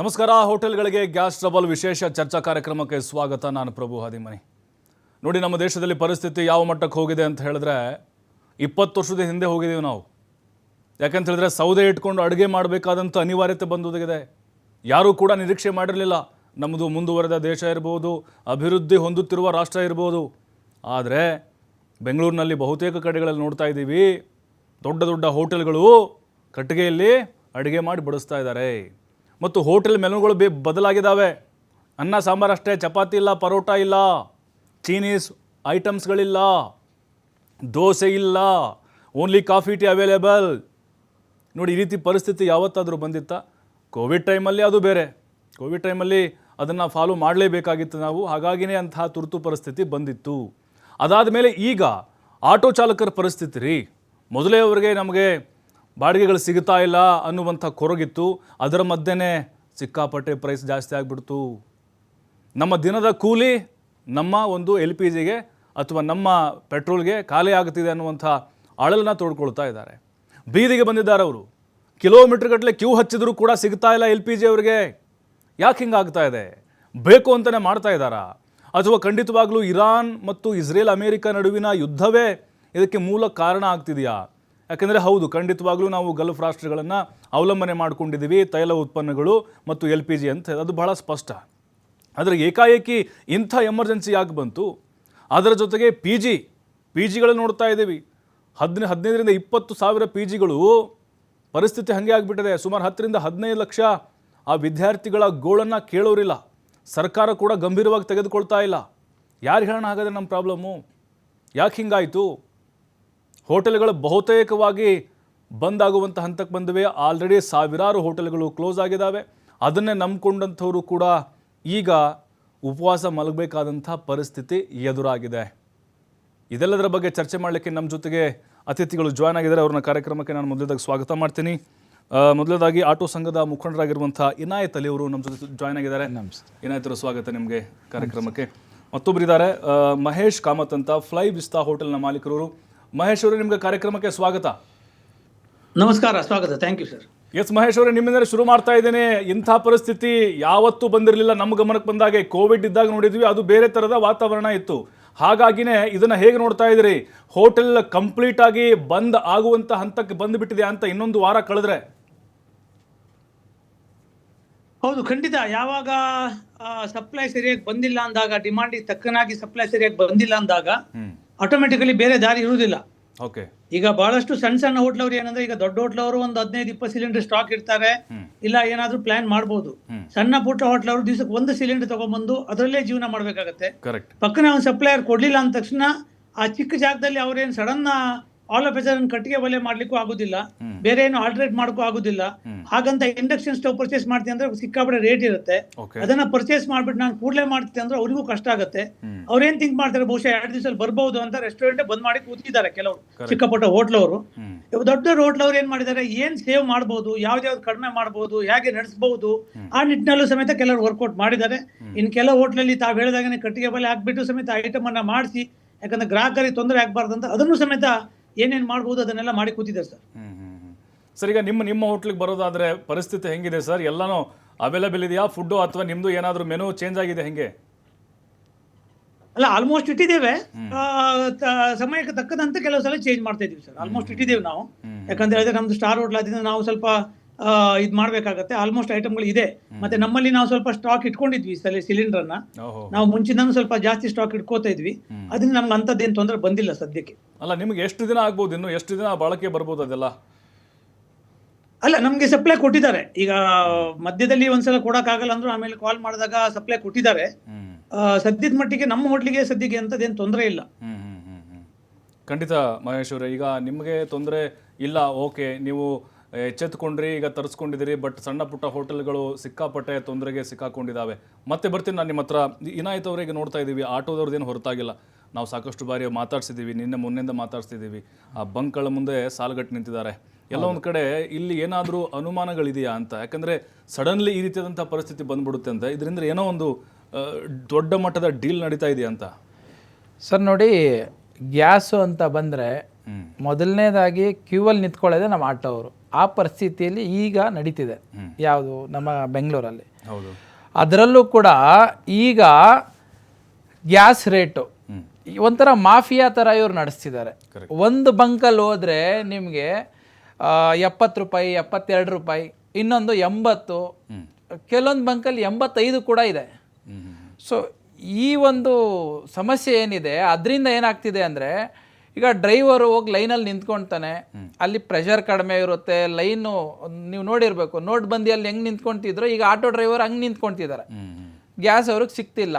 ನಮಸ್ಕಾರ. ಹೋಟೆಲ್ಗಳಿಗೆ gas trouble ವಿಶೇಷ ಚರ್ಚಾ ಕಾರ್ಯಕ್ರಮಕ್ಕೆ ಸ್ವಾಗತ. ನಾನು ಪ್ರಭು ಹಾದಿಮನಿ. ನೋಡಿ, ನಮ್ಮ ದೇಶದಲ್ಲಿ ಪರಿಸ್ಥಿತಿ ಯಾವ ಮಟ್ಟಕ್ಕೆ ಹೋಗಿದೆ ಅಂತ ಹೇಳಿದ್ರೆ 20 ವರ್ಷದ ಹಿಂದೆ ಹೋಗಿದ್ದೀವಿ ನಾವು. ಯಾಕಂತ ಹೇಳಿದ್ರೆ ಸೌದೆ ಇಟ್ಕೊಂಡು ಅಡುಗೆ ಮಾಡಬೇಕಾದಂಥ ಅನಿವಾರ್ಯತೆ ಬಂದೊದಗಿದೆ. ಯಾರೂ ಕೂಡ ನಿರೀಕ್ಷೆ ಮಾಡಿರಲಿಲ್ಲ ನಮ್ಮದು ಮುಂದುವರೆದ ದೇಶ ಇರ್ಬೋದು, ಅಭಿವೃದ್ಧಿ ಹೊಂದುತ್ತಿರುವ ರಾಷ್ಟ್ರ ಇರ್ಬೋದು. ಆದರೆ ಬೆಂಗಳೂರಿನಲ್ಲಿ ಬಹುತೇಕ ಕಡೆಗಳಲ್ಲಿ ನೋಡ್ತಾ ಇದ್ದೀವಿ, ದೊಡ್ಡ ದೊಡ್ಡ ಹೋಟೆಲ್ಗಳು ಕಟ್ಟಿಗೆಯಲ್ಲಿ ಅಡುಗೆ ಮಾಡಿ ಬಡಿಸ್ತಾ ಇದ್ದಾರೆ. ಮತ್ತು ಹೋಟೆಲ್ ಮೆನುಗಳು ಬದಲಾಗಿದ್ದಾವೆ. ಅನ್ನ ಸಾಂಬಾರು ಅಷ್ಟೇ, ಚಪಾತಿ ಇಲ್ಲ, ಪರೋಟ ಇಲ್ಲ, ಚೀನೀಸ್ ಐಟಮ್ಸ್ಗಳಿಲ್ಲ, ದೋಸೆ ಇಲ್ಲ, ಓನ್ಲಿ ಕಾಫಿ ಟೀ ಅವೈಲೇಬಲ್. ನೋಡಿ, ಈ ರೀತಿ ಪರಿಸ್ಥಿತಿ ಯಾವತ್ತಾದರೂ ಬಂದಿತ್ತಾ? ಕೋವಿಡ್ ಟೈಮಲ್ಲಿ ಅದು ಬೇರೆ. ಕೋವಿಡ್ ಟೈಮಲ್ಲಿ ಅದನ್ನು ಫಾಲೋ ಮಾಡಲೇಬೇಕಾಗಿತ್ತು ನಾವು. ಹಾಗಾಗಿಯೇ ಅಂತಹ ತುರ್ತು ಪರಿಸ್ಥಿತಿ ಬಂದಿತ್ತು. ಅದಾದ ಮೇಲೆ ಈಗ ಆಟೋ ಚಾಲಕರ ಪರಿಸ್ಥಿತಿ ರೀ. ಮೊದಲೇ ಅವರಿಗೆ ನಮಗೆ ಬಾಡಿಗೆಗಳು ಸಿಗುತ್ತಾ ಇಲ್ಲ ಅನ್ನುವಂಥ ಕೊರಗಿತ್ತು. ಅದರ ಮಧ್ಯೆನೇ ಸಿಕ್ಕಾಪಟ್ಟೆ ಪ್ರೈಸ್ ಜಾಸ್ತಿ ಆಗಿಬಿಡ್ತು. ನಮ್ಮ ದಿನದ ಕೂಲಿ ನಮ್ಮ ಒಂದು LPGಗೆ ಅಥವಾ ನಮ್ಮ ಪೆಟ್ರೋಲ್ಗೆ ಖಾಲಿ ಆಗುತ್ತಿದೆ ಅನ್ನುವಂಥ ಅಳಲನ್ನು ತೋಡ್ಕೊಳ್ತಾ ಇದ್ದಾರೆ. ಬೀದಿಗೆ ಬಂದಿದ್ದಾರೆ ಅವರು. ಕಿಲೋಮೀಟರ್ ಗಟ್ಟಲೆ ಕ್ಯೂ ಹಚ್ಚಿದ್ರೂ ಕೂಡ ಸಿಗ್ತಾ ಇಲ್ಲ LPG ಅವರಿಗೆ. ಯಾಕೆ ಹಿಂಗಾಗ್ತಾ ಇದೆ? ಬೇಕು ಅಂತಲೇ ಮಾಡ್ತಾ ಇದ್ದಾರಾ? ಅಥವಾ ಖಂಡಿತವಾಗ್ಲೂ ಇರಾನ್ ಮತ್ತು ಇಸ್ರೇಲ್ ಅಮೇರಿಕ ನಡುವಿನ ಯುದ್ಧವೇ ಇದಕ್ಕೆ ಮೂಲ ಕಾರಣ ಆಗ್ತಿದೆಯಾ? ಯಾಕೆಂದರೆ ಹೌದು, ಖಂಡಿತವಾಗ್ಲೂ ನಾವು ಗಲ್ಫ್ ರಾಷ್ಟ್ರಗಳನ್ನು ಅವಲಂಬನೆ ಮಾಡ್ಕೊಂಡಿದ್ದೀವಿ, ತೈಲ ಉತ್ಪನ್ನಗಳು ಮತ್ತು LPG ಅಂತ, ಅದು ಬಹಳ ಸ್ಪಷ್ಟ. ಆದರೆ ಏಕಾಏಕಿ ಇಂಥ ಎಮರ್ಜೆನ್ಸಿ ಯಾಕೆ ಬಂತು? ಅದರ ಜೊತೆಗೆ ಪಿ ಜಿಗಳು ನೋಡ್ತಾ ಇದ್ದೀವಿ. 15ರಿಂದ 20 ಸಾವಿರ PGಗಳು ಪರಿಸ್ಥಿತಿ ಹಾಗೆ ಆಗಿಬಿಟ್ಟಿದೆ. ಸುಮಾರು 10ರಿಂದ 15 ಲಕ್ಷ ಆ ವಿದ್ಯಾರ್ಥಿಗಳ ಗೋಳನ್ನು ಕೇಳೋರಿಲ್ಲ. ಸರ್ಕಾರ ಕೂಡ ಗಂಭೀರವಾಗಿ ತೆಗೆದುಕೊಳ್ತಾ ಇಲ್ಲ. ಯಾರು ಹೇಳೋಣ ಹಾಗಾದರೆ ನಮ್ಮ ಪ್ರಾಬ್ಲಮ್ಮು? ಯಾಕೆ ಹಿಂಗಾಯಿತು? ಹೋಟೆಲ್ಗಳು ಬಹುತೇಕವಾಗಿ ಬಂದಾಗುವಂಥ ಹಂತಕ್ಕೆ ಬಂದಿವೆ. ಆಲ್ರೆಡಿ ಸಾವಿರಾರು ಹೋಟೆಲ್ಗಳು ಕ್ಲೋಸ್ ಆಗಿದ್ದಾವೆ. ಅದನ್ನೇ ನಂಬಿಕೊಂಡಂಥವರು ಕೂಡ ಈಗ ಉಪವಾಸ ಮಲಗಬೇಕಾದಂಥ ಪರಿಸ್ಥಿತಿ ಎದುರಾಗಿದೆ. ಇದೆಲ್ಲದರ ಬಗ್ಗೆ ಚರ್ಚೆ ಮಾಡಲಿಕ್ಕೆ ನಮ್ಮ ಜೊತೆಗೆ ಅತಿಥಿಗಳು ಜಾಯ್ನ್ ಆಗಿದ್ದಾರೆ. ಅವ್ರನ್ನ ಕಾರ್ಯಕ್ರಮಕ್ಕೆ ನಾನು ಮೊದಲದಾಗಿ ಸ್ವಾಗತ ಮಾಡ್ತೀನಿ. ಮೊದಲದಾಗಿ ಆಟೋ ಸಂಘದ ಮುಖಂಡರಾಗಿರುವಂಥ ಇನಾಯತ್ ಅಲಿ ಅವರು ನಮ್ಮ ಜೊತೆ ಜಾಯ್ನ್ ಆಗಿದ್ದಾರೆ. ಇನಾಯತ್ ಅವರು, ಸ್ವಾಗತ ನಿಮಗೆ ಕಾರ್ಯಕ್ರಮಕ್ಕೆ. ಮತ್ತೊಬ್ಬರಿದ್ದಾರೆ ಮಹೇಶ್ ಕಾಮತ್ ಅಂತ, ಫ್ಲೈ ವಿಸ್ತಾ ಹೋಟೆಲ್ನ ಮಾಲೀಕರು. ಮಹೇಶ್ ಅವರೇ, ನಿಮಗೆ ಕಾರ್ಯಕ್ರಮಕ್ಕೆ ಸ್ವಾಗತ. ನಮಸ್ಕಾರ, ಸ್ವಾಗತ. Thank you sir. S Mahesh ಅವರೇ, ನಿಮ್ಮಿಂದ ಶುರು ಮಾಡ್ತಾ ಇದ್ದೇನೆ. ಇಂಥ ಪರಿಸ್ಥಿತಿ ಯಾವತ್ತೂ ಬಂದಿರಲಿಲ್ಲ ನಮ್ಮ ಗಮನಕ್ಕೆ ಬಂದಾಗೆ. ಕೋವಿಡ್ ಇದ್ದಾಗ ನೋಡಿದ್ವಿ, ಅದು ಬೇರೆ ಥರದ ವಾತಾವರಣ ಇತ್ತು. ಹಾಗಾಗಿನೇ ಇದನ್ನು ಹೇಗೆ ನೋಡ್ತಾ ಇದ್ದೀರಿ? ಹೋಟೆಲ್ ಕಂಪ್ಲೀಟ್ ಆಗಿ ಬಂದ್ ಆಗುವಂಥ ಹಂತಕ್ಕೆ ಬಂದುಬಿಟ್ಟಿದೆ ಅಂತ ಇನ್ನೊಂದು ವಾರ ಕಳೆದ್ರೆ. ಹೌದು, ಖಂಡಿತ. ಯಾವಾಗ ಸಪ್ಲೈ ಸರಿಯಾಗಿ ಬಂದಿಲ್ಲ ಅಂದಾಗ, ಡಿಮಾಂಡಿಗೆ ತಕ್ಕನಾಗಿ ಸಪ್ಲೈ ಸರಿಯಾಗಿ ಬಂದಿಲ್ಲ ಅಂದಾಗ ಆಟೋಮೆಟಿಕಲಿ ಬೇರೆ ದಾರಿ ಇರುವುದಿಲ್ಲ. ಓಕೆ. ಈಗ ಬಹಳಷ್ಟು ಸಣ್ಣ ಹೋಟ್ಲವ್ರು ಏನಂದ್ರೆ, ಈಗ ದೊಡ್ಡ ಹೋಟ್ಲವರು ಒಂದು 15-20 ಸಿಲಿಂಡರ್ ಸ್ಟಾಕ್ ಇರ್ತಾರೆ, ಇಲ್ಲ ಏನಾದ್ರೂ ಪ್ಲಾನ್ ಮಾಡಬಹುದು. ಸಣ್ಣ ಪುಟ್ಟ ಹೋಟ್ಲವರು ದಿವಸಕ್ಕೆ 1 ಸಿಲಿಂಡರ್ ತಗೊಂಡ್ಬಂದು ಅದರಲ್ಲೇ ಜೀವನ ಮಾಡ್ಬೇಕಾಗತ್ತೆ. ಪಕ್ಕನ ಒಂದು ಸಪ್ಲೈಯರ್ ಕೊಡ್ಲಿಲ್ಲ ಅಂದ ತಕ್ಷಣ ಆ ಚಿಕ್ಕ ಜಾಗದಲ್ಲಿ ಅವ್ರೇನು ಸಡನ್ ಆಲ್ ಆಫ್ ಎ ಕಟ್ಟಿಗೆ ಒಲೆ ಮಾಡ್ಲಿಕ್ಕೂ ಆಗುದಿಲ್ಲ, ಬೇರೆ ಏನು ಆಲ್ಟರೇಟ್ ಮಾಡಕ್ಕೂ ಆಗುದಿಲ್ಲ. ಹಾಗಂತ ಇಂಡಕ್ಷನ್ ಸ್ಟವ್ ಪರ್ಚೇಸ್ ಮಾಡ್ತೀನಿ ಅಂದ್ರೆ ಸಿಕ್ಕಾಪಟ್ಟೆ ರೇಟ್ ಇರುತ್ತೆ. ಅದನ್ನ ಪರ್ಚೇಸ್ ಮಾಡ್ಬಿಟ್ಟು ನಾನು ಕೂಡಲೇ ಮಾಡ್ತೀನಿ ಅಂದ್ರೆ ಅವ್ರಿಗೂ ಕಷ್ಟ ಆಗುತ್ತೆ. ಅವ್ರೇನ್ ಥಿಂಕ್ ಮಾಡ್ತಾರೆ, ಬಹುಶಃ 2 ದಿವಸದಲ್ಲಿ ಬರ್ಬಹುದು ಅಂತ ರೆಸ್ಟೋರೆಂಟ್ ಬಂದ್ ಮಾಡಿ ಕೂತಿದ್ದಾರೆ ಕೆಲವರು ಚಿಕ್ಕ ಪುಟ್ಟ ಹೋಟ್ಲವರು. ದೊಡ್ಡ ಹೋಟ್ಲವ್ರು ಏನ್ ಮಾಡಿದ್ದಾರೆ, ಏನ್ ಸೇವ್ ಮಾಡಬಹುದು, ಯಾವ್ದಾವ್ದು ಕಡಿಮೆ ಮಾಡಬಹುದು, ಹೇಗೆ ನಡೆಸಬಹುದು, ಆ ನಿಟ್ಟಿನಲ್ಲೂ ಸಮೇತ ಕೆಲವರು ವರ್ಕೌಟ್ ಮಾಡಿದ್ದಾರೆ. ಇನ್ನು ಕೆಲವು ಹೋಟ್ಲಲ್ಲಿ ತಾವು ಹೇಳಿದಾಗನೇ ಕಟ್ಟಿಗೆ ಬಲೆ ಹಾಕ್ಬಿಟ್ಟು ಸಮೇತ ಐಟಮ್ ಅನ್ನ ಮಾಡಿಸಿ, ಯಾಕಂದ್ರೆ ಗ್ರಾಹಕರಿಗೆ ತೊಂದರೆ ಆಗ್ಬಾರ್ದು ಅಂತ ಅದನ್ನು ಸಮೇತ ಏನೇನ್ ಮಾಡಬಹುದು ಅದನ್ನೆಲ್ಲ ಮಾಡಿ ಕೂತಿದ್ದಾರೆ ಸರ್. ಸರ್, ಈಗ ನಿಮ್ಮ ಹೋಟ್ಲಿಗೆ ಬರೋದಾದ್ರೆ ಪರಿಸ್ಥಿತಿ ಹೆಂಗಿದೆ ಸರ್? ಎಲ್ಲಾನು ಅವೈಲೇಬಲ್ ಇದೆಯಾ ಫುಡ್, ಅಥವಾ ನಿಮ್ದು ಏನಾದರೂ ಮೆನು ಚೇಂಜ್ ಆಗಿದೆ ಹೆಂಗೆ? ಅಲ್ಲ, ಆಲ್ಮೋಸ್ಟ್ ಇಟ್ಟಿದ್ದೇವೆ. ಸಮಯಕ್ಕೆ ತಕ್ಕದಂತೆ ಕೆಲವು ಸಲ ಚೇಂಜ್ ಮಾಡ್ತಾ ಇದೀವಿ ಸರ್. ಆಲ್ಮೋಸ್ಟ್ ಇಟ್ಟಿದ್ದೇವೆ ನಾವು. ಯಾಕಂತ ಹೇಳಿದ್ರೆ ನಮ್ದು ಸ್ಟಾರ್ ಹೋಟ್ಲ್ ಆದ್ರಿಂದ ನಾವು ಸ್ವಲ್ಪ ಇದ್ ಮಾಡ್ಬೇಕಾಗತ್ತೆ. ಆಲ್ಮೋಸ್ಟ್ ಐಟಮ್ಗಳು ಇದೆ. ಮತ್ತೆ ನಮ್ಮಲ್ಲಿ ನಾವು ಸ್ವಲ್ಪ ಸ್ಟಾಕ್ ಇಟ್ಕೊಂಡಿದ್ವಿ ಸಿಲಿಂಡರ್ ನ. ನಾವು ಮುಂಚಿನ ಸ್ವಲ್ಪ ಜಾಸ್ತಿ ಸ್ಟಾಕ್ ಇಟ್ಕೋತಾ ಇದ್ವಿ. ಅದನ್ನ ನಮ್ಗೆ ಅಂತದ್ದೇನು ತೊಂದರೆ ಬಂದಿಲ್ಲ ಸದ್ಯಕ್ಕೆ. ಅಲ್ಲ, ನಿಮ್ಗೆ ಎಷ್ಟು ದಿನ ಆಗ್ಬೋದು, ಇನ್ನು ಎಷ್ಟು ದಿನ ಬಳಕೆ ಬರ್ಬೋದು ಅದೆಲ್ಲ? ಅಲ್ಲ, ನಮ್ಗೆ ಸಪ್ಲೈ ಕೊಟ್ಟಿದ್ದಾರೆ. ಈಗ ಮಧ್ಯದಲ್ಲಿ ಒಂದ್ಸಲ ಕೊಡಕ್ಕಾಗಲ್ಲ ಅಂದ್ರೂ ಆಮೇಲೆ ಕಾಲ್ ಮಾಡಿದಾಗ ಸಪ್ಲೈ ಕೊಟ್ಟಿದ್ದಾರೆ. ಸದ್ಯದ ಮಟ್ಟಿಗೆ ನಮ್ಮ ಹೋಟ್ಲಿಗೆ ಸದ್ಯಕ್ಕೆ ಅಂತದೇನು ತೊಂದರೆ ಇಲ್ಲ. ಖಂಡಿತ ಮಹೇಶ್ ಅವರೇ, ಈಗ ನಿಮಗೆ ತೊಂದರೆ ಇಲ್ಲ, ಓಕೆ, ನೀವು ಎಚ್ಚೆತ್ಕೊಂಡ್ರಿ, ಈಗ ತರಿಸ್ಕೊಂಡಿದ್ದೀರಿ. ಬಟ್ ಸಣ್ಣ ಪುಟ್ಟ ಹೋಟೆಲ್ಗಳು ಸಿಕ್ಕಾಪಟ್ಟೆ ತೊಂದರೆಗೆ ಸಿಕ್ಕಾಕೊಂಡಿದ್ದಾವೆ. ಮತ್ತೆ ಬರ್ತೀನಿ ನಾನು ನಿಮ್ಮ ಹತ್ರ. ಇನಾಯತ್ ಅವರಿಗೆ ನೋಡ್ತಾ ಇದ್ದೀವಿ, ಆಟೋದವ್ರದ್ದೇನು ಹೊರತಾಗಿಲ್ಲ. ನಾವು ಸಾಕಷ್ಟು ಬಾರಿ ಮಾತಾಡ್ಸಿದ್ದೀವಿ, ಮೊನ್ನೆಯಿಂದ ಮಾತಾಡ್ಸಿದ್ದೀವಿ. ಆ ಬಂಕ್ಗಳ ಮುಂದೆ ಸಾಲುಗಟ್ಟು ನಿಂತಿದ್ದಾರೆ. ಎಲ್ಲ ಒಂದು ಕಡೆ ಇಲ್ಲಿ ಏನಾದರೂ ಅನುಮಾನಗಳಿದೆಯಾ ಅಂತ? ಯಾಕಂದರೆ ಸಡನ್ಲಿ ಈ ರೀತಿಯಾದಂಥ ಪರಿಸ್ಥಿತಿ ಬಂದ್ಬಿಡುತ್ತೆ ಅಂತ, ಇದರಿಂದ ಏನೋ ಒಂದು ದೊಡ್ಡ ಮಟ್ಟದ ಡೀಲ್ ನಡೀತಾ ಇದೆಯಾ ಅಂತ? ಸರ್ ನೋಡಿ, ಗ್ಯಾಸು ಅಂತ ಬಂದರೆ ಮೊದಲನೇದಾಗಿ ಕ್ಯೂವಲ್ಲಿ ನಿಂತ್ಕೊಳ್ಳೋದೆ ನಮ್ಮ ಆಟೋವರು. ಆ ಪರಿಸ್ಥಿತಿಯಲ್ಲಿ ಈಗ ನಡೀತಿದೆ. ಯಾವುದು ನಮ್ಮ ಬೆಂಗಳೂರಲ್ಲಿ. ಹೌದು. ಅದರಲ್ಲೂ ಕೂಡ ಈಗ ಗ್ಯಾಸ್ ರೇಟು ಒಂಥರ ಮಾಫಿಯಾ ಥರ ಇವ್ರು ನಡೆಸ್ತಿದ್ದಾರೆ. ಒಂದು ಬಂಕಲ್ಲಿ ಹೋದರೆ ನಿಮಗೆ 70 ರೂಪಾಯಿ, 72 ರೂಪಾಯಿ, ಇನ್ನೊಂದು 80, ಕೆಲವೊಂದು ಬಂಕಲ್ಲಿ 85 ಕೂಡ ಇದೆ. ಸೊ ಈ ಒಂದು ಸಮಸ್ಯೆ ಏನಿದೆ ಅದರಿಂದ ಏನಾಗ್ತಿದೆ ಅಂದರೆ, ಈಗ ಡ್ರೈವರು ಹೋಗಿ ಲೈನಲ್ಲಿ ನಿಂತ್ಕೊಳ್ತಾನೆ, ಅಲ್ಲಿ ಪ್ರೆಷರ್ ಕಡಿಮೆ ಇರುತ್ತೆ, ಲೈನು ನೀವು ನೋಡಿರಬೇಕು, ನೋಟ್ಬಂದಿಯಲ್ಲಿ ಹೆಂಗೆ ನಿಂತ್ಕೊಳ್ತಿದ್ರು, ಈಗ ಆಟೋ ಡ್ರೈವರ್ ಹಂಗೆ ನಿಂತ್ಕೊಳ್ತಿದ್ದಾರೆ, ಗ್ಯಾಸ್ ಅವ್ರಿಗೆ ಸಿಗ್ತಿಲ್ಲ.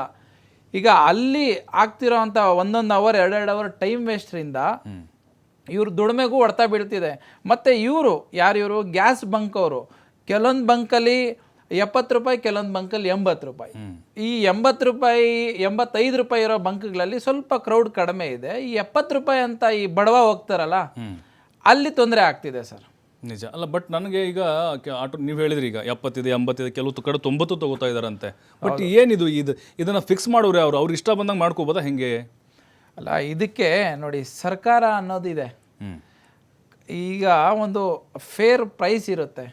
ಈಗ ಅಲ್ಲಿ ಆಗ್ತಿರೋ ಅಂಥ 1 ಅವರ್ 2 ಅವರ್ ಟೈಮ್ ವೇಸ್ಟ್ರಿಂದ ಇವ್ರ ದುಡಿಮೆಗೂ ಹೊಡ್ತಾ ಬೀಳ್ತಿದೆ. ಮತ್ತು ಇವರು ಗ್ಯಾಸ್ ಬಂಕ್ ಅವರು ಕೆಲವೊಂದು ಬಂಕಲ್ಲಿ 70 ರೂಪಾಯಿ, ಕೆಲವೊಂದು ಬಂಕಲ್ಲಿ 80 ರೂಪಾಯಿ. ಈ 80 ರೂಪಾಯಿ 85 ರೂಪಾಯಿ ಇರೋ ಬಂಕ್ಗಳಲ್ಲಿ ಸ್ವಲ್ಪ ಕ್ರೌಡ್ ಕಡಿಮೆ ಇದೆ. ಈ 70 ರೂಪಾಯಿ ಅಂತ ಈ ಬಡವ ಹೋಗ್ತಾರಲ್ಲ, ಅಲ್ಲಿ ತೊಂದರೆ ಆಗ್ತಿದೆ ಸರ್. ನಿಜ ಅಲ್ಲ, ಬಟ್ ನನಗೆ ಈಗ ಆಟೋ ನೀವು ಹೇಳಿದ್ರಿ ಈಗ 70 ಇದೆ, 80 ಇದೆ, ಕೆಲವು ಕಡೆ 90 ತಗೋತಾ ಇದ್ದಾರಂತೆ. ಬಟ್ ಏನಿದು ಇದನ್ನು ಫಿಕ್ಸ್ ಮಾಡೋರು ಅವ್ರು ಇಷ್ಟ ಬಂದಂಗೆ ಮಾಡ್ಕೋಬೋದಾ ಹೆಂಗೆ? ಅಲ್ಲ, ಇದಕ್ಕೆ ನೋಡಿ ಸರ್ಕಾರ ಅನ್ನೋದಿದೆ. ಈಗ ಒಂದು ಫೇರ್ ಪ್ರೈಸ್ ಇರುತ್ತೆ,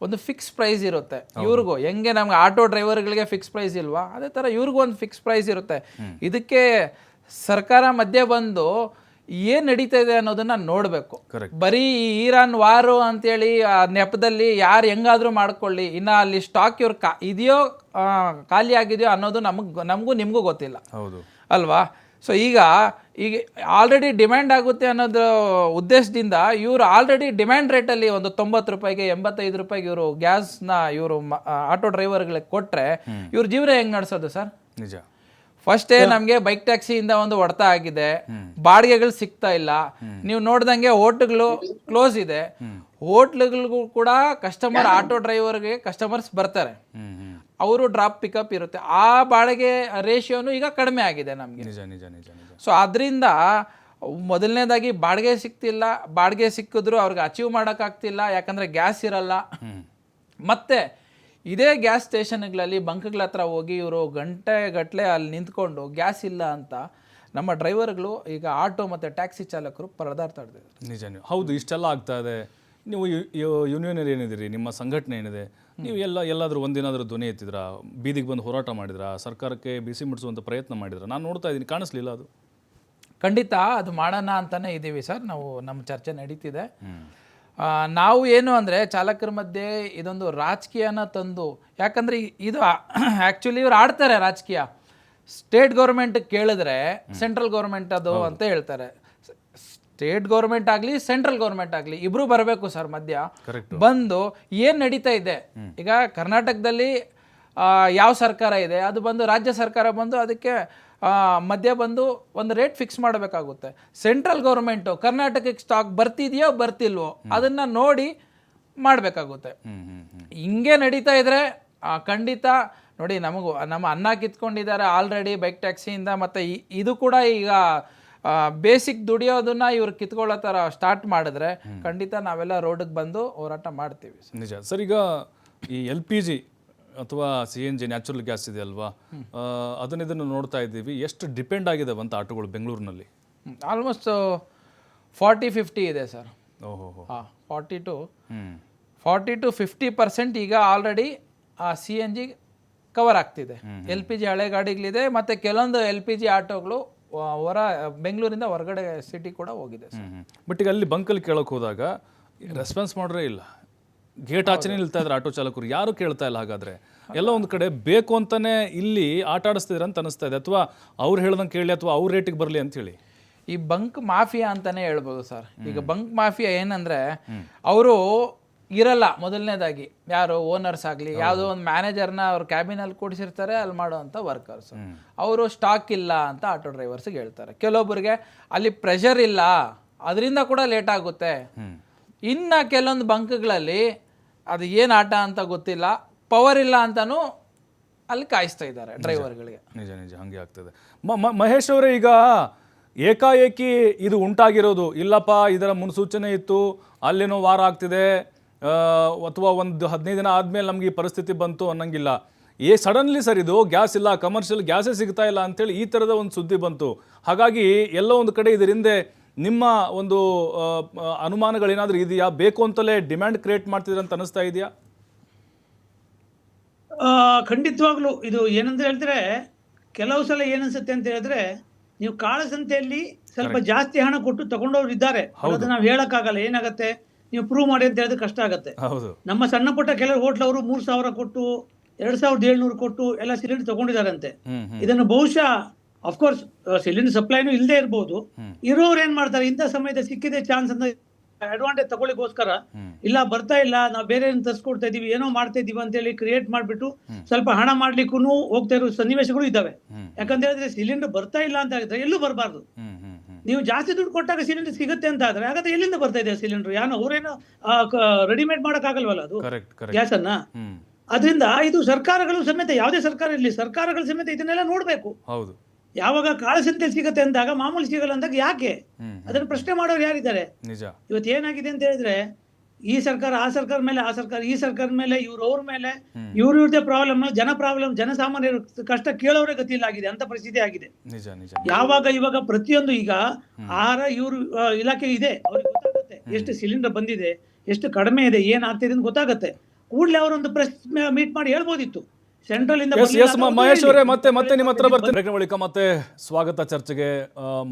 ಒಂದು ಫಿಕ್ಸ್ ಪ್ರೈಸ್ ಇರುತ್ತೆ. ಇವ್ರಿಗೂ ಹೆಂಗೆ ನಮ್ಗೆ ಆಟೋ ಡ್ರೈವರ್ಗಳಿಗೆ ಫಿಕ್ಸ್ ಪ್ರೈಸ್ ಇಲ್ವಾ, ಅದೇ ಥರ ಇವ್ರಿಗೂ ಒಂದು ಫಿಕ್ಸ್ ಪ್ರೈಸ್ ಇರುತ್ತೆ. ಇದಕ್ಕೆ ಸರ್ಕಾರ ಮಧ್ಯೆ ಬಂದು ಏನು ನಡೀತಾ ಇದೆ ಅನ್ನೋದನ್ನ ನೋಡಬೇಕು. ಬರೀ ಈ ಇರಾನ್ ವಾರು ಅಂತೇಳಿ ಆ ನೆಪದಲ್ಲಿ ಯಾರು ಹೆಂಗಾದರೂ ಮಾಡ್ಕೊಳ್ಳಿ, ಇನ್ನು ಅಲ್ಲಿ ಸ್ಟಾಕ್ ಇವ್ರು ಇದೆಯೋ ಖಾಲಿ ಆಗಿದೆಯೋ ಅನ್ನೋದು ನಮಗೂ ನಿಮಗೂ ಗೊತ್ತಿಲ್ಲ ಅಲ್ವಾ. ಸೊ ಈಗ ಆಲ್ರೆಡಿ ಡಿಮ್ಯಾಂಡ್ ಆಗುತ್ತೆ ಅನ್ನೋದು ಉದ್ದೇಶದಿಂದ ಇವರು ಆಲ್ರೆಡಿ ಡಿಮ್ಯಾಂಡ್ ರೇಟಲ್ಲಿ ಒಂದು 90 ರೂಪಾಯಿಗೆ 85 ರೂಪಾಯಿಗೆ ಇವರು ಗ್ಯಾಸ್ನ ಇವರು ಆಟೋ ಡ್ರೈವರ್ಗಳಿಗೆ ಕೊಟ್ಟರೆ ಇವ್ರ ಜೀವನ ಹೆಂಗೆ ನಡೆಸೋದು ಸರ್? ನಿಜ. ಫಸ್ಟೇ ನಮಗೆ ಬೈಕ್ ಟ್ಯಾಕ್ಸಿಯಿಂದ ಒಂದು ಹೊಡೆತ ಆಗಿದೆ, ಬಾಡಿಗೆಗಳು ಸಿಗ್ತಾ ಇಲ್ಲ. ನೀವು ನೋಡ್ದಂಗೆ ಹೋಟ್ಲ್ಗಳು ಕ್ಲೋಸ್ ಇದೆ, ಹೋಟ್ಲ್ಗಳಿಗೂ ಕೂಡ ಕಸ್ಟಮರ್ ಆಟೋ ಡ್ರೈವರ್ಗೆ ಕಸ್ಟಮರ್ಸ್ ಬರ್ತಾರೆ, ಅವರು ಡ್ರಾಪ್ ಪಿಕಪ್ ಇರುತ್ತೆ. ಆ ಬಾಡಿಗೆ ರೇಷಿಯೋನು ಈಗ ಕಡಿಮೆ ಆಗಿದೆ ನಮಗೆ. ನಿಜ ನಿಜ ನಿಜ ನಿಜ. ಸೊ ಅದರಿಂದ ಮೊದಲನೇದಾಗಿ ಬಾಡಿಗೆ ಸಿಗ್ತಿಲ್ಲ, ಬಾಡಿಗೆ ಸಿಕ್ಕಿದ್ರು ಅವ್ರಿಗೆ ಅಚೀವ್ ಮಾಡೋಕ್ಕಾಗ್ತಿಲ್ಲ, ಯಾಕಂದರೆ ಗ್ಯಾಸ್ ಇರಲ್ಲ. ಮತ್ತು ಇದೇ ಗ್ಯಾಸ್ ಸ್ಟೇಷನ್ಗಳಲ್ಲಿ ಬಂಕ್ಗಳ ಹತ್ರ ಹೋಗಿ ಇವರು ಗಂಟೆಗಟ್ಟಲೆ ಅಲ್ಲಿ ನಿಂತ್ಕೊಂಡು ಗ್ಯಾಸ್ ಇಲ್ಲ ಅಂತ ನಮ್ಮ ಡ್ರೈವರ್ಗಳು ಈಗ ಆಟೋ ಮತ್ತು ಟ್ಯಾಕ್ಸಿ ಚಾಲಕರು ಪರದಾಡ್ತಾ ಇದ್ದಾರೆ. ನಿಜ. ಹೌದು, ಇಷ್ಟೆಲ್ಲ ಆಗ್ತಾ ಇದೆ. ನೀವು ಯೂನಿಯನ್ ಏನಿದ್ದೀರಿ, ನಿಮ್ಮ ಸಂಘಟನೆ ಏನಿದೆ, ನೀವು ಎಲ್ಲಾದರೂ ಒಂದಿನಾದರೂ ಧ್ವನಿ ಎತ್ತಿದ್ರಾ, ಬೀದಿಗೆ ಬಂದು ಹೋರಾಟ ಮಾಡಿದ್ರಾ, ಸರ್ಕಾರಕ್ಕೆ ಬಿಸಿ ಮುಟ್ಟಿಸುವಂಥ ಪ್ರಯತ್ನ ಮಾಡಿದ್ರಾ? ನಾನು ನೋಡ್ತಾ ಇದ್ದೀನಿ, ಕಾಣಿಸ್ಲಿಲ್ಲ ಅದು. ಖಂಡಿತ ಅದು ಮಾಡೋಣ ಅಂತಲೇ ಇದ್ದೀವಿ ಸರ್. ನಾವು ನಮ್ಮ ಚರ್ಚೆ ನಡೀತಿದೆ. ನಾವು ಏನು ಅಂದರೆ ಚಾಲಕರ ಮಧ್ಯೆ ಇದೊಂದು ರಾಜಕೀಯನ ತಂದು, ಯಾಕಂದರೆ ಇದು ಆ್ಯಕ್ಚುಲಿ ಇವ್ರು ಆಡ್ತಾರೆ ರಾಜಕೀಯ. ಸ್ಟೇಟ್ ಗೌರ್ಮೆಂಟ್ ಕೇಳಿದ್ರೆ ಸೆಂಟ್ರಲ್ ಗೌರ್ಮೆಂಟ್ ಅದು ಅಂತ ಹೇಳ್ತಾರೆ. ಸ್ಟೇಟ್ ಗೌರ್ಮೆಂಟ್ ಆಗಲಿ ಸೆಂಟ್ರಲ್ ಗೌರ್ಮೆಂಟ್ ಆಗಲಿ ಇಬ್ಬರು ಬರಬೇಕು ಸರ್ ಮಧ್ಯ. ಬಂದು ಏನು ನಡೀತಾ ಇದೆ ಈಗ ಕರ್ನಾಟಕದಲ್ಲಿ ಯಾವ ಸರ್ಕಾರ ಇದೆ ಅದು ಬಂದು ರಾಜ್ಯ ಸರ್ಕಾರ ಬಂದು ಅದಕ್ಕೆ ಮಧ್ಯ ಬಂದು ಒಂದು ರೇಟ್ ಫಿಕ್ಸ್ ಮಾಡಬೇಕಾಗುತ್ತೆ. ಸೆಂಟ್ರಲ್ ಗೌರ್ಮೆಂಟು ಕರ್ನಾಟಕಕ್ಕೆ ಸ್ಟಾಕ್ ಬರ್ತಿದೆಯೋ ಬರ್ತಿಲ್ವೋ ಅದನ್ನು ನೋಡಿ ಮಾಡಬೇಕಾಗುತ್ತೆ. ಹಿಂಗೆ ನಡೀತಾ ಇದ್ರೆ ಖಂಡಿತ ನೋಡಿ ನಮ್ಮ ಅನ್ನ ಕಿತ್ಕೊಂಡಿದ್ದಾರೆ ಆಲ್ರೆಡಿ ಬೈಕ್ ಟ್ಯಾಕ್ಸಿಯಿಂದ. ಮತ್ತು ಇದು ಕೂಡ ಈಗ ಬೇಸಿಕ್ ದುಡಿಯೋದನ್ನ ಇವ್ರು ಕಿತ್ಕೊಳ್ಳೋ ಥರ ಸ್ಟಾರ್ಟ್ ಮಾಡಿದ್ರೆ ಖಂಡಿತ ನಾವೆಲ್ಲ ರೋಡಿಗೆ ಬಂದು ಹೋರಾಟ ಮಾಡ್ತೀವಿ. ನಿಜ ಸರ್. ಈಗ ಈ LPG ಅಥವಾ CNG ನ್ಯಾಚುರಲ್ ಗ್ಯಾಸ್ ಇದೆ ಅಲ್ವಾ, ಇದನ್ನು ನೋಡ್ತಾ ಇದ್ದೀವಿ. ಎಷ್ಟು ಡಿಪೆಂಡ್ ಆಗಿದೆ ಅಂತ ಆಟೋಗಳು ಬೆಂಗಳೂರಿನಲ್ಲಿ? ಆಲ್ಮೋಸ್ಟ್ 40-50 ಇದೆ ಸರ್. ಓಹೋ. 40 to 50% ಈಗ ಆಲ್ರೆಡಿ CNG ಕವರ್ ಆಗ್ತಿದೆ. LPG ಹಳೆ ಗಾಡಿಗಳಿದೆ ಮತ್ತು ಕೆಲವೊಂದು LPG ಆಟೋಗಳು ಬೆಂಗಳೂರಿಂದ ಹೊರಗಡೆ ಸಿಟಿ ಕೂಡ ಹೋಗಿದೆ. ಬಟ್ ಈಗ ಅಲ್ಲಿ ಬಂಕಲ್ಲಿ ಕೇಳೋಕೆ ಹೋದಾಗ ರೆಸ್ಪಾನ್ಸ್ ಮಾಡ್ರೇ ಇಲ್ಲ, ಗೇಟ್ ಆಚೆನೇ ನಿಲ್ತಾ ಇದ್ದಾರೆ ಆಟೋ ಚಾಲಕರು, ಯಾರು ಕೇಳ್ತಾ ಇಲ್ಲ. ಹಾಗಾದ್ರೆ ಎಲ್ಲ ಒಂದು ಕಡೆ ಬೇಕು ಅಂತಾನೆ ಇಲ್ಲಿ ಆಟ ಆಡಿಸ್ತಿದ್ರೆ ಅಂತ ಅನಿಸ್ತಾ ಇದೆ, ಅಥವಾ ಅವ್ರು ಹೇಳ್ದಂಗೆ ಕೇಳಿ ಅಥವಾ ಅವ್ರ ರೇಟಿಗೆ ಬರಲಿ ಅಂತ ಹೇಳಿ. ಈ ಬಂಕ್ ಮಾಫಿಯಾ ಅಂತಾನೆ ಹೇಳ್ಬೋದು ಸರ್. ಈಗ ಬಂಕ್ ಮಾಫಿಯಾ ಏನಂದ್ರೆ ಅವರು ಇರಲ್ಲ, ಮೊದಲನೇದಾಗಿ ಯಾರು ಓನರ್ಸ್ ಆಗಲಿ ಯಾವುದೋ ಒಂದು ಮ್ಯಾನೇಜರ್ನ ಅವ್ರ ಕ್ಯಾಬಿನಲ್ಲಿ ಕೂಡಿಸಿರ್ತಾರೆ, ಅಲ್ಲಿ ಮಾಡೋವಂಥ ವರ್ಕರ್ಸ್ ಅವರು ಸ್ಟಾಕ್ ಇಲ್ಲ ಅಂತ ಆಟೋ ಡ್ರೈವರ್ಸ್ಗೆ ಹೇಳ್ತಾರೆ. ಕೆಲವೊಬ್ಬರಿಗೆ ಅಲ್ಲಿ ಪ್ರೆಷರ್ ಇಲ್ಲ, ಅದರಿಂದ ಕೂಡ ಲೇಟ್ ಆಗುತ್ತೆ. ಇನ್ನು ಕೆಲವೊಂದು ಬಂಕ್ಗಳಲ್ಲಿ ಅದು ಏನು ಆಟ ಅಂತ ಗೊತ್ತಿಲ್ಲ, ಪವರ್ ಇಲ್ಲ ಅಂತಲೂ ಅಲ್ಲಿ ಕಾಯಿಸ್ತಾ ಇದ್ದಾರೆ ಡ್ರೈವರ್ಗಳಿಗೆ. ನಿಜ ನಿಜ, ಹಾಗೆ ಆಗ್ತದೆ. ಮಹೇಶ್ ಅವರೇ, ಈಗ ಏಕಾಏಕಿ ಇದು ಉಂಟಾಗಿರೋದು ಇಲ್ಲಪ್ಪ, ಇದರ ಮುನ್ಸೂಚನೆ ಇತ್ತು, ಅಲ್ಲೇನೋ ವಾರ ಆಗ್ತಿದೆ ಅಥವಾ ಒಂದು 15 ದಿನ ಆದಮೇಲೆ ನಮಗೆ ಈ ಪರಿಸ್ಥಿತಿ ಬಂತು ಅನ್ನಂಗಿಲ್ಲ. ಸಡನ್ಲಿ ಸರ್ ಇದು ಗ್ಯಾಸ್ ಇಲ್ಲ, ಕಮರ್ಷಿಯಲ್ ಗ್ಯಾಸೇ ಸಿಗ್ತಾ ಇಲ್ಲ ಅಂತೇಳಿ ಈ ಥರದ ಒಂದು ಸುದ್ದಿ ಬಂತು. ಹಾಗಾಗಿ ಎಲ್ಲೋ ಒಂದು ಕಡೆ ಇದರಿಂದ ನಿಮ್ಮ ಒಂದು ಅನುಮಾನಗಳೇನಾದರೂ ಇದೆಯಾ? ಬೇಕು ಅಂತಲೇ ಡಿಮ್ಯಾಂಡ್ ಕ್ರಿಯೇಟ್ ಮಾಡ್ತಿದ್ರೆ ಅಂತ ಅನಿಸ್ತಾ ಇದೆಯಾ? ಖಂಡಿತವಾಗ್ಲೂ ಇದು ಏನಂತ ಹೇಳಿದ್ರೆ, ಕೆಲವು ಸಲ ಏನನ್ಸುತ್ತೆ ಅಂತ ಹೇಳಿದ್ರೆ, ನೀವು ಕಾಳಸಂತೆಯಲ್ಲಿ ಸ್ವಲ್ಪ ಜಾಸ್ತಿ ಹಣ ಕೊಟ್ಟು ತಗೊಂಡವ್ರು ಇದ್ದಾರೆ, ಅದು ನಾವು ಹೇಳಕ್ಕಾಗಲ್ಲ. ಏನಾಗತ್ತೆ, ನೀವು ಪ್ರೂವ್ ಮಾಡಿ ಅಂತ ಹೇಳಿದ್ರೆ ಕಷ್ಟ ಆಗತ್ತೆ. ನಮ್ಮ ಸಣ್ಣ ಪುಟ್ಟ ಕೆಲವು ಹೋಟ್ಲವರು 3,000 ಕೊಟ್ಟು 2,700 ಕೊಟ್ಟು ಎಲ್ಲ ಸಿಲಿಂಡರ್ ತಗೊಂಡಿದಾರಂತೆ. ಇದನ್ನು ಬಹುಶಃ ಅಫ್ಕೋರ್ಸ್ ಸಿಲಿಂಡರ್ ಸಪ್ಲೈನು ಇಲ್ಲದೆ ಇರ್ಬೋದು. ಇರೋರು ಏನ್ ಮಾಡ್ತಾರೆ, ಇಂಥ ಸಮಯದ ಸಿಕ್ಕಿದೆ ಚಾನ್ಸ್ ಅಂತ ಅಡ್ವಾಂಟೇಜ್ ತಗೊಳ್ಳಿಗೋಸ್ಕರ, ಇಲ್ಲ ಬರ್ತಾ ಇಲ್ಲ, ನಾವು ಬೇರೆ ತರಿಸ್ಕೊಡ್ತಾ ಇದೀವಿ, ಏನೋ ಮಾಡ್ತಾ ಇದೀವಿ ಅಂತ ಹೇಳಿ ಕ್ರಿಯೇಟ್ ಮಾಡ್ಬಿಟ್ಟು ಸ್ವಲ್ಪ ಹಣ ಮಾಡ್ಲಿಕ್ಕೂ ಹೋಗ್ತಾ ಇರೋ ಸನ್ನಿವೇಶಗಳು ಇದಾವೆ. ಯಾಕಂತ ಹೇಳಿದ್ರೆ ಸಿಲಿಂಡರ್ ಬರ್ತಾ ಇಲ್ಲ ಅಂತ ಹೇಳಿದ್ರೆ ಎಲ್ಲೂ ಬರಬಾರ್ದು. ನೀವು ಜಾಸ್ತಿ ದುಡ್ಡು ಕೊಟ್ಟಾಗ ಸಿಲಿಂಡರ್ ಸಿಗುತ್ತೆ ಅಂತ ಆದ್ರೆ ಹಾಗಾದ್ರೆ ಎಲ್ಲಿಂದ ಬರ್ತಾ ಇದೆ ಸಿಲಿಂಡರ್? ಅವ್ರೇನೋ ರೆಡಿಮೇಡ್ ಮಾಡಕ್ ಆಗಲ್ವಲ್ಲ ಅದು ಗ್ಯಾಸ್ ಅನ್ನ. ಅದರಿಂದ ಇದು ಸರ್ಕಾರಗಳು ಸಮೇತ, ಯಾವುದೇ ಸರ್ಕಾರ ಇರಲಿ, ಸರ್ಕಾರಗಳು ಸಮೇತ ಇದನ್ನೆಲ್ಲ ನೋಡ್ಬೇಕು. ಯಾವಾಗ ಕಾಳಸಂತೆ ಸಿಗುತ್ತೆ ಅಂದಾಗ ಮಾಮೂಲಿ ಸಿಗಲ್ಲ ಅಂದಾಗ ಯಾಕೆ ಅದನ್ನ ಪ್ರಶ್ನೆ ಮಾಡೋರು ಯಾರಿದ್ದಾರೆ? ಇವತ್ತು ಏನಾಗಿದೆ ಅಂತ ಹೇಳಿದ್ರೆ, ಈ ಸರ್ಕಾರ ಆ ಸರ್ಕಾರ ಮೇಲೆ, ಆ ಸರ್ಕಾರ ಈ ಸರ್ಕಾರದ ಮೇಲೆ, ಅವ್ರ ಮೇಲೆ, ಇವ್ರದೇ ಪ್ರಾಬ್ಲಮ್, ಜನಸಾಮಾನ್ಯರ ಕಷ್ಟ ಕೇಳೋರೇ ಗತಿ ಇಲ್ಲ ಆಗಿದೆ ಅಂತ ಪರಿಸ್ಥಿತಿ ಆಗಿದೆ. ಇವಾಗ ಪ್ರತಿಯೊಂದು ಈಗ ಆಹಾರ ಇವ್ರ ಇಲಾಖೆ ಇದೆ, ಅವ್ರಿಗೆ ಗೊತ್ತಾಗುತ್ತೆ ಎಷ್ಟು ಸಿಲಿಂಡರ್ ಬಂದಿದೆ, ಎಷ್ಟು ಕಡಿಮೆ ಇದೆ, ಏನಾಗ್ತಿದೆ ಅಂತ ಗೊತ್ತಾಗುತ್ತೆ. ಕೂಡಲೇ ಅವರೊಂದು ಪ್ರೆಸ್ ಮೀಟ್ ಮಾಡಿ ಹೇಳ್ಬೋದಿತ್ತು. ಸೆಂಟ್ರಲ್ ಇಂದ ಮಹೇಶ್ ಅವರೇ, ಮತ್ತೆ ನಿಮ್ಮ ಹತ್ರ ಬರ್ತೀನಿ. ಬಳಿಕ ಮತ್ತೆ ಸ್ವಾಗತ ಚರ್ಚೆಗೆ.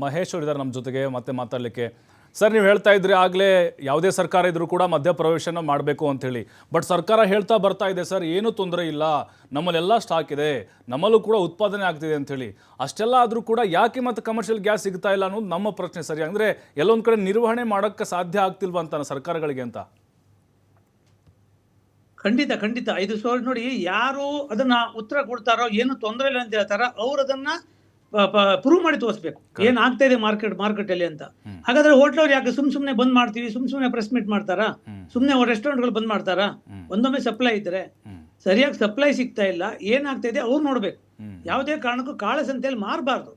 ಮಹೇಶ್ ಅವರು ಇದ್ದಾರೆ ನಮ್ಮ ಜೊತೆಗೆ ಮತ್ತೆ ಮಾತಾಡ್ಲಿಕ್ಕೆ. ಸರ್, ನೀವು ಹೇಳ್ತಾ ಇದ್ರಿ ಆಗಲೇ ಯಾವುದೇ ಸರ್ಕಾರ ಇದ್ರೂ ಕೂಡ ಮಧ್ಯಪ್ರವೇಶನ ಮಾಡಬೇಕು ಅಂತ ಹೇಳಿ. ಬಟ್ ಸರ್ಕಾರ ಹೇಳ್ತಾ ಬರ್ತಾ ಇದೆ ಸರ್, ಏನೂ ತೊಂದರೆ ಇಲ್ಲ, ನಮ್ಮಲ್ಲೆಲ್ಲ ಸ್ಟಾಕ್ ಇದೆ, ನಮ್ಮಲ್ಲೂ ಕೂಡ ಉತ್ಪಾದನೆ ಆಗ್ತಿದೆ ಅಂತ ಹೇಳಿ. ಅಷ್ಟೆಲ್ಲ ಆದರೂ ಕೂಡ ಯಾಕೆ ಮತ್ತೆ ಕಮರ್ಷಿಯಲ್ ಗ್ಯಾಸ್ ಸಿಗ್ತಾ ಇಲ್ಲ ಅನ್ನೋದು ನಮ್ಮ ಪ್ರಶ್ನೆ. ಸರಿ, ಅಂದರೆ ಎಲ್ಲೊಂದು ಕಡೆ ನಿರ್ವಹಣೆ ಮಾಡೋಕ್ಕೆ ಸಾಧ್ಯ ಆಗ್ತಿಲ್ವಾ ಅಂತ ಸರ್ಕಾರಗಳಿಗೆ ಅಂತ? ಖಂಡಿತ ಇದು ನೋಡಿ, ಯಾರು ಅದನ್ನ ಉತ್ತರ ಕೊಡ್ತಾರೋ, ಏನು ತೊಂದರೆ ಇಲ್ಲ ಅಂತ ಹೇಳ್ತಾರ, ಅವ್ರು ಅದನ್ನ ಪ್ರೂವ್ ಮಾಡಿ ತೋರಿಸ್ಬೇಕು ಏನ್ ಆಗ್ತಾ ಇದೆ ಮಾರ್ಕೆಟ್ ಅಲ್ಲಿ ಅಂತ. ಹಾಗಾದ್ರೆ ಹೋಟ್ಲವ್ರು ಯಾಕೆ ಸುಮ್ನೆ ಬಂದ್ ಮಾಡ್ತೀವಿ, ಸುಮ್ನೆ ಪ್ರೆಸ್ ಮೀಟ್ ಮಾಡ್ತಾರಾ, ಸುಮ್ನೆ ರೆಸ್ಟೋರೆಂಟ್ಗಳು ಬಂದ್ ಮಾಡ್ತಾರಾ? ಒಂದೊಮ್ಮೆ ಸಪ್ಲೈ ಇದ್ರೆ ಸರಿಯಾಗಿ ಸಪ್ಲೈ ಸಿಗ್ತಾ ಇಲ್ಲ, ಏನಾಗ್ತಾ ಇದೆ ಅವ್ರು ನೋಡ್ಬೇಕು. ಯಾವುದೇ ಕಾರಣಕ್ಕೂ ಕಾಳಸಂತೆಯಲ್ಲಿ ಮಾರಬಾರ್ದು.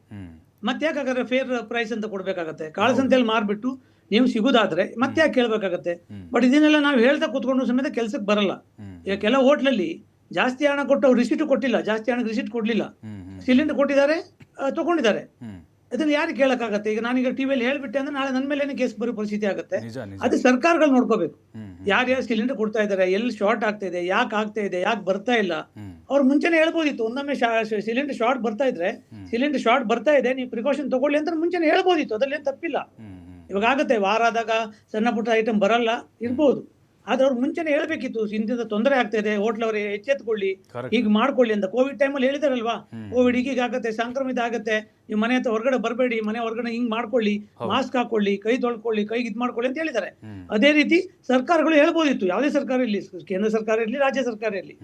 ಮತ್ತೆ ಯಾಕಾದ್ರೆ ಫೇರ್ ಪ್ರೈಸ್ ಅಂತ ಕೊಡ್ಬೇಕಾಗತ್ತೆ. ಕಾಳಸಂತೆಯಲ್ಲಿ ಮಾರ್ಬಿಟ್ಟು ನೀವು ಸಿಗುದಾದ್ರೆ ಮತ್ತೆ ಯಾಕೆ ಕೇಳ್ಬೇಕಾಗತ್ತೆ? ಬಟ್ ಇದನ್ನೆಲ್ಲ ನಾವು ಹೇಳ್ತಾ ಕೂತ್ಕೊಂಡು ಸಮೇತ ಕೆಲ್ಸಕ್ಕೆ ಬರಲ್ಲ. ಈಗ ಕೆಲವು ಹೋಟ್ಲಲ್ಲಿ ಜಾಸ್ತಿ ಹಣ ಕೊಟ್ಟು ಅವ್ರು ರಿಸಿಟ್ ಕೊಟ್ಟಿಲ್ಲ, ಜಾಸ್ತಿ ಹಣ ರಿಸಿಟ್ ಕೊಡ್ಲಿಲ್ಲ, ಸಿಲಿಂಡರ್ ಕೊಟ್ಟಿದ್ದಾರೆ, ತಗೊಂಡಿದ್ದಾರೆ. ಅದನ್ನ ಯಾರಿಗೆ ಕೇಳಕ್ಕಾಗತ್ತೆ? ಈಗ ನಾನೀಗ ಟಿವಿಯಲ್ಲಿ ಹೇಳ್ಬಿಟ್ಟೆ ಅಂದ್ರೆ ನಾಳೆ ನನ್ನ ಮೇಲೆ ಕೇಸ್ ಬರೋ ಪರಿಸ್ಥಿತಿ ಆಗುತ್ತೆ. ಅದು ಸರ್ಕಾರಗಳು ನೋಡ್ಕೋಬೇಕು. ಯಾರ್ಯಾರು ಸಿಲಿಂಡರ್ ಕೊಡ್ತಾ ಇದಾರೆ, ಎಲ್ಲಿ ಶಾರ್ಟ್ ಆಗ್ತಾ ಇದೆ, ಯಾಕೆ ಆಗ್ತಾ ಇದೆ, ಯಾಕೆ ಬರ್ತಾ ಇಲ್ಲ, ಅವ್ರು ಮುಂಚೆನೆ ಹೇಳ್ಬೋದಿತ್ತು. ಒಂದೊಮ್ಮೆ ಸಿಲಿಂಡರ್ ಶಾರ್ಟ್ ಬರ್ತಾ ಇದ್ರೆ, ಸಿಲಿಂಡರ್ ಶಾರ್ಟ್ ಬರ್ತಾ ಇದೆ, ನೀವು ಪ್ರಿಕಾಷನ್ ತಗೊಳ್ಳಿ ಅಂತ ಮುಂಚೆನೆ ಹೇಳ್ಬೋದಿತ್ತು. ಅದ್ರಲ್ಲೇನು ತಪ್ಪಿಲ್ಲ. ಇವಾಗ ಆಗುತ್ತೆ, ವಾರ ಆದಾಗ ಸಣ್ಣ ಪುಟ್ಟ ಐಟಮ್ ಬರಲ್ಲ ಇರ್ಬೋದು, ಆದ್ರೆ ಅವ್ರು ಮುಂಚೆನೆ ಹೇಳ್ಬೇಕಿತ್ತು, ಇಂತಿಂತ ತೊಂದರೆ ಆಗ್ತಾ ಇದೆ, ಹೋಟ್ಲವ್ರೆ ಎಚ್ಚೆತ್ಕೊಳ್ಳಿ, ಈಗ ಮಾಡ್ಕೊಳ್ಳಿ ಅಂತ. ಕೋವಿಡ್ ಟೈಮಲ್ಲಿ ಹೇಳಿದಾರಲ್ವಾ, ಕೋವಿಡ್ ಈಗ ಆಗತ್ತೆ, ಸಾಂಕ್ರಾಮಿಕ ಆಗತ್ತೆ, ನೀವು ಮನೆ ಹತ್ರ ಹೊರಗಡೆ ಬರಬೇಡಿ, ಮನೆ ಹೊರಗಡೆ ಹಿಂಗ್ ಮಾಡ್ಕೊಳ್ಳಿ, ಮಾಸ್ಕ್ ಹಾಕೊಳ್ಳಿ, ಕೈ ತೊಳ್ಕೊಳ್ಳಿ, ಕೈಗೆ ಇದ್ ಮಾಡ್ಕೊಳ್ಳಿ ಅಂತ ಹೇಳಿದ್ದಾರೆ. ಅದೇ ರೀತಿ ಸರ್ಕಾರಗಳು ಹೇಳ್ಬೋದಿತ್ತು. ಯಾವುದೇ ಸರ್ಕಾರ ಇರ್ಲಿ, ಕೇಂದ್ರ ಸರ್ಕಾರ ಇರ್ಲಿ, ರಾಜ್ಯ ಸರ್ಕಾರ ಇರ್ಲಿ,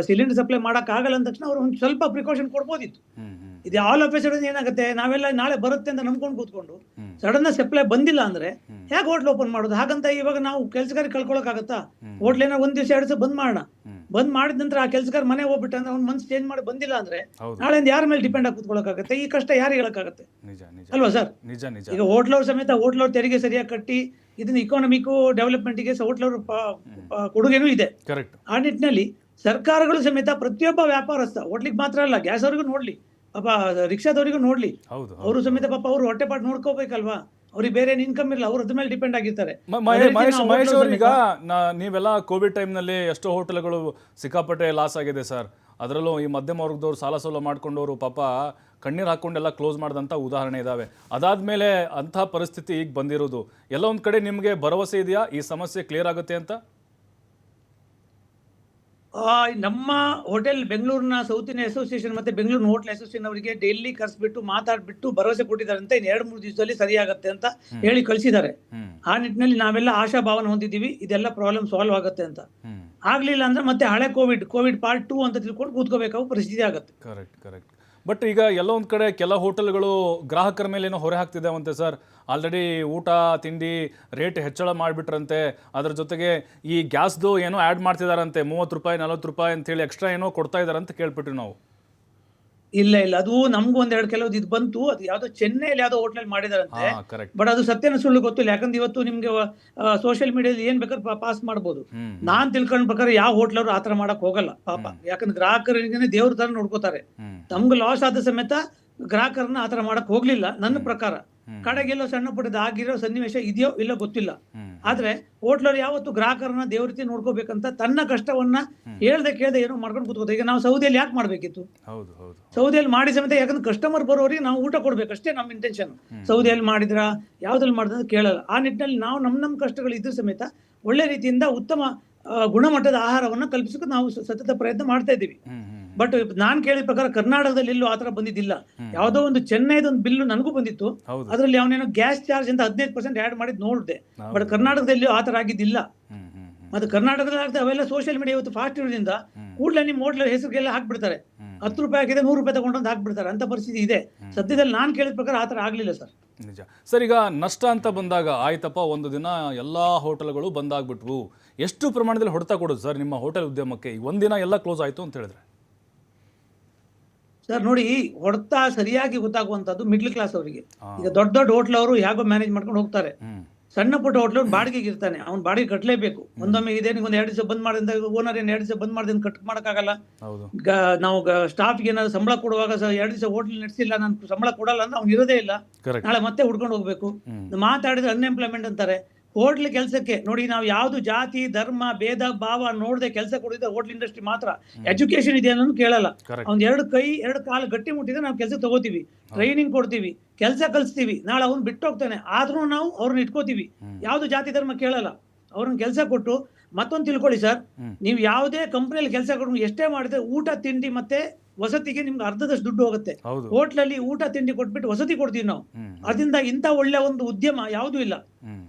ಸಿಲಿಂಡರ್ ಸಪ್ಲೈ ಮಾಡಕ್ ಆಗಲ್ಲ ಅಂದ ತಕ್ಷಣ ಅವ್ರು ಒಂದು ಸ್ವಲ್ಪ ಪ್ರಿಕಾಷನ್ ಕೊಡ್ಬೋದಿತ್ತು. ಇದು ಆಲ್ ಆಫ್ ಎ ಸಡನ್ ಏನಾಗುತ್ತೆ, ನಾವೆಲ್ಲ ನಾಳೆ ಬರುತ್ತೆ ಅಂತ ನಂಬ್ಕೊಂಡು ಕೂತ್ಕೊಂಡು ಸಡನ್ ಸಪ್ಲೈ ಬಂದಿಲ್ಲ ಅಂದ್ರೆ ಹೇಗೆ ಹೋಟ್ಲ್ ಓಪನ್ ಮಾಡೋದು? ಹಾಗಂತ ಇವಾಗ ನಾವು ಕೆಲಸಗಾರ ಕಳ್ಕೊಳಕ್ ಆಗತ್ತಾ? ಹೋಟ್ಲೇನ ಒಂದ್ ದಿವಸ 2 ದಿವಸ ಬಂದ್ ಮಾಡೋಣ, ಬಂದ್ ಮಾಡಿದ ನಂತರ ಆ ಕೆಲಸಗಾರ ಮನೆ ಹೋಗ್ಬಿಟ್ಟ ಅಂದ್ರೆ ಅವ್ನು ಮನ್ಸು ಚೇಂಜ್ ಮಾಡಿ ಬಂದಿಲ್ಲ ಅಂದ್ರೆ ನಾಳೆಯಿಂದ ಯಾರ ಮೇಲೆ ಡಿಪೆಂಡ್ ಆಗಿ ಕೂತ್ಕೊಳ್ಳೋಕ್ಕಾಗತ್ತೆ? ಈ ಕಷ್ಟ ಯಾರು ಹೇಳಕ್ಕಾಗತ್ತೆ ಅಲ್ವಾ ಸರ್? ಈಗ ಹೋಟ್ಲವ್ರು ಸಮೇತ ಹೋಟ್ಲವ್ರು ತೆರಿಗೆ ಸರಿಯಾಗಿ ಕಟ್ಟಿ ಇದನ್ನ ಇಕಾನಮಿಕ್ ಡೆವಲಪ್ಮೆಂಟ್ಗೆ ಹೋಟ್ಲವ್ರ ಕೊಡುಗೆನೂ ಇದೆ. ಆ ನಿಟ್ಟಿನಲ್ಲಿ ಸರ್ಕಾರಗಳು ಸಮೇತ ಪ್ರತಿಯೊಬ್ಬ ವ್ಯಾಪಾರಸ್ಥ, ಹೋಟ್ಲಿಗೆ ಮಾತ್ರ ಅಲ್ಲ, ಗ್ಯಾಸ್ ಅವ್ರಿಗೂ ನೋಡ್ಲಿ, ಪಾಪ ರಿಕ್ಷಾದವರಿಗೂ ನೋಡ್ಲಿ, ಅವರು ಸಮೇತ ಪಾಪ ಅವ್ರು ಹೊಟ್ಟೆಪಾಟ್ ನೋಡ್ಕೋಬೇಕಲ್ವಾ? ಅವ್ರಿಗೆ ಬೇರೆ ಇನ್ಕಮ್ ಇರಲ್ಲ, ಅವ್ರು ಅದ್ರ ಮೇಲೆ ಡಿಪೆಂಡ್ ಆಗಿರ್ತಾರೆ. ಮಹೇಶ್ ಅವ್ರೀಗ ನೀವೆಲ್ಲ ಕೋವಿಡ್ ಟೈಮ್ನಲ್ಲಿ ಎಷ್ಟೋ ಹೋಟೆಲ್ಗಳು ಸಿಕ್ಕಾಪಟ್ಟೆ ಲಾಸ್ ಆಗಿದೆ ಸರ್. ಅದರಲ್ಲೂ ಈ ಮಧ್ಯಮ ವರ್ಗದವ್ರು ಸಾಲ ಸೋಲ ಮಾಡ್ಕೊಂಡವರು ಪಾಪ ಕಣ್ಣೀರು ಹಾಕೊಂಡೆಲ್ಲ ಕ್ಲೋಸ್ ಮಾಡಿದಂಥ ಉದಾಹರಣೆ ಇದ್ದಾವೆ. ಅದಾದಮೇಲೆ ಅಂಥ ಪರಿಸ್ಥಿತಿ ಈಗ ಬಂದಿರೋದು, ಎಲ್ಲ ಒಂದು ಕಡೆ ನಿಮಗೆ ಭರವಸೆ ಇದೆಯಾ ಈ ಸಮಸ್ಯೆ ಕ್ಲಿಯರ್ ಆಗುತ್ತೆ ಅಂತ? ನಮ್ಮ ಹೋಟೆಲ್ ಬೆಂಗಳೂರಿನ ಸೌತ್ ಇಂಡಿಯನ್ ಅಸೋಸಿಯೇಷನ್ ಮತ್ತೆ ಬೆಂಗಳೂರಿನ ಹೋಟೆಲ್ ಅಸೋಸಿಯೇಷನ್ ಅವರಿಗೆ ಡೈಲಿ ಕರೆಸ್ಬಿಟ್ಟು ಮಾತಾಡ್ಬಿಟ್ಟು ಭರವಸೆ ಕೊಟ್ಟಿದ್ದಾರೆ. ಇನ್ನು 2-3 ದಿವಸದಲ್ಲಿ ಸರಿಯಾಗತ್ತೆ ಅಂತ ಹೇಳಿ ಕಳಿಸಿದ್ದಾರೆ. ಆ ನಿಟ್ಟಿನಲ್ಲಿ ನಾವೆಲ್ಲ ಆಶಾಭಾವನೆ ಹೊಂದಿದ್ದೀವಿ, ಇದೆಲ್ಲ ಪ್ರಾಬ್ಲಮ್ ಸಾಲ್ವ್ ಆಗುತ್ತೆ ಅಂತ. ಆಗ್ಲಿಲ್ಲ ಅಂದ್ರೆ ಮತ್ತೆ ಹಳೆ ಕೋವಿಡ್ ಪಾರ್ಟ್ 2 ಅಂತ ತಿಳ್ಕೊಂಡು ಕೂತ್ಕೋಬೇಕಾದ ಪರಿಸ್ಥಿತಿ ಆಗುತ್ತೆ. ಕರೆಕ್ಟ್. ಬಟ್ ಈಗ ಎಲ್ಲ ಒಂದು ಕಡೆ ಕೆಲ ಹೋಟೆಲ್ಗಳು ಗ್ರಾಹಕರ ಮೇಲೆ ಏನೋ ಹೊರೆ ಹಾಕ್ತಿದ್ದಾವಂತೆ ಸರ್. ಆಲ್ರೆಡಿ ಊಟ ತಿಂಡಿ ರೇಟ್ ಹೆಚ್ಚಳ ಮಾಡಿಬಿಟ್ರಂತೆ, ಅದ್ರ ಜೊತೆಗೆ ಈ ಗ್ಯಾಸ್ದು ಏನೋ ಆ್ಯಡ್ ಮಾಡ್ತಿದಾರಂತೆ, 30 ರೂಪಾಯಿ 40 ರೂಪಾಯಿ ಅಂತೇಳಿ ಎಕ್ಸ್ಟ್ರಾ ಏನೋ ಕೊಡ್ತಾ ಇದಾರಂತ ಕೇಳ್ಬಿಟ್ರಿ ನಾವು. ಇಲ್ಲ ಅದು ನಮ್ಗೂ 1-2 ಕೆಲವು ಇದು ಬಂತು. ಅದು ಯಾವ್ದೋ ಚೆನ್ನೈಲಿ ಯಾವ್ದೋ ಹೋಟ್ಲಲ್ಲಿ ಮಾಡಿದಾರಂತೆ, ಬಟ್ ಅದು ಸತ್ಯನ ಸುಳ್ಳು ಗೊತ್ತಿಲ್ಲ. ಯಾಕಂದ್ರೆ ಇವತ್ತು ನಿಮ್ಗೆ ಸೋಷಿಯಲ್ ಮೀಡಿಯಾದಲ್ಲಿ ಏನ್ ಬೇಕಾದ್ರೆ ಪಾಸ್ ಮಾಡ್ಬೋದು. ನಾನ್ ತಿಳ್ಕೊಂಡ್ ಪ್ರಕಾರ ಯಾವ ಹೋಟ್ಲವ್ರು ಆತರ ಮಾಡಕ್ ಹೋಗಲ್ಲ ಪಾಪ. ಯಾಕಂದ್ರೆ ಗ್ರಾಹಕರಿಗೆ ದೇವ್ರ ತರ ನೋಡ್ಕೋತಾರೆ. ತಮ್ಗೆ ಲಾಸ್ ಆದ ಸಮೇತ ಗ್ರಾಹಕರನ್ನ ಆತರ ಮಾಡಕ್ ಹೋಗ್ಲಿಲ್ಲ ನನ್ನ ಪ್ರಕಾರ. ಕಡೆಗೆಲ್ಲೋ ಸಣ್ಣ ಪುಟ್ಟದ ಆಗಿರೋ ಸನ್ನಿವೇಶ ಇದೆಯೋ ಇಲ್ಲೋ ಗೊತ್ತಿಲ್ಲ. ಆದ್ರೆ ಹೋಟ್ಲರ್ ಯಾವತ್ತು ಗ್ರಾಹಕರನ್ನ ದೇವ್ರ ರೀತಿ ನೋಡ್ಕೋಬೇಕಂತ ತನ್ನ ಕಷ್ಟವನ್ನ ಹೇಳ್ದೆ ಕೇಳ್ದೆ ಏನೋ ಮಾಡ್ಕೊಂಡು ಕೂತ್ಕೋತಾರೆ. ಈಗ ನಾವು ಸೌದಿಯಲ್ಲಿ ಯಾಕೆ ಮಾಡ್ಬೇಕಿತ್ತು? ಹೌದು ಹೌದು ಸೌದಿಯಲ್ಲಿ ಮಾಡಿ ಸಮೇತ, ಯಾಕಂದ್ರೆ ಕಸ್ಟಮರ್ ಬರೋರಿಗೆ ನಾವು ಊಟ ಕೊಡ್ಬೇಕು ಅಷ್ಟೇ ನಮ್ಮ ಇಂಟೆನ್ಷನ್. ಸೌದಿಯಲ್ಲಿ ಮಾಡಿದ್ರ ಯಾವ್ದ್ರಲ್ಲಿ ಮಾಡಿದ್ರ ಅಂತ ಕೇಳಲ್ಲ. ಆ ನಿಟ್ಟಿನಲ್ಲಿ ನಾವು ನಮ್ಮ ಕಷ್ಟಗಳು ಇದ್ರ ಸಮೇತ ಒಳ್ಳೆ ರೀತಿಯಿಂದ ಉತ್ತಮ ಗುಣಮಟ್ಟದ ಆಹಾರವನ್ನ ಕಲ್ಪಿಸಕ್ಕೆ ನಾವು ಸತತ ಪ್ರಯತ್ನ ಮಾಡ್ತಾ ಇದ್ದೀವಿ. ಬಟ್ ನಾನು ಕೇಳಿದ ಪ್ರಕಾರ ಕರ್ನಾಟಕದಲ್ಲಿ ಎಲ್ಲೂ ಆತರ ಬಂದಿದ್ದಿಲ್ಲ. ಯಾವುದೋ ಒಂದು ಚೆನ್ನೈದೊಂದು ಬಿಲ್ಲು ನನಗೂ ಬಂದಿತ್ತು, ಅದರಲ್ಲಿ ಅವನೇನೋ ಗ್ಯಾಸ್ ಚಾರ್ಜ್ ಅಂತ 15% ಆ್ಯಡ್ ಮಾಡಿದ್ ನೋಡಿದೆ. ಬಟ್ ಕರ್ನಾಟಕದಲ್ಲಿ ಆತರ ಆಗಿದ್ದಿಲ್ಲ. ಮತ್ತೆ ಕರ್ನಾಟಕದಲ್ಲಿ ಅವೆಲ್ಲ ಸೋಷಿಯಲ್ ಮೀಡಿಯಾ ಇವತ್ತು ಫಾಸ್ಟ್ ಇರೋದ್ರಿಂದ ಕೂಡಲೇ ನಿಮ್ಮ ಹೋಟ್ಲ್ ಹೆಸರಿಗೆಲ್ಲ ಹಾಕ್ಬಿಡ್ತಾರೆ. 10 ರೂಪಾಯಿ ಆಗಿದೆ 100 ರೂಪಾಯಿ ತಗೊಂಡು ಹಾಕ್ಬಿಡ್ತಾರೆ. ಅಂತ ಪರಿಸ್ಥಿತಿ ಇದೆ ಸದ್ಯದಲ್ಲಿ. ನಾನು ಕೇಳಿದ ಪ್ರಕಾರ ಆತರ ಆಗ್ಲಿಲ್ಲ ಸರ್. ನಿಜ ಸರ್. ಈಗ ನಷ್ಟ ಅಂತ ಬಂದಾಗ ಆಯ್ತಪ್ಪ, ಒಂದು ದಿನ ಎಲ್ಲ ಹೋಟೆಲ್ಗಳು ಬಂದಾಗ್ಬಿಟ್ವು, ಎಷ್ಟು ಪ್ರಮಾಣದಲ್ಲಿ ಹೊಡೆತ ಕೊಡೋದು ಸರ್ ನಿಮ್ಮ ಹೋಟೆಲ್ ಉದ್ಯಮಕ್ಕೆ? ಈಗ ಒಂದಿನ ಎಲ್ಲ ಕ್ಲೋಸ್ ಆಯ್ತು ಅಂತ ಹೇಳಿದ್ರೆ ಸರ್ ನೋಡಿ, ಹೊಡೆತ ಸರಿಯಾಗಿ ಗೊತ್ತಾಗುವಂತದ್ದು ಮಿಡ್ಲ್ ಕ್ಲಾಸ್ ಅವರಿಗೆ. ಈಗ ದೊಡ್ಡ ದೊಡ್ಡ ಹೋಟ್ಲ್ ಅವರು ಹೇಗೋ ಮ್ಯಾನೇಜ್ ಮಾಡ್ಕೊಂಡು ಹೋಗ್ತಾರೆ. ಸಣ್ಣ ಪುಟ್ಟ ಹೋಟ್ಲ್ ಬಾಡಿಗೆಗೆ ಇರ್ತಾನೆ, ಅವ್ನು ಬಾಡಿಗೆ ಕಟ್ಟಲೇಬೇಕು. ಒಂದೊಮ್ಮೆ ಇದೇನು ಒಂದು 2 ದಿವಸ ಬಂದ್ ಮಾಡಿದ ಓನರ್ ಏನು 2 ದಿವಸ ಬಂದ್ ಮಾಡಿದ ಕಟ್ ಮಾಡೋಕ್ಕಾಗಲ್ಲ. ನಾವು ಸ್ಟಾಫ್ಗೆ ಏನಾದ್ರು ಸಂಬಳ ಕೊಡುವಾಗ 2 ದಿವಸ ಹೋಟ್ಲ್ ನಡೆಸಿಲ್ಲ, ನಾನು ಸಂಬಳ ಕೊಡಲ್ಲ ಅಂದ್ರೆ ಅವ್ನು ಇರೋದೇ ಇಲ್ಲ, ನಾಳೆ ಮತ್ತೆ ಹುಡ್ಕೊಂಡು ಹೋಗ್ಬೇಕು. ಮಾತಾಡಿದ್ರೆ ಅನ್ಎಂಪ್ಲಾಯ್ಮೆಂಟ್ ಅಂತಾರೆ. ಹೋಟ್ಲ್ ಕೆಲಸಕ್ಕೆ ನೋಡಿ, ನಾವು ಯಾವ್ದು ಜಾತಿ ಧರ್ಮ ಭೇದ ಭಾವ ನೋಡದೆ ಕೆಲಸ ಕೊಡಿದ್ರೆ ಹೋಟ್ಲ್ ಇಂಡಸ್ಟ್ರಿ ಮಾತ್ರ. ಎಜುಕೇಶನ್ ಇದೆ ಅನ್ನೋದು ಕೇಳಲ್ಲ. ಅವ್ನು 2 ಕೈ 2 ಕಾಲು ಗಟ್ಟಿ ಮುಟ್ಟಿದ್ರೆ ನಾವು ಕೆಲಸ ತಗೋತೀವಿ, ಟ್ರೈನಿಂಗ್ ಕೊಡ್ತೀವಿ, ಕೆಲಸ ಕಲಿಸ್ತೀವಿ. ನಾಳೆ ಅವ್ನು ಬಿಟ್ಟು ಹೋಗ್ತಾನೆ ಆದ್ರೂ ನಾವು ಅವ್ರನ್ನ ಇಟ್ಕೋತೀವಿ. ಯಾವ್ದು ಜಾತಿ ಧರ್ಮ ಕೇಳಲ್ಲ. ಅವ್ರನ್ನ ಕೆಲಸ ಕೊಟ್ಟು ಮತ್ತೊಂದು ತಿಳ್ಕೊಳ್ಳಿ ಸರ್, ನೀವು ಯಾವುದೇ ಕಂಪ್ನಿಯಲ್ಲಿ ಕೆಲಸ ಕೊಟ್ಟು ಎಷ್ಟೇ ಮಾಡಿದ್ರೆ ಊಟ ತಿಂಡಿ ಮತ್ತೆ ವಸತಿಗೆ ನಿಮ್ಗೆ ಅರ್ಧದಷ್ಟು ದುಡ್ಡು ಹೋಗುತ್ತೆ. ಹೋಟ್ಲಲ್ಲಿ ಊಟ ತಿಂಡಿ ಕೊಟ್ಬಿಟ್ಟು ವಸತಿ ಕೊಡ್ತೀವಿ ನಾವು. ಅದರಿಂದ ಇಂಥ ಒಳ್ಳೆ ಒಂದು ಉದ್ಯಮ ಯಾವುದೂ ಇಲ್ಲ.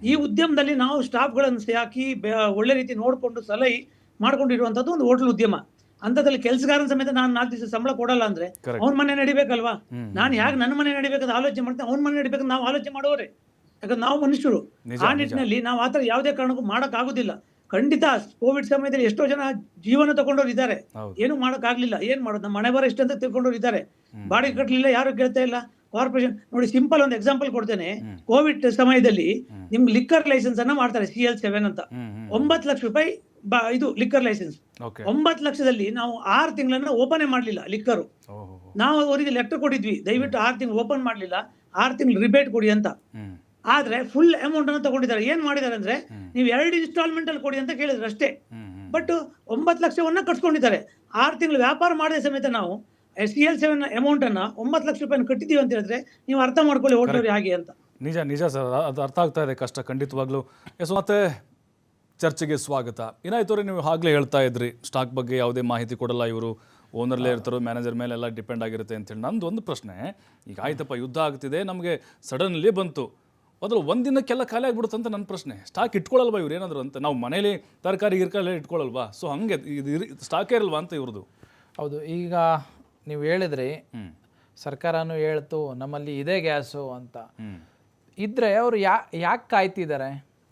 ಈ ಉದ್ಯಮದಲ್ಲಿ ನಾವು ಸ್ಟಾಫ್ಗಳನ್ನು ಹಾಕಿ ಒಳ್ಳೆ ರೀತಿ ನೋಡ್ಕೊಂಡು ಸಲಹೆ ಮಾಡ್ಕೊಂಡಿರುವಂತದ್ದು ಒಂದು ಹೋಟ್ಲ್ ಉದ್ಯಮ. ಅಂತದ್ರಲ್ಲಿ ಕೆಲಸಗಾರನ ಸಮೇತ ನಾನು 4 ದಿವಸ ಸಂಬಳ ಕೊಡಲ್ಲ ಅಂದ್ರೆ ಅವ್ನ ಮನೆ ನಡಿಬೇಕಲ್ವಾ? ನಾನು ಯಾಕೆ ನನ್ನ ಮನೆ ನಡಿಬೇಕಂತ ಆಲೋಚನೆ ಮಾಡ್ತೇನೆ, ಅವ್ನ ಮನೆ ನಡಿಬೇಕಂತ ನಾವು ಆಲೋಚನೆ ಮಾಡೋರೆ. ಯಾಕಂದ್ರೆ ನಾವು ಮನುಷ್ಯರು. ಆ ನಿಟ್ಟಿನಲ್ಲಿ ನಾವು ಆತರ ಯಾವುದೇ ಕಾರಣಕ್ಕೂ ಮಾಡಕ್ ಆಗುದಿಲ್ಲ. ಖಂಡಿತ ಕೋವಿಡ್ ಸಮಯದಲ್ಲಿ ಎಷ್ಟೋ ಜನ ಜೀವನ ತಗೊಂಡವ್ರು ಇದ್ದಾರೆ, ಏನು ಮಾಡಕ್ ಆಗ್ಲಿಲ್ಲ. ಏನ್ ಮಾಡೋದು, ನಮ್ಮ ಮನೆ ಬರ ಇಷ್ಟ ಅಂತ ತಿಳ್ಕೊಂಡವ್ರು ಇದ್ದಾರೆ. ಬಾಡಿಗೆ ಕಟ್ಟಲಿಲ್ಲ, ಯಾರು ಕೇಳ್ತಾ ಇಲ್ಲ. ಕಾರ್ಪೊರೇಷನ್ ನೋಡಿ, ಸಿಂಪಲ್ ಒಂದು ಎಕ್ಸಾಂಪಲ್ ಕೊಡ್ತೇನೆ. ಕೋವಿಡ್ ಸಮಯದಲ್ಲಿ ನಿಮ್ಗೆ ಲಿಕ್ಕರ್ ಲೈಸೆನ್ಸ್ ಅನ್ನ ಮಾಡ್ತಾರೆ, CL7 ಅಂತ. 9 ಲಕ್ಷ ರೂಪಾಯಿ ಇದು ಲಿಕ್ಕರ್ ಲೈಸೆನ್ಸ್. 9 ಲಕ್ಷದಲ್ಲಿ ನಾವು 6 ತಿಂಗಳನ್ನ ಓಪನ್ ಮಾಡಲಿಲ್ಲ ಲಿಕ್ಕರು. ನಾವು ಅವರಿಗೆ ಲೆಟರ್ ಕೊಟ್ಟಿದ್ವಿ, ದಯವಿಟ್ಟು 6 ತಿಂಗಳು ಓಪನ್ ಮಾಡಲಿಲ್ಲ, 6 ತಿಂಗಳು ರಿಬೇಟ್ ಕೊಡಿ ಅಂತ. ಆದ್ರೆ ಫುಲ್ ಅಮೌಂಟ್ ಅನ್ನು ತಗೊಂಡಿದ್ದಾರೆ. ಏನ್ ಮಾಡಿದ್ದಾರೆ ಅಂದ್ರೆ, ನೀವು 2 ಇನ್ಸ್ಟಾಲ್ಮೆಂಟ್ ಅಲ್ಲಿ ಕೊಡಿ ಅಂತ ಕೇಳಿದ್ರು ಅಷ್ಟೇ. ಬಟ್ 9 ಲಕ್ಷವನ್ನ ಕಟ್ಸ್ಕೊಂಡಿದ್ದಾರೆ. 6 ತಿಂಗಳು ವ್ಯಾಪಾರ ಮಾಡಿದ ಸಮೇತ ನಾವು CL7 ಅಮೌಂಟ್ ಅನ್ನ 9 ಲಕ್ಷ ರೂಪಾಯಿ ಕಟ್ಟಿದೀವಿ ಅಂತ ಹೇಳಿದ್ರೆ ನೀವು ಅರ್ಥ ಮಾಡ್ಕೊಳ್ಳಿ ಹೋಟ್ಲವ್ರು ಹಾಗೆ ಅಂತ. ನಿಜ ನಿಜ ಸರ್, ಅದು ಅರ್ಥ ಆಗ್ತಾ ಇದೆ ಕಷ್ಟ ಖಂಡಿತವಾಗ್ಲೂ. ಮತ್ತೆ ಚರ್ಚೆಗೆ ಸ್ವಾಗತ. ಏನಾಯ್ತು ರೀ, ನೀವು ಆಗ್ಲೇ ಹೇಳ್ತಾ ಇದ್ರಿ ಸ್ಟಾಕ್ ಬಗ್ಗೆ ಯಾವುದೇ ಮಾಹಿತಿ ಕೊಡಲ್ಲ ಇವರು, ಓನರ್ಲೇ ಇರ್ತಾರೋ ಮ್ಯಾನೇಜರ್ ಮೇಲೆ ಎಲ್ಲ ಡಿಪೆಂಡ್ ಆಗಿರುತ್ತೆ ಅಂತೇಳಿ. ನಂದು ಒಂದು ಪ್ರಶ್ನೆ, ಈಗ ಆಯ್ತಪ್ಪ ಯುದ್ಧ ಆಗ್ತಿದೆ, ನಮಗೆ ಸಡನ್ಲಿ ಬಂತು, ಅದ್ರ ಒಂದಿನಕ್ಕೆಲ್ಲ ಖಾಲಿ ಆಗ್ಬಿಡುತ್ತೆ ಅಂತ ನನ್ನ ಪ್ರಶ್ನೆ. ಸ್ಟಾಕ್ ಇಟ್ಕೊಳ್ಳಲ್ವಾ ಇವ್ರು ಏನಾದ್ರು ಅಂತ? ನಾವು ಮನೇಲಿ ತರಕಾರಿ ಗಿರ್ಕಾರಿ ಇಟ್ಕೊಳ್ಳಲ್ವಾ? ಸೊ ಹಂಗೆ ಸ್ಟಾಕೇ ಇರಲ್ವಾ ಅಂತ ಇವ್ರದ್ದು? ಹೌದು, ಈಗ ನೀವು ಹೇಳಿದ್ರಿ ಸರ್ಕಾರನೂ ಹೇಳ್ತು ನಮ್ಮಲ್ಲಿ ಇದೇ ಗ್ಯಾಸು ಅಂತ ಇದ್ರೆ ಅವರು ಯಾಕೆ ಕಾಯ್ತಿದ್ದಾರೆ?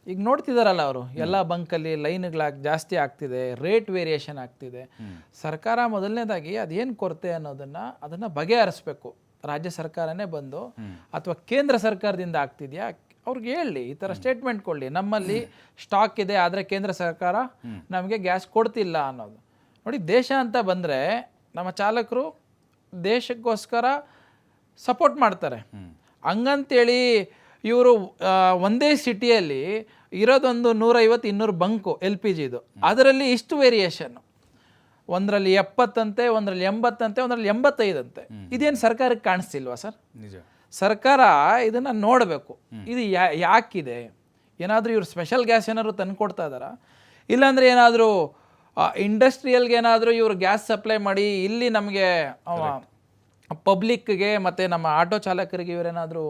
ಈಗ ನೋಡ್ತಿದಾರಲ್ಲ ಅವರು ಎಲ್ಲ ಬಂಕಲ್ಲಿ ಲೈನ್ಗಳಾಗಿ ಜಾಸ್ತಿ ಆಗ್ತಿದೆ, ರೇಟ್ ವೇರಿಯೇಷನ್ ಆಗ್ತಿದೆ. ಸರ್ಕಾರ ಮೊದಲನೇದಾಗಿ ಅದೇನು ಕೊರತೆ ಅದನ್ನು ಬಗೆಹರಿಸ್ಬೇಕು. ರಾಜ್ಯ ಸರ್ಕಾರನೇ ಬಂದು ಅಥವಾ ಕೇಂದ್ರ ಸರ್ಕಾರದಿಂದ ಆಗ್ತಿದೆಯಾ ಅವ್ರಿಗೆ ಹೇಳಿ, ಈ ಥರ ಸ್ಟೇಟ್ಮೆಂಟ್ ಕೊಡಲಿ, ನಮ್ಮಲ್ಲಿ ಸ್ಟಾಕ್ ಇದೆ ಆದರೆ ಕೇಂದ್ರ ಸರ್ಕಾರ ನಮಗೆ ಗ್ಯಾಸ್ ಕೊಡ್ತಿಲ್ಲ ಅನ್ನೋದು. ನೋಡಿ, ದೇಶ ಅಂತ ಬಂದರೆ ನಮ್ಮ ಚಾಲಕರು ದೇಶಕ್ಕೋಸ್ಕರ ಸಪೋರ್ಟ್ ಮಾಡ್ತಾರೆ. ಹಂಗಂತೇಳಿ ಇವರು ಒಂದೇ ಸಿಟಿಯಲ್ಲಿ ಇರೋದೊಂದು 150-200 ಬಂಕು LPGದು, ಅದರಲ್ಲಿ ಇಷ್ಟು ವೇರಿಯೇಷನ್ನು. ಒಂದರಲ್ಲಿ 70 ಅಂತೆ, ಒಂದರಲ್ಲಿ 80 ಅಂತೆ, ಒಂದರಲ್ಲಿ 85 ಅಂತೆ. ಇದೇನು ಸರ್ಕಾರಕ್ಕೆ ಕಾಣಿಸ್ತಿಲ್ವಾ ಸರ್? ನಿಜ, ಸರ್ಕಾರ ಇದನ್ನು ನೋಡಬೇಕು. ಇದು ಯಾಕಿದೆ? ಏನಾದರೂ ಇವ್ರು ಸ್ಪೆಷಲ್ ಗ್ಯಾಸ್ ಏನಾದ್ರು ತಂದು ಕೊಡ್ತಾ ಇದ್ದಾರಾ? ಇಲ್ಲಾಂದರೆ ಏನಾದರೂ ಇಂಡಸ್ಟ್ರಿಯಲ್ಗೆ ಏನಾದರೂ ಇವರು ಗ್ಯಾಸ್ ಸಪ್ಲೈ ಮಾಡಿ ಇಲ್ಲಿ ನಮಗೆ ಪಬ್ಲಿಕ್ಗೆ ಮತ್ತು ನಮ್ಮ ಆಟೋ ಚಾಲಕರಿಗೆ ಇವರೇನಾದರೂ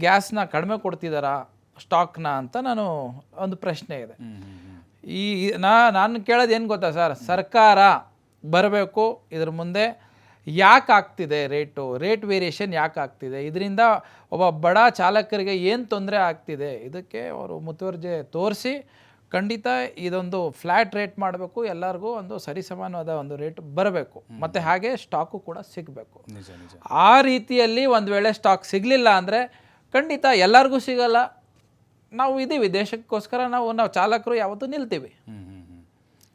ಗ್ಯಾಸ್ನ ಕಡಿಮೆ ಕೊಡ್ತಿದ್ದಾರಾ ಸ್ಟಾಕ್ನ ಅಂತ ನಾನು ಒಂದು ಪ್ರಶ್ನೆ ಇದೆ. ನಾನು ಕೇಳೋದು ಏನು ಗೊತ್ತಾ ಸರ್, ಸರ್ಕಾರ ಬರಬೇಕು ಇದ್ರ ಮುಂದೆ. ಯಾಕೆ ಆಗ್ತಿದೆ ರೇಟ್ ವೇರಿಯೇಷನ್ ಯಾಕೆ ಆಗ್ತಿದೆ, ಇದರಿಂದ ಒಬ್ಬ ಬಡ ಚಾಲಕರಿಗೆ ಏನು ತೊಂದರೆ ಆಗ್ತಿದೆ, ಇದಕ್ಕೆ ಅವರು ಮುತುವರ್ಜಿ ತೋರಿಸಿ ಖಂಡಿತ ಇದೊಂದು ಫ್ಲ್ಯಾಟ್ ರೇಟ್ ಮಾಡಬೇಕು, ಎಲ್ಲರಿಗೂ ಒಂದು ಸರಿಸಮಾನವಾದ ಒಂದು ರೇಟ್ ಬರಬೇಕು, ಮತ್ತು ಹಾಗೆ ಸ್ಟಾಕು ಕೂಡ ಸಿಗಬೇಕು. ಆ ರೀತಿಯಲ್ಲಿ ಒಂದು ವೇಳೆ ಸ್ಟಾಕ್ ಸಿಗಲಿಲ್ಲ ಅಂದರೆ ಖಂಡಿತ ಎಲ್ಲರಿಗೂ ಸಿಗಲ್ಲ. ನಾವು ಇದ್ದೀವಿ ದೇಶಕ್ಕೋಸ್ಕರ, ನಾವು ಚಾಲಕರು ಯಾವತ್ತೂ ನಿಲ್ತೀವಿ.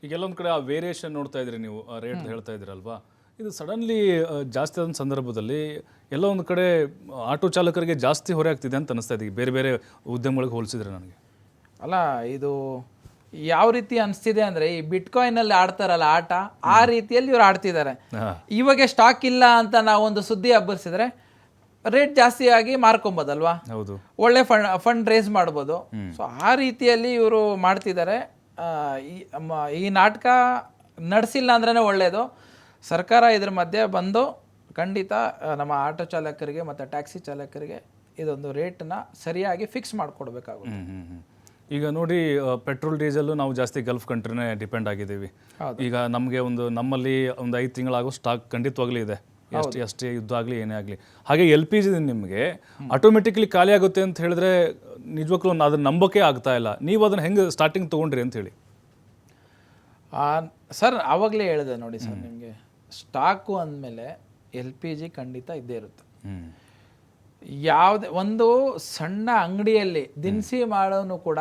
ಈಗ ಎಲ್ಲೊಂದು ಕಡೆ ಆ ವೇರಿಯೇಷನ್ ನೋಡ್ತಾ ಇದ್ರಿ ನೀವು, ರೇಟ್ ಹೇಳ್ತಾ ಇದ್ರಲ್ವಾ, ಇದು ಸಡನ್ಲಿ ಜಾಸ್ತಿ ಆದ ಸಂದರ್ಭದಲ್ಲಿ ಎಲ್ಲ ಒಂದು ಕಡೆ ಆಟೋ ಚಾಲಕರಿಗೆ ಜಾಸ್ತಿ ಹೊರೆ ಆಗ್ತಿದೆ ಅಂತ ಅನಿಸ್ತಾ ಇದೆ ಬೇರೆ ಬೇರೆ ಉದ್ಯಮಗಳಿಗೆ ಹೋಲಿಸಿದ್ರೆ ನನಗೆ. ಅಲ್ಲ ಇದು ಯಾವ ರೀತಿ ಅನಿಸ್ತಿದೆ ಅಂದರೆ ಈ ಬಿಟ್ಕಾಯಿನಲ್ಲಿ ಆಡ್ತಾರಲ್ಲ ಆಟ, ಆ ರೀತಿಯಲ್ಲಿ ಇವ್ರು ಆಡ್ತಿದ್ದಾರೆ. ಇವಾಗ ಸ್ಟಾಕ್ ಇಲ್ಲ ಅಂತ ನಾವೊಂದು ಸುದ್ದಿ ಹಬ್ಬರಿಸಿದ್ರೆ ರೇಟ್ ಜಾಸ್ತಿ ಆಗಿ ಮಾರ್ಕೊಬೋದಲ್ವಾ, ಹೌದು, ಒಳ್ಳೆ ಫಂಡ್ ರೇಸ್ ಮಾಡ್ಬೋದು. ಸೊ ಆ ರೀತಿಯಲ್ಲಿ ಇವರು ಮಾಡ್ತಿದ್ದಾರೆ. ಈ ನಾಟಕ ನಡೆಸಿಲ್ಲ ಅಂದ್ರೇ ಒಳ್ಳೆಯದು. ಸರ್ಕಾರ ಇದ್ರ ಮಧ್ಯೆ ಬಂದು ಖಂಡಿತ ನಮ್ಮ ಆಟೋ ಚಾಲಕರಿಗೆ ಮತ್ತು ಟ್ಯಾಕ್ಸಿ ಚಾಲಕರಿಗೆ ಇದೊಂದು ರೇಟನ್ನ ಸರಿಯಾಗಿ ಫಿಕ್ಸ್ ಮಾಡಿಕೊಡ್ಬೇಕಾಗುತ್ತೆ. ಈಗ ನೋಡಿ, ಪೆಟ್ರೋಲ್ ಡೀಸೆಲ್ಲು ನಾವು ಜಾಸ್ತಿ ಗಲ್ಫ್ ಕಂಟ್ರಿನೇ ಡಿಪೆಂಡ್ ಆಗಿದ್ದೀವಿ. ಈಗ ನಮಗೆ ನಮ್ಮಲ್ಲಿ ಒಂದು 5 ತಿಂಗಳಾಗೋ ಸ್ಟಾಕ್ ಖಂಡಿತವಾಗ್ಲೂ ಇದೆ, ಎಷ್ಟೇ ಯುದ್ಧ ಆಗಲಿ ಏನೇ ಆಗಲಿ. ಹಾಗೆ LPG ನಿಮಗೆ ಆಟೋಮೆಟಿಕ್ಲಿ ಖಾಲಿ ಆಗುತ್ತೆ ಅಂತ ಹೇಳಿದ್ರೆ ನಿಜವಾಗ್ಲೂ ಅದನ್ನ ನಂಬಕ್ಕೆ ಆಗ್ತಾ ಇಲ್ಲ. ನೀವು ಅದನ್ನು ಹೆಂಗೆ ಸ್ಟಾರ್ಟಿಂಗ್ ತೊಗೊಂಡ್ರಿ ಅಂತ ಹೇಳಿ? ಸರ್ ಆವಾಗಲೇ ಹೇಳಿದೆ ನೋಡಿ ಸರ್, ನಿಮಗೆ ಸ್ಟಾಕು ಅಂದಮೇಲೆ LPG ಖಂಡಿತ ಇದ್ದೇ ಇರುತ್ತೆ. ಯಾವುದೇ ಒಂದು ಸಣ್ಣ ಅಂಗಡಿಯಲ್ಲಿ ದಿನಸಿ ಮಾಡೋನು ಕೂಡ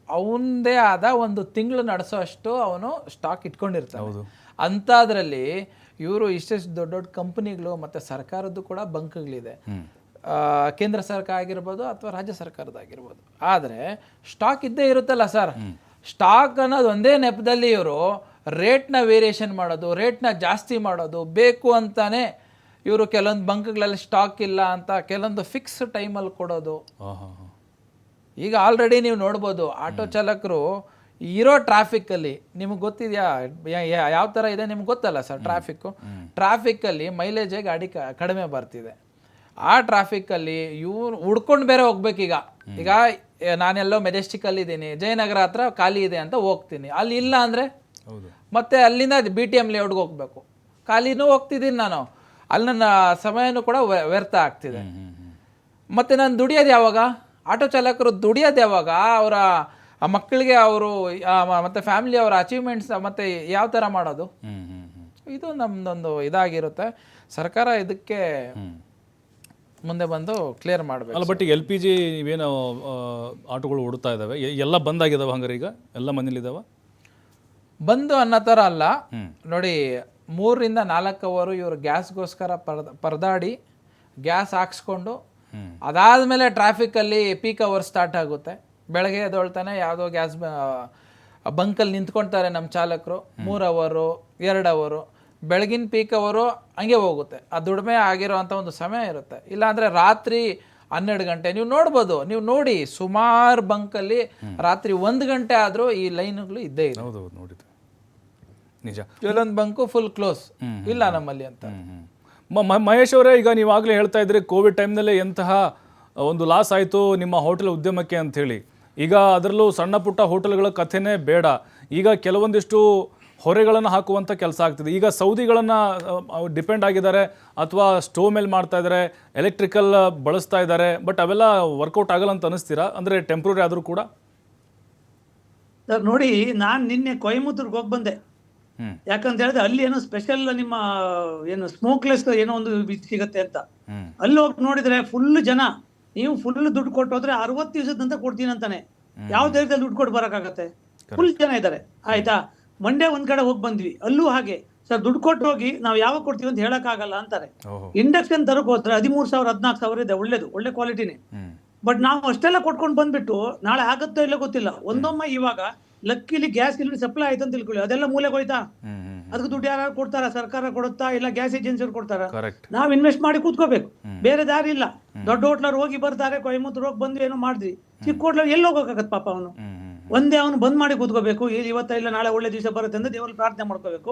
ಅವನದೇ ಆದ ಒಂದು ತಿಂಗಳು ನಡೆಸೋ ಅಷ್ಟು ಅವನು ಸ್ಟಾಕ್ ಇಟ್ಕೊಂಡಿರ್ತಾನೆ. ಅಂಥದ್ರಲ್ಲಿ ಇವರು ಇಷ್ಟೆಷ್ಟು ದೊಡ್ಡ ದೊಡ್ಡ ಕಂಪನಿಗಳು ಮತ್ತು ಸರ್ಕಾರದ್ದು ಕೂಡ ಬಂಕ್ಗಳಿದೆ, ಕೇಂದ್ರ ಸರ್ಕಾರ ಆಗಿರ್ಬೋದು ಅಥವಾ ರಾಜ್ಯ ಸರ್ಕಾರದಾಗಿರ್ಬೋದು. ಆದರೆ ಸ್ಟಾಕ್ ಇದ್ದೇ ಇರುತ್ತಲ್ಲ ಸರ್, ಸ್ಟಾಕ್ ಅನ್ನೋದು ಒಂದೇ ನೆಪದಲ್ಲಿ ಇವರು ರೇಟ್ನ ವೇರಿಯೇಷನ್ ಮಾಡೋದು, ರೇಟ್ನ ಜಾಸ್ತಿ ಮಾಡೋದು ಬೇಕು ಅಂತಾನೆ. ಇವರು ಕೆಲವೊಂದು ಬಂಕ್ಗಳಲ್ಲಿ ಸ್ಟಾಕ್ ಇಲ್ಲ ಅಂತ ಕೆಲವೊಂದು ಫಿಕ್ಸ್ ಟೈಮಲ್ಲಿ ಕೊಡೋದು. ಈಗ ಆಲ್ರೆಡಿ ನೀವು ನೋಡ್ಬೋದು ಆಟೋ ಚಾಲಕರು ಇರೋ ಟ್ರಾಫಿಕ್ಕಲ್ಲಿ, ನಿಮಗೆ ಗೊತ್ತಿದೆಯಾ ಯಾವ ಥರ ಇದೆ ನಿಮ್ಗೆ ಗೊತ್ತಲ್ಲ ಸರ್, ಟ್ರಾಫಿಕ್ಕಲ್ಲಿ ಮೈಲೇಜೇ ಗಾಡಿ ಕಡಿಮೆ ಬರ್ತಿದೆ. ಆ ಟ್ರಾಫಿಕ್ಕಲ್ಲಿ ಇವ್ರು ಹುಡ್ಕೊಂಡು ಬೇರೆ ಹೋಗ್ಬೇಕೀಗ. ಈಗ ನಾನೆಲ್ಲೋ ಮೆಜೆಸ್ಟಿಕಲ್ಲಿ ಇದ್ದೀನಿ, ಜಯನಗರ ಹತ್ರ ಖಾಲಿ ಇದೆ ಅಂತ ಹೋಗ್ತೀನಿ, ಅಲ್ಲಿ ಇಲ್ಲ ಅಂದರೆ ಮತ್ತೆ ಅಲ್ಲಿಂದ BTM ಲೇಔಟ್ಗೆ ಹೋಗ್ಬೇಕು, ಖಾಲಿನೂ ಹೋಗ್ತಿದ್ದೀನಿ ನಾನು, ಅಲ್ಲಿ ನನ್ನ ಸಮಯನೂ ಕೂಡ ವ್ಯರ್ಥ ಆಗ್ತಿದೆ. ಮತ್ತು ನಾನು ದುಡಿಯೋದು ಯಾವಾಗ, ಆಟೋ ಚಾಲಕರು ದುಡಿಯೋದು ಯಾವಾಗ, ಅವರ ಮಕ್ಕಳಿಗೆ ಅವರು ಮತ್ತು ಫ್ಯಾಮಿಲಿ ಅವರ ಅಚೀವ್ಮೆಂಟ್ಸ್ ಮತ್ತು ಯಾವ ಥರ ಮಾಡೋದು, ಇದು ನಮ್ಮದೊಂದು ಇದಾಗಿರುತ್ತೆ. ಸರ್ಕಾರ ಇದಕ್ಕೆ ಮುಂದೆ ಬಂದು ಕ್ಲಿಯರ್ ಮಾಡಬೇಕು. ಅಲ್ಲ, ಬಟ್ LPG ಇವೇನು ಆಟೋಗಳು ಓಡ್ತಾ ಇದ್ದಾವೆ ಎಲ್ಲ ಬಂದಾಗಿದ್ದಾವೆ, ಹಂಗಾರೆ ಈಗ ಎಲ್ಲ ಮನೇಲಿದ್ದಾವೆ? ಬಂದು ಅನ್ನೋ ಥರ ಅಲ್ಲ ನೋಡಿ, 3 ರಿಂದ 4 ಅವರು ಇವರು ಗ್ಯಾಸ್ಗೋಸ್ಕರ ಪರದಾಡಿ ಗ್ಯಾಸ್ ಹಾಕ್ಸ್ಕೊಂಡು ಅದಾದಮೇಲೆ ಟ್ರಾಫಿಕಲ್ಲಿ ಪೀಕ್ ಅವರ್ ಸ್ಟಾರ್ಟ್ ಆಗುತ್ತೆ. ಬೆಳಗ್ಗೆ ಎದ್ದೊಳ್ತಾನೆ ಯಾವುದೋ ಗ್ಯಾಸ್ ಬಂಕಲ್ಲಿ ನಿಂತ್ಕೊಳ್ತಾರೆ ನಮ್ಮ ಚಾಲಕರು, 3 ಅವರು 2 ಅವರು, ಬೆಳಗಿನ ಪೀಕ್ ಅವರು ಹಂಗೆ ಹೋಗುತ್ತೆ. ಆ ದುಡಿಮೆ ಆಗಿರೋವಂಥ ಒಂದು ಸಮಯ ಇರುತ್ತೆ. ಇಲ್ಲಾಂದರೆ ರಾತ್ರಿ 12 ಗಂಟೆ ನೀವು ನೋಡ್ಬೋದು, ನೀವು ನೋಡಿ ಸುಮಾರು ಬಂಕಲ್ಲಿ ರಾತ್ರಿ 1 ಗಂಟೆ ಆದರೂ ಈ ಲೈನ್ಗಳು ಇದ್ದೇ ಇದೆ. ಹೌದು, ನೋಡಿದ್ದೆ, ನಿಜ. ಕೆಲವೊಂದು ಬಂಕು ಫುಲ್ ಕ್ಲೋಸ್ ಇಲ್ಲ ನಮ್ಮಲ್ಲಿ ಅಂತ. ಮಹೇಶ್ ಅವರೇ, ಈಗ ನೀವಾಗಲೇ ಹೇಳ್ತಾ ಇದ್ರಿ ಕೋವಿಡ್ ಟೈಮ್ನಲ್ಲೇ ಎಂತಹ ಒಂದು ಲಾಸ್ ಆಯಿತು ನಿಮ್ಮ ಹೋಟೆಲ್ ಉದ್ಯಮಕ್ಕೆ ಅಂಥೇಳಿ. ಈಗ ಅದರಲ್ಲೂ ಸಣ್ಣ ಪುಟ್ಟ ಹೋಟೆಲ್ಗಳ ಕಥೆನೇ ಬೇಡ, ಈಗ ಕೆಲವೊಂದಿಷ್ಟು ಹೊರೆಗಳನ್ನು ಹಾಕುವಂಥ ಕೆಲಸ ಆಗ್ತಿದೆ. ಈಗ ಸೌದಿಗಳನ್ನು ಡಿಪೆಂಡ್ ಆಗಿದ್ದಾರೆ ಅಥವಾ ಸ್ಟೋವ್ ಮೇಲೆ ಮಾಡ್ತಾ ಇದ್ದಾರೆ, ಎಲೆಕ್ಟ್ರಿಕಲ್ ಬಳಸ್ತಾ ಇದ್ದಾರೆ, ಬಟ್ ಅವೆಲ್ಲ ವರ್ಕೌಟ್ ಆಗಲ್ಲ ಅಂತ ಅನಿಸ್ತೀರಾ? ಅಂದರೆ ಟೆಂಪ್ರರಿ ಆದರೂ ಕೂಡ? ಸರ್ ನೋಡಿ, ನಾನು ನಿನ್ನೆ ಕೊಯಮತ್ತೂರ್ಗೆ ಹೋಗಿ ಬಂದೆ. ಯಾಕಂತ ಹೇಳಿದ್ರೆ ಅಲ್ಲಿ ಏನೋ ಸ್ಪೆಷಲ್ ನಿಮ್ಮ ಏನು ಸ್ಮೋಕ್ಲೆಸ್ ಏನೋ ಒಂದು ಸಿಗತ್ತೆ ಅಂತ. ಅಲ್ಲಿ ಹೋಗಿ ನೋಡಿದ್ರೆ ಫುಲ್ ಜನ. ನೀವು ಫುಲ್ ದುಡ್ಡು ಕೊಟ್ಟು ಹೋದ್ರೆ 60 ದಿವಸದ ನಂತರ ಕೊಡ್ತೀನಿ ಅಂತಾನೆ. ಯಾವ ದೇಶದಲ್ಲಿ ದುಡ್ಡು ಕೊಟ್ಟು ಬರಕಾಗತ್ತೆ? ಫುಲ್ ಜನ ಇದ್ದಾರೆ, ಆಯ್ತಾ. ಮಂಡ್ಯ ಒಂದ್ ಕಡೆ ಹೋಗಿ ಬಂದ್ವಿ, ಅಲ್ಲೂ ಹಾಗೆ ಸರ್, ದುಡ್ಡು ಕೊಟ್ಟು ಹೋಗಿ ನಾವು ಯಾವಾಗ ಕೊಡ್ತೀವಿ ಅಂತ ಹೇಳಕ್ ಆಗಲ್ಲ ಅಂತಾರೆ. ಇಂಡಕ್ಷನ್ ತರಕ್ ಹೋದ್ರೆ 13,000 14,000 ಇದೆ, ಒಳ್ಳೆ ಕ್ವಾಲಿಟಿನೇ. ಬಟ್ ನಾವು ಅಷ್ಟೆಲ್ಲ ಕೊಟ್ಕೊಂಡು ಬಂದ್ಬಿಟ್ಟು ನಾಳೆ ಆಗತ್ತೋ ಇಲ್ಲ ಗೊತ್ತಿಲ್ಲ. ಒಂದೊಮ್ಮೆ ಇವಾಗ ಲಕ್ಕಿಲಿ ಗ್ಯಾಸ್ ಸಿಲಿಂಡರ್ ಸಪ್ಲೈ ಆಯ್ತು ಅಂತ ತಿಳ್ಕೊಳ್ಳಿ, ಅದೆಲ್ಲ ಮೂಲೆಗೆ ಹೋಯ್ತಾ? ಅದಕ್ಕೆ ದುಡ್ಡು ಯಾರು ಕೊಡ್ತಾರ? ಸರ್ಕಾರ ಕೊಡುತ್ತಾ ಇಲ್ಲ ಗ್ಯಾಸ್ ಏಜೆನ್ಸಿ ಅವ್ರು ಕೊಡ್ತಾರ? ನಾವ್ ಇನ್ವೆಸ್ಟ್ ಮಾಡಿ ಕೂತ್ಕೋಬೇಕು, ಬೇರೆ ದಾರಿ ಇಲ್ಲ. ದೊಡ್ಡ ಹೋಟ್ಲರ್ ಹೋಗಿ ಬರ್ತಾರೆ, ಕೊಯಮತ್ತೂರು ಹೋಗಿ ಬಂದು ಏನೋ ಮಾಡಿದ್ವಿ. ಚಿಕ್ಕ ಹೋಟ್ಲರ್ ಎಲ್ಲಿ ಹೋಗಕ್ಕಾಗತ್ತೆ ಪಾಪ? ಅವನು ಒಂದೇ ಅವನು ಬಂದ್ ಮಾಡಿ ಕೂತ್ಕೋಬೇಕು. ಇವತ್ತ ಇಲ್ಲ ನಾಳೆ ಒಳ್ಳೆ ದಿವಸ ಬರುತ್ತೆ ಅಂತ ದೇವರಲ್ಲಿ ಪ್ರಾರ್ಥನೆ ಮಾಡ್ಕೋಬೇಕು.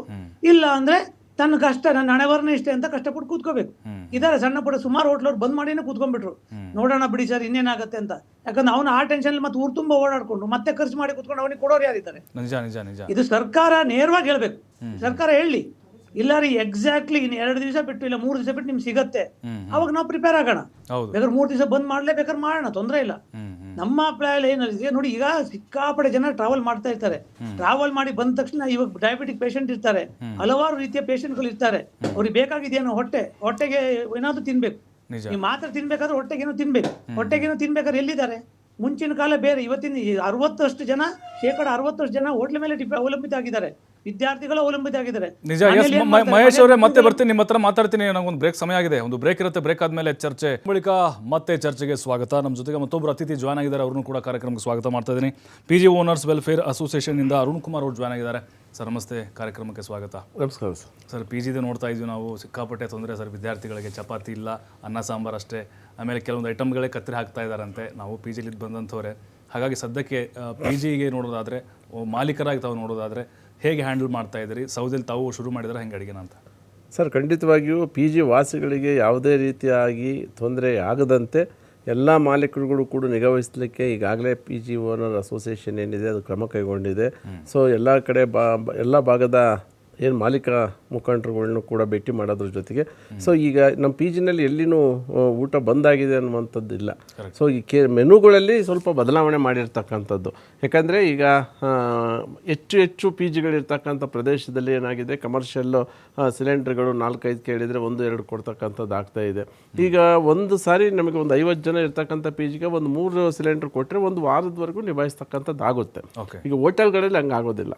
ಇಲ್ಲ ಅಂದ್ರೆ ತನ್ನ ಕಷ್ಟ, ನನ್ನ ಹಣೆವರ್ಣ ಇಷ್ಟೇ ಅಂತ ಕಷ್ಟಪಟ್ಟು ಕೂತ್ಕೋಬೇಕು. ಇದಾರೆ ಸಣ್ಣ ಪುಟ್ಟ ಸುಮಾರು ಹೋಟ್ಲವ್ರು ಬಂದ್ ಮಾಡಿನೇ ಕೂತ್ಕೊಂಡ್ಬಿಟ್ರು. ನೋಡೋಣ ಬಿಡಿ ಸರ್ ಇನ್ನೇನಾಗತ್ತೆ ಅಂತ. ಯಾಕಂದ್ರೆ ಅವನು ಆ ಟೆನ್ಷನ್ ಮತ್ತೆ ಊರು ತುಂಬಾ ಓಡಾಡ್ಕೊಂಡು ಮತ್ತೆ ಖರ್ಚು ಮಾಡಿ ಕೂತ್ಕೊಂಡು ಅವನಿಗೆ ಕೊಡೋರು ಯಾರಿದ್ದಾರೆ? ಇದು ಸರ್ಕಾರ ನೇರವಾಗಿ ಹೇಳ್ಬೇಕು. ಸರ್ಕಾರ ಹೇಳಿ, ಇಲ್ಲ ರೀ ಎಕ್ಸಾಕ್ಟ್ಲಿ ಇನ್ನು 2 ದಿವಸ ಬಿಟ್ಟು ಇಲ್ಲ 3 ದಿವಸ ಬಿಟ್ಟು ನಿಮ್ಗೆ ಸಿಗತ್ತೆ, ಅವಾಗ ನಾವು ಪ್ರಿಪೇರ್ ಆಗೋಣ. ಬೇಕಾದ್ರೆ 3 ದಿವಸ ಬಂದ್ ಮಾಡ್ಲೇ ಬೇಕಾದ್ರೆ ಮಾಡೋಣ, ತೊಂದರೆ ಇಲ್ಲ. ನಮ್ಮ ಪ್ಲಾನ್ ಏನಿದೆ ನೋಡಿ, ಈಗ ಸಿಕ್ಕಾಪಡೆ ಜನ ಟ್ರಾವೆಲ್ ಮಾಡ್ತಾ ಇರ್ತಾರೆ. ಟ್ರಾವೆಲ್ ಮಾಡಿ ಬಂದ ತಕ್ಷಣ ಇವಾಗ ಡಯಾಬಿಟಿಕ್ ಪೇಷಂಟ್ ಇರ್ತಾರೆ, ಹಲವಾರು ರೀತಿಯ ಪೇಷಂಟ್ಗಳು ಇರ್ತಾರೆ. ಅವ್ರಿಗೆ ಬೇಕಾಗಿದೆಯೇನೋ ಹೊಟ್ಟೆಗೆ ಏನಾದ್ರು ತಿನ್ಬೇಕು. ನೀವು ಮಾತ್ರ ತಿನ್ಬೇಕಾದ್ರೆ ಹೊಟ್ಟೆಗೇನೋ ತಿನ್ಬೇಕು. ಹೊಟ್ಟೆಗೇನೋ ತಿನ್ಬೇಕಾದ್ರೆ ಎಲ್ಲಿದ್ದಾರೆ? ಮುಂಚಿನ ಕಾಲ ಬೇರೆ, ಇವತ್ತಿನ 60% ಜನ, 60% ಜನ ಹೋಟ್ಲ ಮೇಲೆ ಅವಲಂಬಿತ ಆಗಿದ್ದಾರೆ. ವಿದ್ಯಾರ್ಥಿಗಳು ಅವಲಂಬಿತ ಆಗಿದ್ದಾರೆ. ನಿಜ. ಎಸ್ ಮಹೇಶ್ ಅವರೇ, ಮತ್ತೆ ಬರ್ತೀನಿ ನಿಮ್ಮ ಹತ್ರ ಮಾತಾಡ್ತೀನಿ. ನಂಗೊಂದು ಬ್ರೇಕ್ ಸಮಯ ಆಗಿದೆ, ಒಂದು ಬ್ರೇಕ್ ಇರುತ್ತೆ. ಬ್ರೇಕ್ ಆದ್ಮೇಲೆ ಚರ್ಚೆ ಬಳಿಕ ಮತ್ತೆ ಚರ್ಚೆಗೆ ಸ್ವಾಗತ. ನಮ್ಮ ಜೊತೆಗೆ ಮತ್ತೊಬ್ಬರು ಅತಿಥಿ ಜಾಯ್ನ್ ಆಗಿದ್ದಾರೆ, ಅವ್ರನ್ನೂ ಕೂಡ ಕಾರ್ಯಕ್ರಮಕ್ಕೆ ಸ್ವಾಗತ ಮಾಡ್ತಾ ಇದ್ದೀನಿ. PG ಓನರ್ಸ್ ವೆಲ್ಫೇರ್ ಅಸೋಸಿಯೇಷನ್ ಇಂದ ಅರುಣ್ ಕುಮಾರ್ ಅವರು ಜಾಯ್ನ್ ಆಗಿದ್ದಾರೆ. ಸರ್ ನಮಸ್ತೆ, ಕಾರ್ಯಕ್ರಮಕ್ಕೆ ಸ್ವಾಗತ. ನಮಸ್ಕಾರ ಸರ್. PGದೆ ನೋಡ್ತಾ ಇದ್ವಿ ನಾವು, ಸಿಕ್ಕಾಪಟ್ಟೆ ತೊಂದರೆ ಸರ್. ವಿದ್ಯಾರ್ಥಿಗಳಿಗೆ ಚಪಾತಿ ಇಲ್ಲ, ಅನ್ನ ಸಾಂಬಾರು ಅಷ್ಟೇ, ಆಮೇಲೆ ಕೆಲವೊಂದು ಐಟಮ್ಗಳೇ ಕತ್ತರಿ ಹಾಕ್ತಾ ಇದ್ದಾರಂತೆ. ನಾವು PGಲಿ ಬಂದಂಥವ್ರೆ, ಹಾಗಾಗಿ ಸದ್ಯಕ್ಕೆ PGಗೆ ನೋಡೋದಾದರೆ, ಮಾಲೀಕರಾಗಿ ತಾವು ನೋಡೋದಾದರೆ ಹೇಗೆ ಹ್ಯಾಂಡಲ್ ಮಾಡ್ತಾ ಇದ್ದೀರಿ? ಸೌದೆಲಿ ತಾವು ಶುರು ಮಾಡಿದ್ರೆ ಹೆಂಗೆ ಅಡುಗೆನ ಅಂತ? ಸರ್, ಖಂಡಿತವಾಗಿಯೂ PG ವಾಸಿಗಳಿಗೆ ಯಾವುದೇ ರೀತಿಯಾಗಿ ತೊಂದರೆ ಆಗದಂತೆ ಎಲ್ಲ ಮಾಲೀಕರುಗಳು ಕೂಡ ನಿಗಾವಹಿಸಲಿಕ್ಕೆ ಈಗಾಗಲೇ PG ಓನರ್ ಅಸೋಸಿಯೇಷನ್ ಏನಿದೆ ಅದು ಕ್ರಮ ಕೈಗೊಂಡಿದೆ. ಸೊ ಎಲ್ಲ ಕಡೆ ಎಲ್ಲ ಭಾಗದ ಏನು ಮಾಲೀಕ ಮುಖಂಡರುಗಳನ್ನು ಕೂಡ ಭೇಟಿ ಮಾಡೋದ್ರ ಜೊತೆಗೆ ಸೊ ಈಗ ನಮ್ಮ PGನಲ್ಲಿ ಎಲ್ಲಿನೂ ಊಟ ಬಂದಾಗಿದೆ ಅನ್ನುವಂಥದ್ದು ಇಲ್ಲ. ಸೊ ಈ ಮೆನುಗಳಲ್ಲಿ ಸ್ವಲ್ಪ ಬದಲಾವಣೆ ಮಾಡಿರ್ತಕ್ಕಂಥದ್ದು. ಯಾಕಂದರೆ ಈಗ ಹೆಚ್ಚು PGಗಳಿರ್ತಕ್ಕಂಥ ಪ್ರದೇಶದಲ್ಲಿ ಏನಾಗಿದೆ, ಕಮರ್ಷಿಯಲ್ಲು ಸಿಲಿಂಡರ್ಗಳು 4-5 ಕೇಳಿದರೆ 1-2 ಕೊಡ್ತಕ್ಕಂಥದ್ದು ಆಗ್ತಾಯಿದೆ. ಈಗ ಒಂದು ಸಾರಿ ನಮಗೆ ಒಂದು 50 ಜನ ಇರ್ತಕ್ಕಂಥ PGಗೆ ಒಂದು 3 ಸಿಲಿಂಡರ್ ಕೊಟ್ಟರೆ ಒಂದು ವಾರದವರೆಗೂ ನಿಭಾಯಿಸ್ತಕ್ಕಂಥದ್ದು ಆಗುತ್ತೆ. ಈಗ ಹೋಟೆಲ್ಗಳಲ್ಲಿ ಹಂಗೆ ಆಗೋದಿಲ್ಲ.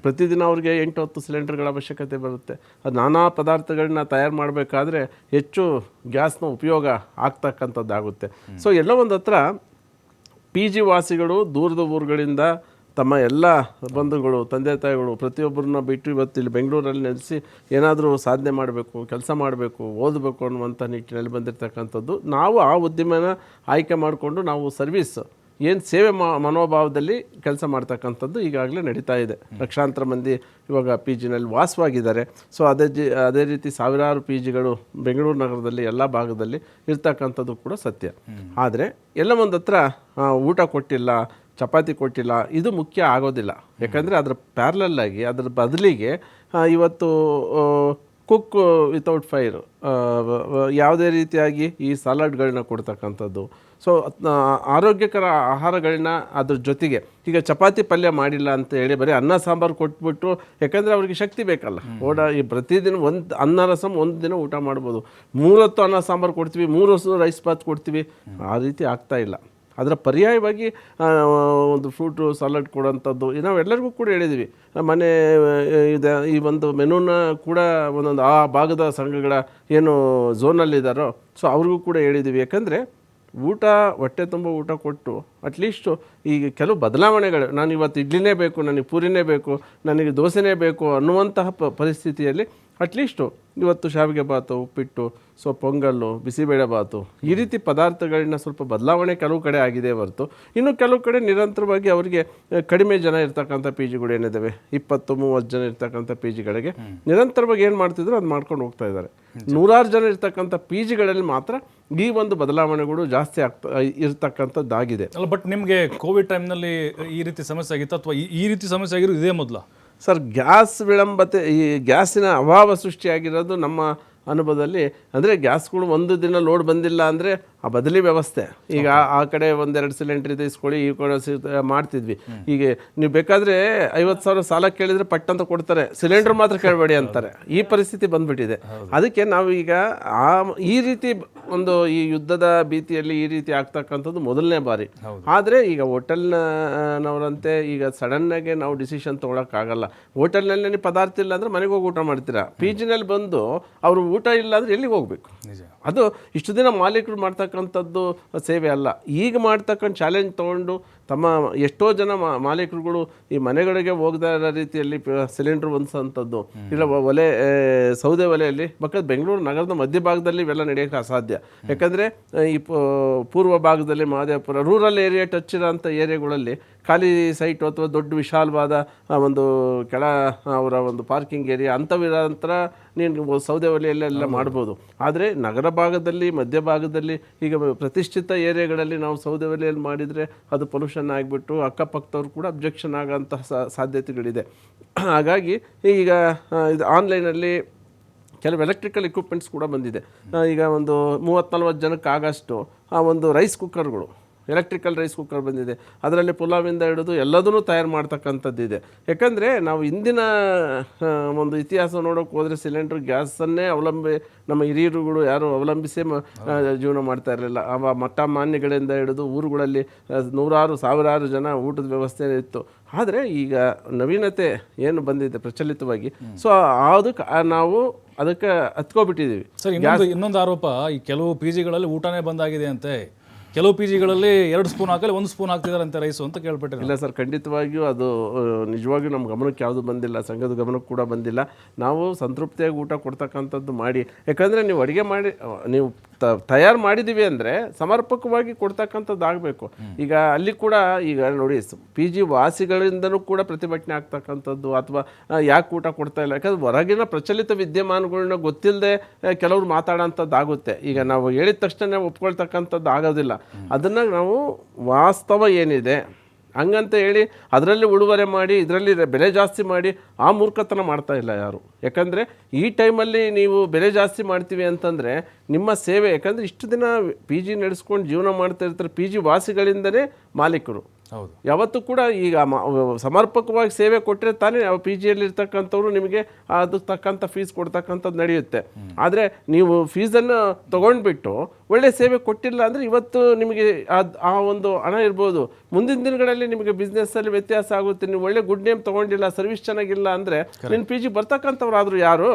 ಪ್ರತಿದಿನ ಅವ್ರಿಗೆ 8-10 ಸಿಲಿಂಡರ್ಗಳ ಅವಶ್ಯಕತೆ ಬರುತ್ತೆ. ಅದು ನಾನಾ ಪದಾರ್ಥಗಳನ್ನ ತಯಾರು ಮಾಡಬೇಕಾದ್ರೆ ಹೆಚ್ಚು ಗ್ಯಾಸ್ನ ಉಪಯೋಗ ಆಗ್ತಕ್ಕಂಥದ್ದಾಗುತ್ತೆ. ಸೊ ಎಲ್ಲ ಒಂದು ಹತ್ರ PG ವಾಸಿಗಳು ದೂರದ ಊರುಗಳಿಂದ ತಮ್ಮ ಎಲ್ಲ ಬಂಧುಗಳು, ತಂದೆ ತಾಯಿಗಳು ಪ್ರತಿಯೊಬ್ಬರನ್ನ ಬಿಟ್ಟು ಇವತ್ತು ಇಲ್ಲಿ ಬೆಂಗಳೂರಲ್ಲಿ ನೆಲೆಸಿ ಏನಾದರೂ ಸಾಧನೆ ಮಾಡಬೇಕು, ಕೆಲಸ ಮಾಡಬೇಕು, ಓದಬೇಕು ಅನ್ನುವಂಥ ನಿಟ್ಟಿನಲ್ಲಿ ಬಂದಿರತಕ್ಕಂಥದ್ದು. ನಾವು ಆ ಉದ್ಯಮನ ಆಯ್ಕೆ ಮಾಡಿಕೊಂಡು ನಾವು ಸರ್ವಿಸ್ ಏನು ಸೇವೆ ಮನೋಭಾವದಲ್ಲಿ ಕೆಲಸ ಮಾಡ್ತಕ್ಕಂಥದ್ದು ಈಗಾಗಲೇ ನಡೀತಾ ಇದೆ. ಲಕ್ಷಾಂತರ ಮಂದಿ ಇವಾಗ PGನಲ್ಲಿ ವಾಸವಾಗಿದ್ದಾರೆ. ಸೊ ಅದೇ ರೀತಿ ಸಾವಿರಾರು PGಗಳು ಬೆಂಗಳೂರು ನಗರದಲ್ಲಿ ಎಲ್ಲ ಭಾಗದಲ್ಲಿ ಇರ್ತಕ್ಕಂಥದ್ದು ಕೂಡ ಸತ್ಯ. ಆದರೆ ಎಲ್ಲ ಒಂದು ಹತ್ರ ಊಟ ಕೊಟ್ಟಿಲ್ಲ, ಚಪಾತಿ ಕೊಟ್ಟಿಲ್ಲ, ಇದು ಮುಖ್ಯ ಆಗೋದಿಲ್ಲ. ಯಾಕಂದರೆ ಅದರ ಪ್ಯಾರಲಲ್ಲಾಗಿ ಅದರ ಬದಲಿಗೆ ಇವತ್ತು ಕುಕ್ ವಿತೌಟ್ ಫೈರ್ ಯಾವುದೇ ರೀತಿಯಾಗಿ ಈ ಸಲಾಡ್ಗಳನ್ನ ಕೊಡ್ತಕ್ಕಂಥದ್ದು. ಸೊ ಆರೋಗ್ಯಕರ ಆಹಾರಗಳನ್ನ ಅದ್ರ ಜೊತೆಗೆ ಈಗ ಚಪಾತಿ ಪಲ್ಯ ಮಾಡಿಲ್ಲ ಅಂತ ಹೇಳಿ ಬರೀ ಅನ್ನ ಸಾಂಬಾರು ಕೊಟ್ಬಿಟ್ಟು, ಯಾಕಂದರೆ ಅವ್ರಿಗೆ ಶಕ್ತಿ ಬೇಕಲ್ಲ. ಈ ಪ್ರತಿದಿನ ಒಂದು ಅನ್ನ ರಸಮ್ ಒಂದು ದಿನ ಊಟ ಮಾಡ್ಬೋದು. 3 ಹೊತ್ತು ಅನ್ನ ಸಾಂಬಾರು ಕೊಡ್ತೀವಿ, 3 ಹೊತ್ತು ರೈಸ್ ಬಾತ್ ಕೊಡ್ತೀವಿ, ಆ ರೀತಿ ಆಗ್ತಾ ಇಲ್ಲ. ಅದರ ಪರ್ಯಾಯವಾಗಿ ಒಂದು ಫ್ರೂಟು ಸಲಾಡ್ ಕೊಡೋಂಥದ್ದು ನಾವೆಲ್ಲರಿಗೂ ಕೂಡ ಹೇಳಿದ್ದೀವಿ. ಮನೆ ಇದೆ ಈ ಒಂದು ಮೆನುನ ಕೂಡ ಒಂದೊಂದು ಆ ಭಾಗದ ಸಂಘಗಳ ಏನು ಝೋನಲ್ಲಿದ್ದಾರೋ ಸೊ ಅವ್ರಿಗೂ ಕೂಡ ಹೇಳಿದ್ದೀವಿ. ಯಾಕಂದರೆ ಊಟ ಹೊಟ್ಟೆ ತುಂಬ ಊಟ ಕೊಟ್ಟು ಅಟ್ಲೀಸ್ಟು ಈಗ ಕೆಲವು ಬದಲಾವಣೆಗಳು, ನಾನು ಇವತ್ತು ಇಡ್ಲಿನೇ ಬೇಕು, ನನಗೆ ಪೂರಿನೇ ಬೇಕು, ನನಗೆ ದೋಸೆನೇ ಬೇಕು ಅನ್ನುವಂತಹ ಪರಿಸ್ಥಿತಿಯಲ್ಲಿ ಅಟ್ಲೀಸ್ಟು ಇವತ್ತು ಶಾವಿಗೆ ಬಾತು, ಉಪ್ಪಿಟ್ಟು, ಸೊ ಪೊಂಗಲ್ಲು, ಬಿಸಿಬೇಳೆ ಬಾತು ಈ ರೀತಿ ಪದಾರ್ಥಗಳನ್ನ ಸ್ವಲ್ಪ ಬದಲಾವಣೆ ಕೆಲವು ಕಡೆ ಆಗಿದೆ ಹೊರತು ಇನ್ನು ಕೆಲವು ಕಡೆ ನಿರಂತರವಾಗಿ ಅವರಿಗೆ ಕಡಿಮೆ ಜನ ಇರ್ತಕ್ಕಂಥ PGಗಳು ಏನಿದ್ದಾವೆ, 20-30 ಜನ ಇರ್ತಕ್ಕಂಥ PGಗಳಿಗೆ ನಿರಂತರವಾಗಿ ಏನು ಮಾಡ್ತಿದ್ರು ಅದು ಮಾಡ್ಕೊಂಡು ಹೋಗ್ತಾ ಇದ್ದಾರೆ. 100 ಜನ ಇರ್ತಕ್ಕಂಥ PGಗಳಲ್ಲಿ ಮಾತ್ರ ಈ ಒಂದು ಬದಲಾವಣೆಗಳು ಜಾಸ್ತಿ ಇರ್ತಕ್ಕಂಥದ್ದಾಗಿದೆ. ಅಲ್ಲ, ಬಟ್ ನಿಮಗೆ ಕೋವಿಡ್ ಟೈಮ್ನಲ್ಲಿ ಈ ರೀತಿ ಸಮಸ್ಯೆ ಆಗಿತ್ತು ಅಥವಾ ಈ ರೀತಿ ಸಮಸ್ಯೆ ಆಗಿರೋದು ಇದೇ ಮೊದಲ? ಸರ್, ಗ್ಯಾಸ್ ವಿಳಂಬತೆ, ಈ ಗ್ಯಾಸಿನ ಅಭಾವ ಸೃಷ್ಟಿಯಾಗಿರೋದು ನಮ್ಮ ಅನುಭವದಲ್ಲಿ. ಅಂದರೆ ಗ್ಯಾಸ್ಗಳು ಒಂದು ದಿನ ಲೋಡ್ ಬಂದಿಲ್ಲ ಅಂದರೆ ಆ ಬದಲಿ ವ್ಯವಸ್ಥೆ. ಈಗ ಆ ಕಡೆ 1-2 ಸಿಲಿಂಡರ್ ಇದೆ ಇಸ್ಕೊಳ್ಳಿ, ಈ ಕಡೆ ಮಾಡ್ತಿದ್ವಿ. ಈಗ ನೀವು ಬೇಕಾದರೆ 50,000 ಸಾಲ ಕೇಳಿದರೆ ಪಟ್ಟಂತ ಕೊಡ್ತಾರೆ, ಸಿಲಿಂಡರ್ ಮಾತ್ರ ಕೇಳಬೇಡಿ ಅಂತಾರೆ. ಈ ಪರಿಸ್ಥಿತಿ ಬಂದ್ಬಿಟ್ಟಿದೆ. ಅದಕ್ಕೆ ನಾವು ಈಗ ಈ ರೀತಿ ಒಂದು ಈ ಯುದ್ಧದ ಭೀತಿಯಲ್ಲಿ ಈ ರೀತಿ ಆಗ್ತಕ್ಕಂಥದ್ದು ಮೊದಲನೇ ಬಾರಿ. ಆದರೆ ಈಗ ಹೋಟೆಲ್ನವರಂತೆ ಈಗ ಸಡನ್ನಾಗೆ ನಾವು ಡಿಸಿಷನ್ ತೊಗೊಳಕ್ಕಾಗಲ್ಲ. ಹೋಟೆಲ್ನಲ್ಲಿ ನೀವು ಪದಾರ್ಥ ಇಲ್ಲ ಅಂದರೆ ಮನೆಗೆ ಹೋಗಿ ಊಟ ಮಾಡ್ತೀರಾ. PGನಲ್ಲಿ ಬಂದು ಅವರು ಊಟ ಇಲ್ಲ ಅಂದರೆ ಎಲ್ಲಿಗೆ ಹೋಗಬೇಕು? ಅದು ಇಷ್ಟು ದಿನ ಮಾಲೀಕರು ಮಾಡ್ತಕ್ಕಂಥದ್ದು ಸೇವೆ ಅಲ್ಲ. ಈಗ ಮಾಡ್ತಕ್ಕಂಥ ಚಾಲೆಂಜ್ ತೊಗೊಂಡು ತಮ್ಮ ಎಷ್ಟೋ ಜನ ಮಾಲೀಕರುಗಳು ಈ ಮನೆಗಳಿಗೆ ಹೋಗದ ರೀತಿಯಲ್ಲಿ ಸಿಲಿಂಡರ್ ಹೊಂದಿಸೋಂಥದ್ದು ಇಲ್ಲ, ಒಲೆ ಸೌದೆ ಒಲೆಯಲ್ಲಿ ಬೇಕಾದ್ರೆ ಬೆಂಗಳೂರು ನಗರದ ಮಧ್ಯಭಾಗದಲ್ಲಿ ಇವೆಲ್ಲ ನಡೆಯೋಕ್ಕೆ ಅಸಾಧ್ಯ. ಯಾಕಂದರೆ ಈ ಪೂರ್ವ ಭಾಗದಲ್ಲಿ ಮಹದೇವಪುರ ರೂರಲ್ ಏರಿಯಾ ಟಚ್ ಇರೋಂಥ ಏರಿಯಾಗಳಲ್ಲಿ ಖಾಲಿ ಸೈಟು ಅಥವಾ ದೊಡ್ಡ ವಿಶಾಲವಾದ ಒಂದು ಕೆಳ ಅವರ ಒಂದು ಪಾರ್ಕಿಂಗ್ ಏರಿಯಾ ಅಂಥವಿರೋಂಥ ನೀನು ಸೌದೆ ಒಲೆಯಲ್ಲೆಲ್ಲ ಮಾಡ್ಬೋದು. ಆದರೆ ನಗರ ಭಾಗದಲ್ಲಿ ಮಧ್ಯಭಾಗದಲ್ಲಿ ಈಗ ಪ್ರತಿಷ್ಠಿತ ಏರಿಯಾಗಳಲ್ಲಿ ನಾವು ಸೌದೆ ಒಲೆಯಲ್ಲಿ ಮಾಡಿದರೆ ಅದು ಪೊಲ್ಯೂಷನ್ ಆಗಿಬಿಟ್ಟು ಅಕ್ಕಪಕ್ಕದವ್ರು ಕೂಡ ಅಬ್ಜೆಕ್ಷನ್ ಆಗೋಂತಹ ಸಾಧ್ಯತೆಗಳಿದೆ. ಹಾಗಾಗಿ ಈಗ ಇದು ಆನ್ಲೈನಲ್ಲಿ ಕೆಲವು ಎಲೆಕ್ಟ್ರಿಕಲ್ ಇಕ್ವಿಪ್ಮೆಂಟ್ಸ್ ಕೂಡ ಬಂದಿದೆ. ಈಗ ಒಂದು 30-40 ಜನಕ್ಕೆ ಆಗಷ್ಟು ಆ ಒಂದು ರೈಸ್ ಕುಕ್ಕರ್ಗಳು ಎಲೆಕ್ಟ್ರಿಕಲ್ ರೈಸ್ ಕುಕ್ಕರ್ ಬಂದಿದೆ, ಅದರಲ್ಲಿ ಪುಲಾವಿಂದ ಹಿಡಿದು ಎಲ್ಲದನ್ನೂ ತಯಾರು ಮಾಡ್ತಕ್ಕಂಥದ್ದಿದೆ. ಯಾಕಂದರೆ ನಾವು ಇಂದಿನ ಒಂದು ಇತಿಹಾಸ ನೋಡೋಕೆ ಹೋದರೆ ಸಿಲಿಂಡರ್ ಗ್ಯಾಸನ್ನೇ ನಮ್ಮ ಹಿರಿಯರುಗಳು ಯಾರು ಅವಲಂಬಿಸೇ ಜೀವನ ಮಾಡ್ತಾ ಇರಲಿಲ್ಲ. ಆ ಮಠ ಮಾನ್ಯಗಳಿಂದ ಹಿಡಿದು ಊರುಗಳಲ್ಲಿ ನೂರಾರು ಸಾವಿರಾರು ಜನ ಊಟದ ವ್ಯವಸ್ಥೆ ಇತ್ತು. ಆದರೆ ಈಗ ನವೀನತೆ ಏನು ಬಂದಿದೆ ಪ್ರಚಲಿತವಾಗಿ, ಸೊ ಅದಕ್ಕೆ ನಾವು ಅದಕ್ಕೆ ಹತ್ಕೊಬಿಟ್ಟಿದ್ದೀವಿ. ಸರ್, ಇನ್ನೊಂದು ಆರೋಪ, ಈ ಕೆಲವು ಪಿ ಜಿಗಳಲ್ಲಿ ಊಟನೇ ಬಂದಾಗಿದೆ ಅಂತೆ, ಕೆಲವು ಪಿ ಜಿಗಳಲ್ಲಿ 2 ಸ್ಪೂನ್ ಹಾಕಲಿ 1 ಸ್ಪೂನ್ ಹಾಕ್ತಿದಾರಂತೆ ರೈಸು ಅಂತ ಕೇಳ್ಬಿಟ್ಟಿಲ್ಲ. ಇಲ್ಲ ಸರ್, ಖಂಡಿತವಾಗಿಯೂ ಅದು ನಿಜವಾಗಿಯೂ ನಮ್ಮ ಗಮನಕ್ಕೆ ಯಾವುದು ಬಂದಿಲ್ಲ, ಸಂಘದ ಗಮನಕ್ಕೆ ಕೂಡ ಬಂದಿಲ್ಲ. ನಾವು ಸಂತೃಪ್ತಿಯಾಗಿ ಊಟ ಕೊಡ್ತಕ್ಕಂಥದ್ದು ಮಾಡಿ, ಯಾಕಂದರೆ ನೀವು ಅಡುಗೆ ಮಾಡಿ ನೀವು ತಯಾರು ಮಾಡಿದ್ದೀವಿ ಅಂದರೆ ಸಮರ್ಪಕವಾಗಿ ಕೊಡ್ತಕ್ಕಂಥದ್ದು ಆಗಬೇಕು. ಈಗ ಅಲ್ಲಿ ಕೂಡ ಈಗ ನೋಡಿ ಪಿ ಜಿ ವಾಸಿಗಳಿಂದನೂ ಕೂಡ ಪ್ರತಿಭಟನೆ ಆಗ್ತಕ್ಕಂಥದ್ದು, ಅಥವಾ ಯಾಕೆ ಊಟ ಕೊಡ್ತಾ ಇಲ್ಲ, ಯಾಕಂದ್ರೆ ಹೊರಗಿನ ಪ್ರಚಲಿತ ವಿದ್ಯಮಾನಗಳನ್ನ ಗೊತ್ತಿಲ್ಲದೆ ಕೆಲವರು ಮಾತಾಡೋಂಥದ್ದು ಆಗುತ್ತೆ. ಈಗ ನಾವು ಹೇಳಿದ ತಕ್ಷಣ ಒಪ್ಕೊಳ್ತಕ್ಕಂಥದ್ದು ಆಗೋದಿಲ್ಲ. ಅದನ್ನು ನಾವು ವಾಸ್ತವ ಏನಿದೆ ಹಂಗಂತ ಹೇಳಿ ಅದರಲ್ಲಿ ಉಳುವರೆ ಮಾಡಿ ಇದರಲ್ಲಿ ಬೆಲೆ ಜಾಸ್ತಿ ಮಾಡಿ ಆ ಮೂರ್ಖತನ ಮಾಡ್ತಾ ಇಲ್ಲ ಯಾರು. ಯಾಕಂದರೆ ಈ ಟೈಮಲ್ಲಿ ನೀವು ಬೆಲೆ ಜಾಸ್ತಿ ಮಾಡ್ತೀವಿ ಅಂತಂದರೆ ನಿಮ್ಮ ಸೇವೆ, ಯಾಕಂದರೆ ಇಷ್ಟು ದಿನ ಪಿ ಜಿ ನಡೆಸ್ಕೊಂಡು ಜೀವನ ಮಾಡ್ತಾ ಇರ್ತಾರೆ ಪಿ ಜಿ ವಾಸಿಗಳಿಂದಲೇ ಮಾಲೀಕರು. ಹೌದು, ಯಾವತ್ತೂ ಕೂಡ ಈಗ ಸಮರ್ಪಕವಾಗಿ ಸೇವೆ ಕೊಟ್ಟರೆ ತಾನೇ ಪಿ ಜಿಯಲ್ಲಿ ಇರ್ತಕ್ಕಂಥವ್ರು ನಿಮಗೆ ಅದಕ್ಕೆ ತಕ್ಕಂಥ ಫೀಸ್ ಕೊಡ್ತಕ್ಕಂಥದ್ದು ನಡೆಯುತ್ತೆ. ಆದರೆ ನೀವು ಫೀಸನ್ನು ತೊಗೊಂಡ್ಬಿಟ್ಟು ಒಳ್ಳೆ ಸೇವೆ ಕೊಟ್ಟಿಲ್ಲ ಅಂದರೆ ಇವತ್ತು ನಿಮಗೆ ಆ ಒಂದು ಹಣ ಇರ್ಬೋದು, ಮುಂದಿನ ದಿನಗಳಲ್ಲಿ ನಿಮಗೆ ಬಿಸ್ನೆಸ್ಸಲ್ಲಿ ವ್ಯತ್ಯಾಸ ಆಗುತ್ತೆ. ನೀವು ಒಳ್ಳೆ ಗುಡ್ ನೇಮ್ ತೊಗೊಂಡಿಲ್ಲ, ಸರ್ವಿಸ್ ಚೆನ್ನಾಗಿಲ್ಲ ಅಂದರೆ ನಿನ್ನ ಪಿ ಜಿ ಬರ್ತಕ್ಕಂಥವ್ರಾದರೂ ಯಾರು?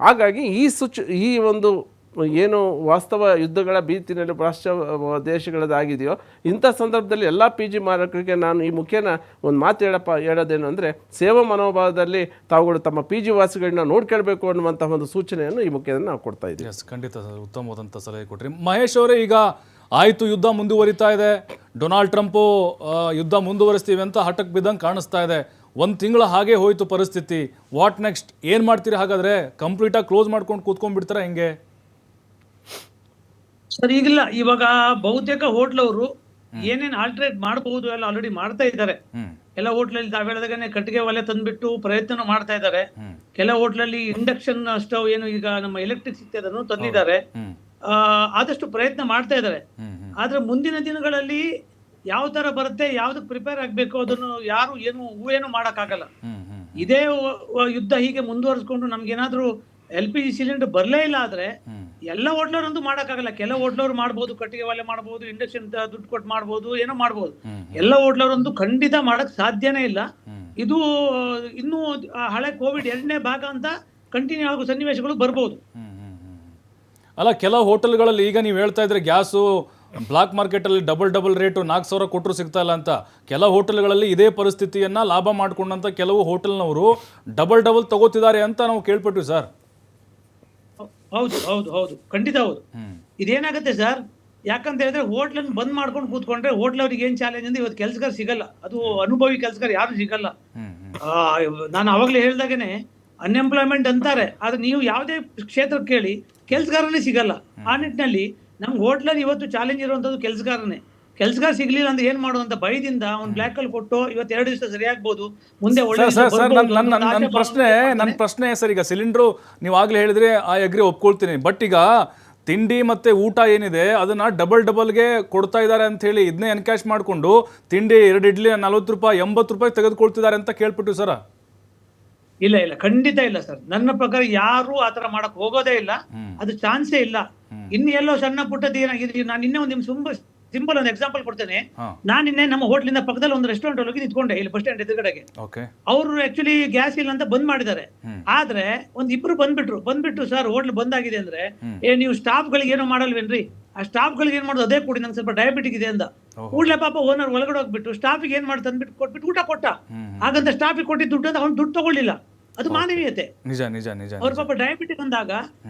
ಹಾಗಾಗಿ ಈ ಒಂದು ಏನು ವಾಸ್ತವ ಯುದ್ಧಗಳ ಭೀತಿನಲ್ಲಿ ರಾಷ್ಟ್ರ ದೇಶಗಳದ್ದಾಗಿದೆಯೋ ಇಂಥ ಸಂದರ್ಭದಲ್ಲಿ ಎಲ್ಲ ಪಿ ಜಿ ಮಾಲಕರಿಗೆ ನಾನು ಈ ಮುಖೇನ ಒಂದು ಮಾತು ಹೇಳೋದೇನು ಅಂದರೆ, ಸೇವಾ ಮನೋಭಾವದಲ್ಲಿ ತಾವುಗಳು ತಮ್ಮ ಪಿ ಜಿ ವಾಸಿಗಳನ್ನ ನೋಡ್ಕೊಳ್ಬೇಕು ಅನ್ನುವಂಥ ಒಂದು ಸೂಚನೆಯನ್ನು ಈ ಮುಖೇನ ನಾವು ಕೊಡ್ತಾ ಇದ್ದೀವಿ. ಎಸ್, ಖಂಡಿತ ಉತ್ತಮವಾದಂಥ ಸಲಹೆ ಕೊಟ್ರಿ. ಮಹೇಶ್ ಅವರೇ, ಈಗ ಆಯಿತು ಯುದ್ಧ ಮುಂದುವರಿತಾ ಇದೆ, ಡೊನಾಲ್ಡ್ ಟ್ರಂಪು ಯುದ್ಧ ಮುಂದುವರಿಸ್ತೀವಿ ಅಂತ ಹಠಕ್ಕೆ ಬಿದ್ದಂಗೆ ಕಾಣಿಸ್ತಾ ಇದೆ. 1 ತಿಂಗಳು ಹಾಗೆ ಹೋಯಿತು ಪರಿಸ್ಥಿತಿ. What next? ಏನು ಮಾಡ್ತೀರಿ ಹಾಗಾದರೆ? ಕಂಪ್ಲೀಟಾಗಿ ಕ್ಲೋಸ್ ಮಾಡ್ಕೊಂಡು ಕೂತ್ಕೊಂಡ್ಬಿಡ್ತಾರಾ ಹೆಂಗೆ? ಸರ್, ಈಗಿಲ್ಲ. ಇವಾಗ ಬಹುತೇಕ ಹೋಟ್ಲವರು ಏನೇನು ಆಲ್ಟ್ರೇಟ್ ಮಾಡಬಹುದು ಎಲ್ಲ ಆಲ್ರೆಡಿ ಮಾಡ್ತಾ ಇದ್ದಾರೆ. ಎಲ್ಲ ಹೋಟ್ಲಲ್ಲಿ ತಾವ್ ಹೇಳಿದಾಗನೆ ಕಟ್ಟಿಗೆ ಒಲೆ ತಂದ್ಬಿಟ್ಟು ಪ್ರಯತ್ನ ಮಾಡ್ತಾ ಇದ್ದಾರೆ. ಕೆಲ ಹೋಟ್ಲಲ್ಲಿ ಇಂಡಕ್ಷನ್ ಸ್ಟವ್ ಏನು ಈಗ ನಮ್ಮ ಎಲೆಕ್ಟ್ರಿಸಿಟಿ ಅದನ್ನು ತಂದಿದ್ದಾರೆ. ಆದಷ್ಟು ಪ್ರಯತ್ನ ಮಾಡ್ತಾ ಇದ್ದಾರೆ. ಆದ್ರೆ ಮುಂದಿನ ದಿನಗಳಲ್ಲಿ ಯಾವ ತರ ಬರುತ್ತೆ, ಯಾವ್ದಕ್ ಪ್ರಿಪೇರ್ ಆಗ್ಬೇಕು ಅದನ್ನು ಯಾರು ಊಹೆನು ಮಾಡಕ್ಕಾಗಲ್ಲ. ಇದೇ ಯುದ್ಧ ಹೀಗೆ ಮುಂದುವರಿಸ್ಕೊಂಡು ನಮ್ಗೇನಾದ್ರೂ LPG ಸಿಲಿಂಡರ್ ಬರ್ಲೇ ಇಲ್ಲ ಆದ್ರೆ ಎಲ್ಲ ಹೋಟ್ಲವ್ರಂತೂ ಮಾಡಕ್ಕಾಗಲ್ಲ. ಕೆಲ ಹೋಟ್ಲವ್ರು ಮಾಡ್ಬೋದು, ಕಟ್ಟಿಗೆ ಒಲೆ ಮಾಡ್ಬೋದು, ಇಂಡಕ್ಷನ್ ದುಡ್ಡು ಕೊಟ್ಟು ಮಾಡ್ಬೋದು, ಏನೋ ಮಾಡ್ಬೋದು. ಎಲ್ಲ ಹೋಟ್ಲವ್ರಂತೂ ಖಂಡಿತ ಮಾಡಕ್ ಸಾಧ್ಯನೇ ಇಲ್ಲ. ಇದು ಇನ್ನೂ ಹಳೆ ಕೋವಿಡ್ 2ನೇ ಭಾಗ ಅಂತ ಕಂಟಿನ್ಯೂ ಆಗೋ ಸನ್ನಿವೇಶಗಳು ಬರ್ಬೋದು. ಅಲ್ಲ, ಕೆಲವು ಹೋಟೆಲ್ಗಳಲ್ಲಿ ಈಗ ನೀವು ಹೇಳ್ತಾ ಇದ್ರೆ ಗ್ಯಾಸು ಬ್ಲಾಕ್ ಮಾರ್ಕೆಟಲ್ಲಿ ಡಬಲ್ ರೇಟು 4,000 ಕೊಟ್ಟರು ಸಿಗ್ತಾ ಇಲ್ಲ ಅಂತ. ಕೆಲವು ಹೋಟೆಲ್ಗಳಲ್ಲಿ ಇದೇ ಪರಿಸ್ಥಿತಿಯನ್ನು ಲಾಭ ಮಾಡಿಕೊಂಡಂಥ ಕೆಲವು ಹೋಟೆಲ್ನವರು ಡಬಲ್ ತಗೋತಿದ್ದಾರೆ ಅಂತ ನಾವು ಕೇಳ್ಪಟ್ವಿ ಸರ್. ಹೌದು ಹೌದು ಹೌದು, ಖಂಡಿತ ಹೌದು. ಇದೇನಾಗುತ್ತೆ ಸರ್, ಯಾಕಂತ ಹೇಳಿದ್ರೆ ಹೋಟ್ಲನ್ನು ಬಂದ್ ಮಾಡ್ಕೊಂಡು ಕೂತ್ಕೊಂಡ್ರೆ ಹೋಟ್ಲವ್ರಿಗೆ ಏನ್ ಚಾಲೆಂಜ್ ಅಂದ್ರೆ ಇವತ್ತು ಕೆಲಸಗಾರ ಸಿಗಲ್ಲ. ಅದು ಅನುಭವಿ ಕೆಲಸಗಾರ ಯಾರು ಸಿಗಲ್ಲ. ನಾನು ಅವಾಗಲೇ ಹೇಳ್ದಾಗೇನೆ ಅನ್ಎಂಪ್ಲಾಯ್ಮೆಂಟ್ ಅಂತಾರೆ, ಆದ್ರೆ ನೀವು ಯಾವುದೇ ಕ್ಷೇತ್ರಕ್ಕೆ ಕೇಳಿ ಕೆಲಸಗಾರನೇ ಸಿಗಲ್ಲ. ಆ ನಿಟ್ಟಿನಲ್ಲಿ ನಮ್ಗೆ ಹೋಟ್ಲಲ್ಲಿ ಇವತ್ತು ಚಾಲೆಂಜ್ ಇರುವಂತದ್ದು ಕೆಲಸಗಾರನೇ. ಕೆಲಸಗಾರ ಸಿಗ್ಲಿಲ್ಲ ಅಂದ್ರೆ ಏನ್ ಮಾಡೋದಂತ ಭಯದಿಂದ ಅವ್ನು ಬ್ಲ್ಯಾಕ್ ಅಲ್ಲಿ ಕೊಟ್ಟು ಇವತ್ತು 2 ದಿವಸ ಸರಿಯಾಗ್ಬೋದು, ಮುಂದೆ ಒಳ್ಳೆ ನನ್ನ ಪ್ರಶ್ನೆ ಸರ್, ಈಗ ಸಿಲಿಂಡ್ರು ನೀವು ಆಗ್ಲೇ ಹೇಳಿದ್ರೆ ಆ ಅಗ್ರಿ ಒಪ್ಕೊಳ್ತೀನಿ, ಬಟ್ ಈಗ ತಿಂಡಿ ಮತ್ತೆ ಊಟ ಏನಿದೆ ಅದನ್ನ ಡಬಲ್ಗೆ ಕೊಡ್ತಾ ಇದ್ದಾರೆ ಅಂತ ಹೇಳಿ ಇದನ್ನೇ ಎನ್ಕ್ಯಾಶ್ ಮಾಡಿಕೊಂಡು ತಿಂಡಿ 2 ಇಡ್ಲಿ 40 ರೂಪಾಯಿ 80 ರೂಪಾಯಿ ತೆಗೆದುಕೊಳ್ತಿದ್ದಾರೆ ಅಂತ ಕೇಳ್ಬಿಟ್ಟು ಸರ್. ಇಲ್ಲ ಇಲ್ಲ, ಖಂಡಿತ ಇಲ್ಲ ಸರ್. ನನ್ನ ಪ್ರಕಾರ ಯಾರು ಆತರ ಮಾಡಕ್ ಹೋಗೋದೇ ಇಲ್ಲ, ಅದು ಚಾನ್ಸೇ ಇಲ್ಲ. ಇನ್ನು ಎಲ್ಲೋ ಸಣ್ಣ ಪುಟ್ಟದ್ದು ಏನಾಗಿದೆ. ನಾನು ಇನ್ನೇ ಒಂದು ಸಿಂಪಲ್ ಒಂದು ಎಕ್ಸಾಂಪಲ್ ಕೊಡ್ತೇನೆ. ನಾನು ನಿನ್ನೆ ನಮ್ಮ ಹೋಟ್ಲಿಂದ ಪಕ್ಕದಲ್ಲಿ ಒಂದು ರೆಸ್ಟೋರೆಂಟ್ ಹೋಗಿ ನಿಂತ್ಕೊಂಡೆ, ಇಲ್ಲಿ ಬಸ್ ಸ್ಟ್ಯಾಂಡ್ ಎದುರುಗಡೆಗೆ. ಅವರು ಆಕ್ಚುಲಿ ಗ್ಯಾಸ್ ಇಲ್ಲ ಅಂತ ಬಂದ್ ಮಾಡಿದ್ದಾರೆ. ಆದ್ರೆ ಇಬ್ರು ಬಂದ್ಬಿಟ್ಟು ಸರ್ ಹೋಟ್ಲ್ ಬಂದಾಗಿದೆ ಅಂದ್ರೆ ನೀವು ಸ್ಟಾಫ್ ಗಳಿಗೆ ಏನೋ ಮಾಡಲ್ವೇನ್ರಿ? ಆ ಸ್ಟಾಫ್ ಗಳಿಗೆ ಏನ್ ಮಾಡೋದು ಅದೇ ಕೊಡಿ, ನಂಗೆ ಸ್ವಲ್ಪ ಡಯಾಬಿಟಿಕ್ ಇದೆ ಅಂದ. ಕೂಡ್ಲೆ ಪಾಪ ಓನರ್ ಒಳಗಡೆ ಹೋಗ್ಬಿಟ್ಟು ಸ್ಟಾಫಿಗೆ ಏನ್ ಮಾಡಿ ತಂದ್ಬಿಟ್ಟು ಕೊಟ್ಬಿಟ್ಟು ಊಟ ಕೊಟ್ಟ. ಹಾಗಂತ ಸ್ಟಾಫಿಗೆ ಕೊಟ್ಟಿದ್ದು ದುಡ್ಡು ಅಂತ ಅವ್ನು ದುಡ್ಡು ತಗೊಳ್ಳಿಲ್ಲ. ಅದು ಮಾನವೀಯತೆ. ನಿಜ ನಿಜ ನಿಜ. ಅವ್ರ ಪಾಪ ಡಯಾಬಿಟಿಕ್ ಅಂದಾಗ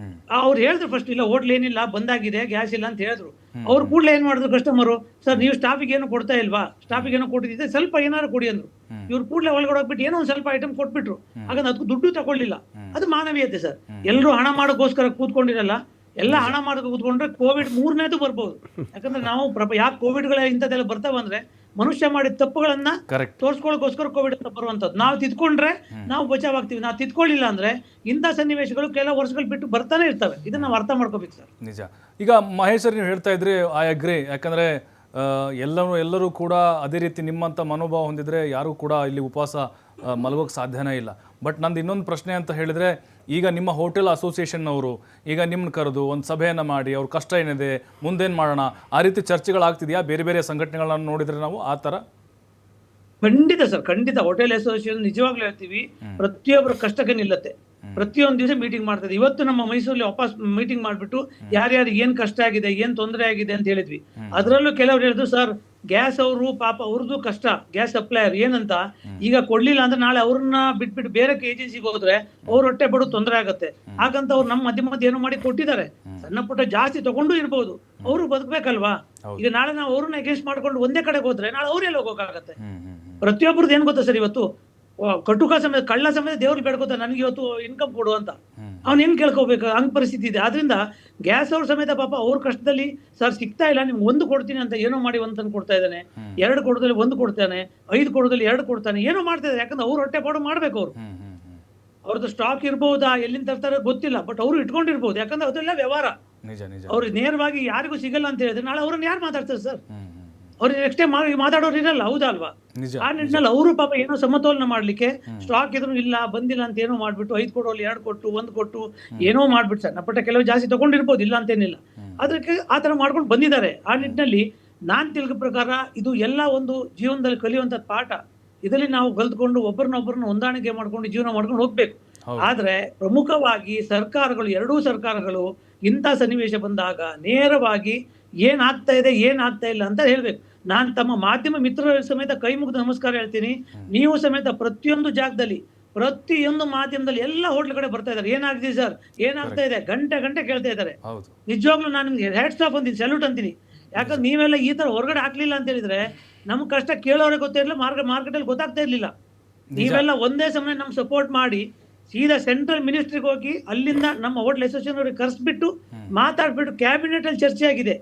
ಅವ್ರು ಹೇಳಿದ್ರು ಫಸ್ಟ್, ಇಲ್ಲ ಹೋಟ್ಲ್ ಏನಿಲ್ಲ ಬಂದಾಗಿದೆ ಗ್ಯಾಸ್ ಇಲ್ಲ ಅಂತ ಹೇಳಿದ್ರು. ಅವ್ರು ಕೂಡಲೇ ಏನ್ ಮಾಡಿದ್ರು ಕಸ್ಟಮರು, ಸರ್ ನೀವು ಸ್ಟಾಫಿಗೆ ಏನು ಕೊಡ್ತಾ ಇಲ್ವಾ, ಸ್ಟಾಫಿಗೆ ಏನೋ ಕೊಟ್ಟಿದ್ದೆ ಸ್ವಲ್ಪ ಏನಾರು ಕೊಡಿ ಅಂದ್ರು. ಇವ್ರು ಕೂಡಲೇ ಒಳಗಡೆ ಹೋಗ್ಬಿಟ್ಟು ಏನೋ ಒಂದ್ ಸ್ವಲ್ಪ ಐಟಮ್ ಕೊಟ್ಬಿಟ್ರು. ಹಾಗಂದ್ರೆ ಅದಕ್ಕೂ ದುಡ್ಡು ತಗೊಳ್ಳಿಲ್ಲ. ಅದು ಮಾನವೀಯತೆ ಸರ್. ಎಲ್ಲರೂ ಹಣ ಮಾಡೋಕ್ಕೋಸ್ಕರ ಕೂತ್ಕೊಂಡಿರಲ್ಲ, ಎಲ್ಲ ಹಣ ಮಾಡೋಕೆ ಕೂತ್ಕೊಂಡ್ರೆ ಕೋವಿಡ್ 3ನೇದು ಬರ್ಬೋದು. ಯಾಕಂದ್ರೆ ನಾವು ಯಾಕೆ ಕೋವಿಡ್ಗಳ ಇಂಥದ್ದೆಲ್ಲ ಬರ್ತಾವಂದ್ರೆ ಮನುಷ್ಯ ಮಾಡಿದ ತಪ್ಪುಗಳನ್ನ ತೋರ್ಸ್ಕೊಳ್ಳೋಕೋಸ್ಕರ ಕೋವಿಡ್ ಅಂತ ಬರುವಂತದ್ದು. ನಾವು ತಿದ್ಕೊಂಡ್ರೆ ನಾವು ಬಚಾವ್ ಆಗ್ತೀವಿ, ನಾವು ತಿದ್ಕೊಳ್ಳಿಲ್ಲ ಅಂದ್ರೆ ಇಂಥ ಸನ್ನಿವೇಶಗಳು ಕೆಲವು ವರ್ಷಗಳು ಬಿಟ್ಟು ಬರ್ತಾನೆ ಇರ್ತವೆ. ಇದನ್ನ ನಾವು ಅರ್ಥ ಮಾಡ್ಕೋಬೇಕು ಸರ್. ನಿಜ. ಈಗ ಮಹೇಶ್ ಸರ್ ನೀವು ಹೇಳ್ತಾ ಇದ್ರಿ, ಐ ಅಗ್ರಿ. ಯಾಕಂದ್ರೆ ಎಲ್ಲರೂ ಕೂಡ ಅದೇ ರೀತಿ ನಿಮ್ಮಂಥ ಮನೋಭಾವ ಹೊಂದಿದ್ರೆ ಯಾರೂ ಕೂಡ ಇಲ್ಲಿ ಉಪವಾಸ ಮಲಗೋಕ್ಕೆ ಸಾಧ್ಯನೇ ಇಲ್ಲ. ಬಟ್ ನಂದು ಇನ್ನೊಂದು ಪ್ರಶ್ನೆ ಅಂತ ಹೇಳಿದರೆ, ಈಗ ನಿಮ್ಮ ಹೋಟೆಲ್ ಅಸೋಸಿಯೇಷನ್ನವರು ಈಗ ನಿಮ್ಮನ್ನ ಕರೆದು ಒಂದು ಸಭೆಯನ್ನು ಮಾಡಿ ಅವ್ರ ಕಷ್ಟ ಏನಿದೆ, ಮುಂದೇನು ಮಾಡೋಣ, ಆ ರೀತಿ ಚರ್ಚೆಗಳಾಗ್ತಿದೆಯಾ? ಬೇರೆ ಬೇರೆ ಸಂಘಟನೆಗಳನ್ನು ನೋಡಿದರೆ ನಾವು ಆ ಥರ ಖಂಡಿತ ಸರ್, ಖಂಡಿತ. ಹೋಟೆಲ್ ಅಸೋಸಿಯೇಷನ್ ನಿಜವಾಗ್ಲೂ ಹೇಳ್ತೀವಿ, ಪ್ರತಿಯೊಬ್ಬರ ಕಷ್ಟಕ್ಕೆ ನಿಲ್ಲತ್ತೆ. ಪ್ರತಿಯೊಂದು ದಿವಸ ಮೀಟಿಂಗ್ ಮಾಡ್ತದೆ. ಇವತ್ತು ನಮ್ಮ ಮೈಸೂರಲ್ಲಿ ವಾಪಸ್ ಮೀಟಿಂಗ್ ಮಾಡ್ಬಿಟ್ಟು ಯಾರ್ಯಾರು ಏನ್ ಕಷ್ಟ ಆಗಿದೆ, ಏನ್ ತೊಂದರೆ ಆಗಿದೆ ಅಂತ ಹೇಳಿದ್ವಿ. ಅದರಲ್ಲೂ ಕೆಲವ್ರು ಹೇಳಿದ್ರು, ಸರ್ ಗ್ಯಾಸ್ ಅವರು ಪಾಪ ಅವ್ರದ್ದು ಕಷ್ಟ, ಗ್ಯಾಸ್ ಸಪ್ಲೈಯರ್ ಏನಂತ, ಈಗ ಕೊಡ್ಲಿಲ್ಲ ಅಂದ್ರೆ ನಾಳೆ ಅವ್ರನ್ನ ಬಿಟ್ಬಿಟ್ಟು ಬೇರೆ ಏಜೆನ್ಸಿಗೆ ಹೋದ್ರೆ ಅವ್ರ ಹೊಟ್ಟೆ ಬಡು ತೊಂದರೆ ಆಗತ್ತೆ. ಹಾಗಂತ ಅವ್ರು ನಮ್ಮ ಮಧ್ಯೆ ಏನೋ ಮಾಡಿ ಕೊಟ್ಟಿದ್ದಾರೆ. ಸಣ್ಣ ಪುಟ್ಟ ಜಾಸ್ತಿ ತಗೊಂಡು ಇರ್ಬೋದು, ಅವರು ಬದುಕಬೇಕಲ್ವಾ? ಈಗ ನಾಳೆ ನಾವು ಅವ್ರನ್ನ ಅಗೇನ್ಸ್ಟ್ ಮಾಡ್ಕೊಂಡು ಒಂದೇ ಕಡೆಗೆ ಹೋದ್ರೆ ನಾಳೆ ಅವ್ರೆಲ್ಲ ಹೋಗೋಕ್ಕಾಗತ್ತೆ? ಪ್ರತಿಯೊಬ್ಬರದ್ದು ಏನ್ ಗೊತ್ತಾ ಸರ್, ಇವತ್ತು ಕಟುಕ ಸಮೇತ ಕಳ್ಳ ಸಮೇತ ದೇವ್ರಿಗೆ ಬೇಡ್ಕೋತ ನನಗೆ ಇವತ್ತು ಇನ್ಕಮ್ ಕೊಡು ಅಂತ, ಅವ್ನು ಹೆಂಗ್ ಕೇಳ್ಕೋಬೇಕು? ಹಂಗ್ ಪರಿಸ್ಥಿತಿ ಇದೆ. ಆದ್ರಿಂದ ಗ್ಯಾಸ್ ಅವ್ರ ಸಮೇತ ಪಾಪ ಅವ್ರ ಕಷ್ಟದಲ್ಲಿ, ಸರ್ ಸಿಗ್ತಾ ಇಲ್ಲ, ನಿಮ್ಗೆ 1 ಕೊಡ್ತೀನಿ ಅಂತ ಏನೋ ಮಾಡಿ 1 ತಂದು ಕೊಡ್ತಾ ಇದ್ದಾನೆ, 2 ಕೊಡೋದಲ್ಲಿ 1 ಕೊಡ್ತಾನೆ, 5 ಕೊಡೋದಲ್ಲಿ 2 ಕೊಡ್ತಾನೆ, ಏನೋ ಮಾಡ್ತಾ ಇದ್ದಾರೆ. ಯಾಕಂದ್ರೆ ಅವ್ರು ಹೊಟ್ಟೆ ಪಾಡು ಮಾಡ್ಬೇಕು. ಅವ್ರದ್ದು ಸ್ಟಾಕ್ ಇರ್ಬಹುದಾ, ಎಲ್ಲಿಂದ ತರ್ತಾರೆ ಗೊತ್ತಿಲ್ಲ, ಬಟ್ ಅವ್ರು ಇಟ್ಕೊಂಡಿರ್ಬೋದು. ಯಾಕಂದ್ರೆ ಅದೆಲ್ಲ ವ್ಯವಹಾರ. ಅವ್ರು ನೇರವಾಗಿ ಯಾರಿಗೂ ಸಿಗಲ್ಲ ಅಂತ ಹೇಳಿದ್ರೆ ನಾಳೆ ಅವ್ರನ್ನ ಯಾರು ಮಾತಾಡ್ತಾರೆ ಸರ್? ಅವ್ರಿಗೆ ನೆಕ್ಸ್ಟ್ ಟೈಮ್ ಮಾತಾಡೋರು ಇರಲ್ಲ, ಹೌದಾ ಅಲ್ವಾ? ಆ ನಿಟ್ಟಿನಲ್ಲಿ ಅವರು ಪಾಪ ಏನೋ ಸಮತೋಲನ ಮಾಡ್ಲಿಕ್ಕೆ ಸ್ಟಾಕ್ ಇದ್ರು ಇಲ್ಲ ಬಂದಿಲ್ಲ ಅಂತ ಏನೋ ಮಾಡ್ಬಿಟ್ಟು 5 ಕೊಡೋಲ್ಲಿ 2 ಕೊಟ್ಟು 1 ಕೊಟ್ಟು ಏನೋ ಮಾಡ್ಬಿಟ್ಟು ಸಣ್ಣ ಪಟ್ಟ ಕೆಲವು ಜಾಸ್ತಿ ತಗೊಂಡಿರ್ಬೋದು, ಇಲ್ಲ ಅಂತೇನಿಲ್ಲ. ಅದಕ್ಕೆ ಆ ತರ ಮಾಡ್ಕೊಂಡು ಬಂದಿದ್ದಾರೆ. ಆ ನಿಟ್ಟಿನಲ್ಲಿ ನಾನ್ ತಿಳಿದ ಪ್ರಕಾರ ಇದು ಎಲ್ಲ ಒಂದು ಜೀವನದಲ್ಲಿ ಕಲಿಯುವಂತ ಪಾಠ. ಇದರಲ್ಲಿ ನಾವು ಕಲ್ತ್ಕೊಂಡು ಒಬ್ಬರನ್ನೊಬ್ಬರನ್ನ ಹೊಂದಾಣಿಕೆ ಮಾಡ್ಕೊಂಡು ಜೀವನ ಮಾಡ್ಕೊಂಡು ಹೋಗ್ಬೇಕು. ಆದ್ರೆ ಪ್ರಮುಖವಾಗಿ ಸರ್ಕಾರಗಳು, ಎರಡೂ ಸರ್ಕಾರಗಳು ಇಂಥ ಸನ್ನಿವೇಶ ಬಂದಾಗ ನೇರವಾಗಿ ಏನಾಗ್ತಾ ಇದೆ ಏನಾಗ್ತಾ ಇಲ್ಲ ಅಂತ ಹೇಳ್ಬೇಕು. ನಾನು ತಮ್ಮ ಮಾಧ್ಯಮ ಮಿತ್ರರ ಸಮೇತ ಕೈ ಮುಗಿದು ನಮಸ್ಕಾರ ಹೇಳ್ತೀನಿ. ನೀವು ಸಮೇತ ಪ್ರತಿಯೊಂದು ಜಾಗದಲ್ಲಿ, ಪ್ರತಿಯೊಂದು ಮಾಧ್ಯಮದಲ್ಲಿ ಎಲ್ಲ ಹೋಟ್ಲ್ ಕಡೆ ಬರ್ತಾ ಇದ್ದಾರೆ, ಏನಾಗಿದೆ ಸರ್, ಏನಾಗ್ತಾ ಇದೆ, ಗಂಟೆ ಕೇಳ್ತಾ ಇದ್ದಾರೆ. ನಿಜವಾಗ್ಲೂ ನಾನು ನಿಮ್ಗೆ ಹ್ಯಾಟ್ಸ್ ಆಫ್ ಅಂತೀನಿ, ಸಲ್ಯೂಟ್ ಅಂತೀನಿ. ಯಾಕಂದ್ರೆ ನೀವೆಲ್ಲ ಈ ತರ ಹೊರಗಡೆ ಹಾಕ್ಲಿಲ್ಲ ಅಂತ ಹೇಳಿದ್ರೆ ನಮ್ ಕಷ್ಟ ಕೇಳೋರಿಗೆ ಗೊತ್ತಿರಲಿಲ್ಲ, ಮಾರ್ಕೆಟ್ ಅಲ್ಲಿ ಗೊತ್ತಾಗ್ತಾ ಇರ್ಲಿಲ್ಲ. ನೀವೆಲ್ಲ ಒಂದೇ ಸಮಯ ನಮ್ ಸಪೋರ್ಟ್ ಮಾಡಿ ಸೀದಾ ಸೆಂಟ್ರಲ್ ಮಿನಿಸ್ಟ್ರಿಗೆ ಹೋಗಿ ಅಲ್ಲಿಂದ ನಮ್ಮ ಹೋಟ್ಲ್ ಅಸೋಸಿಯೇಷನ್ ಅವರಿಗೆ ಕರೆಸ್ಬಿಟ್ಟು ಮಾತಾಡ್ಬಿಟ್ಟು ಕ್ಯಾಬಿನೆಟ್ ಅಲ್ಲಿ ಚರ್ಚೆ ಆಗಿದೆ,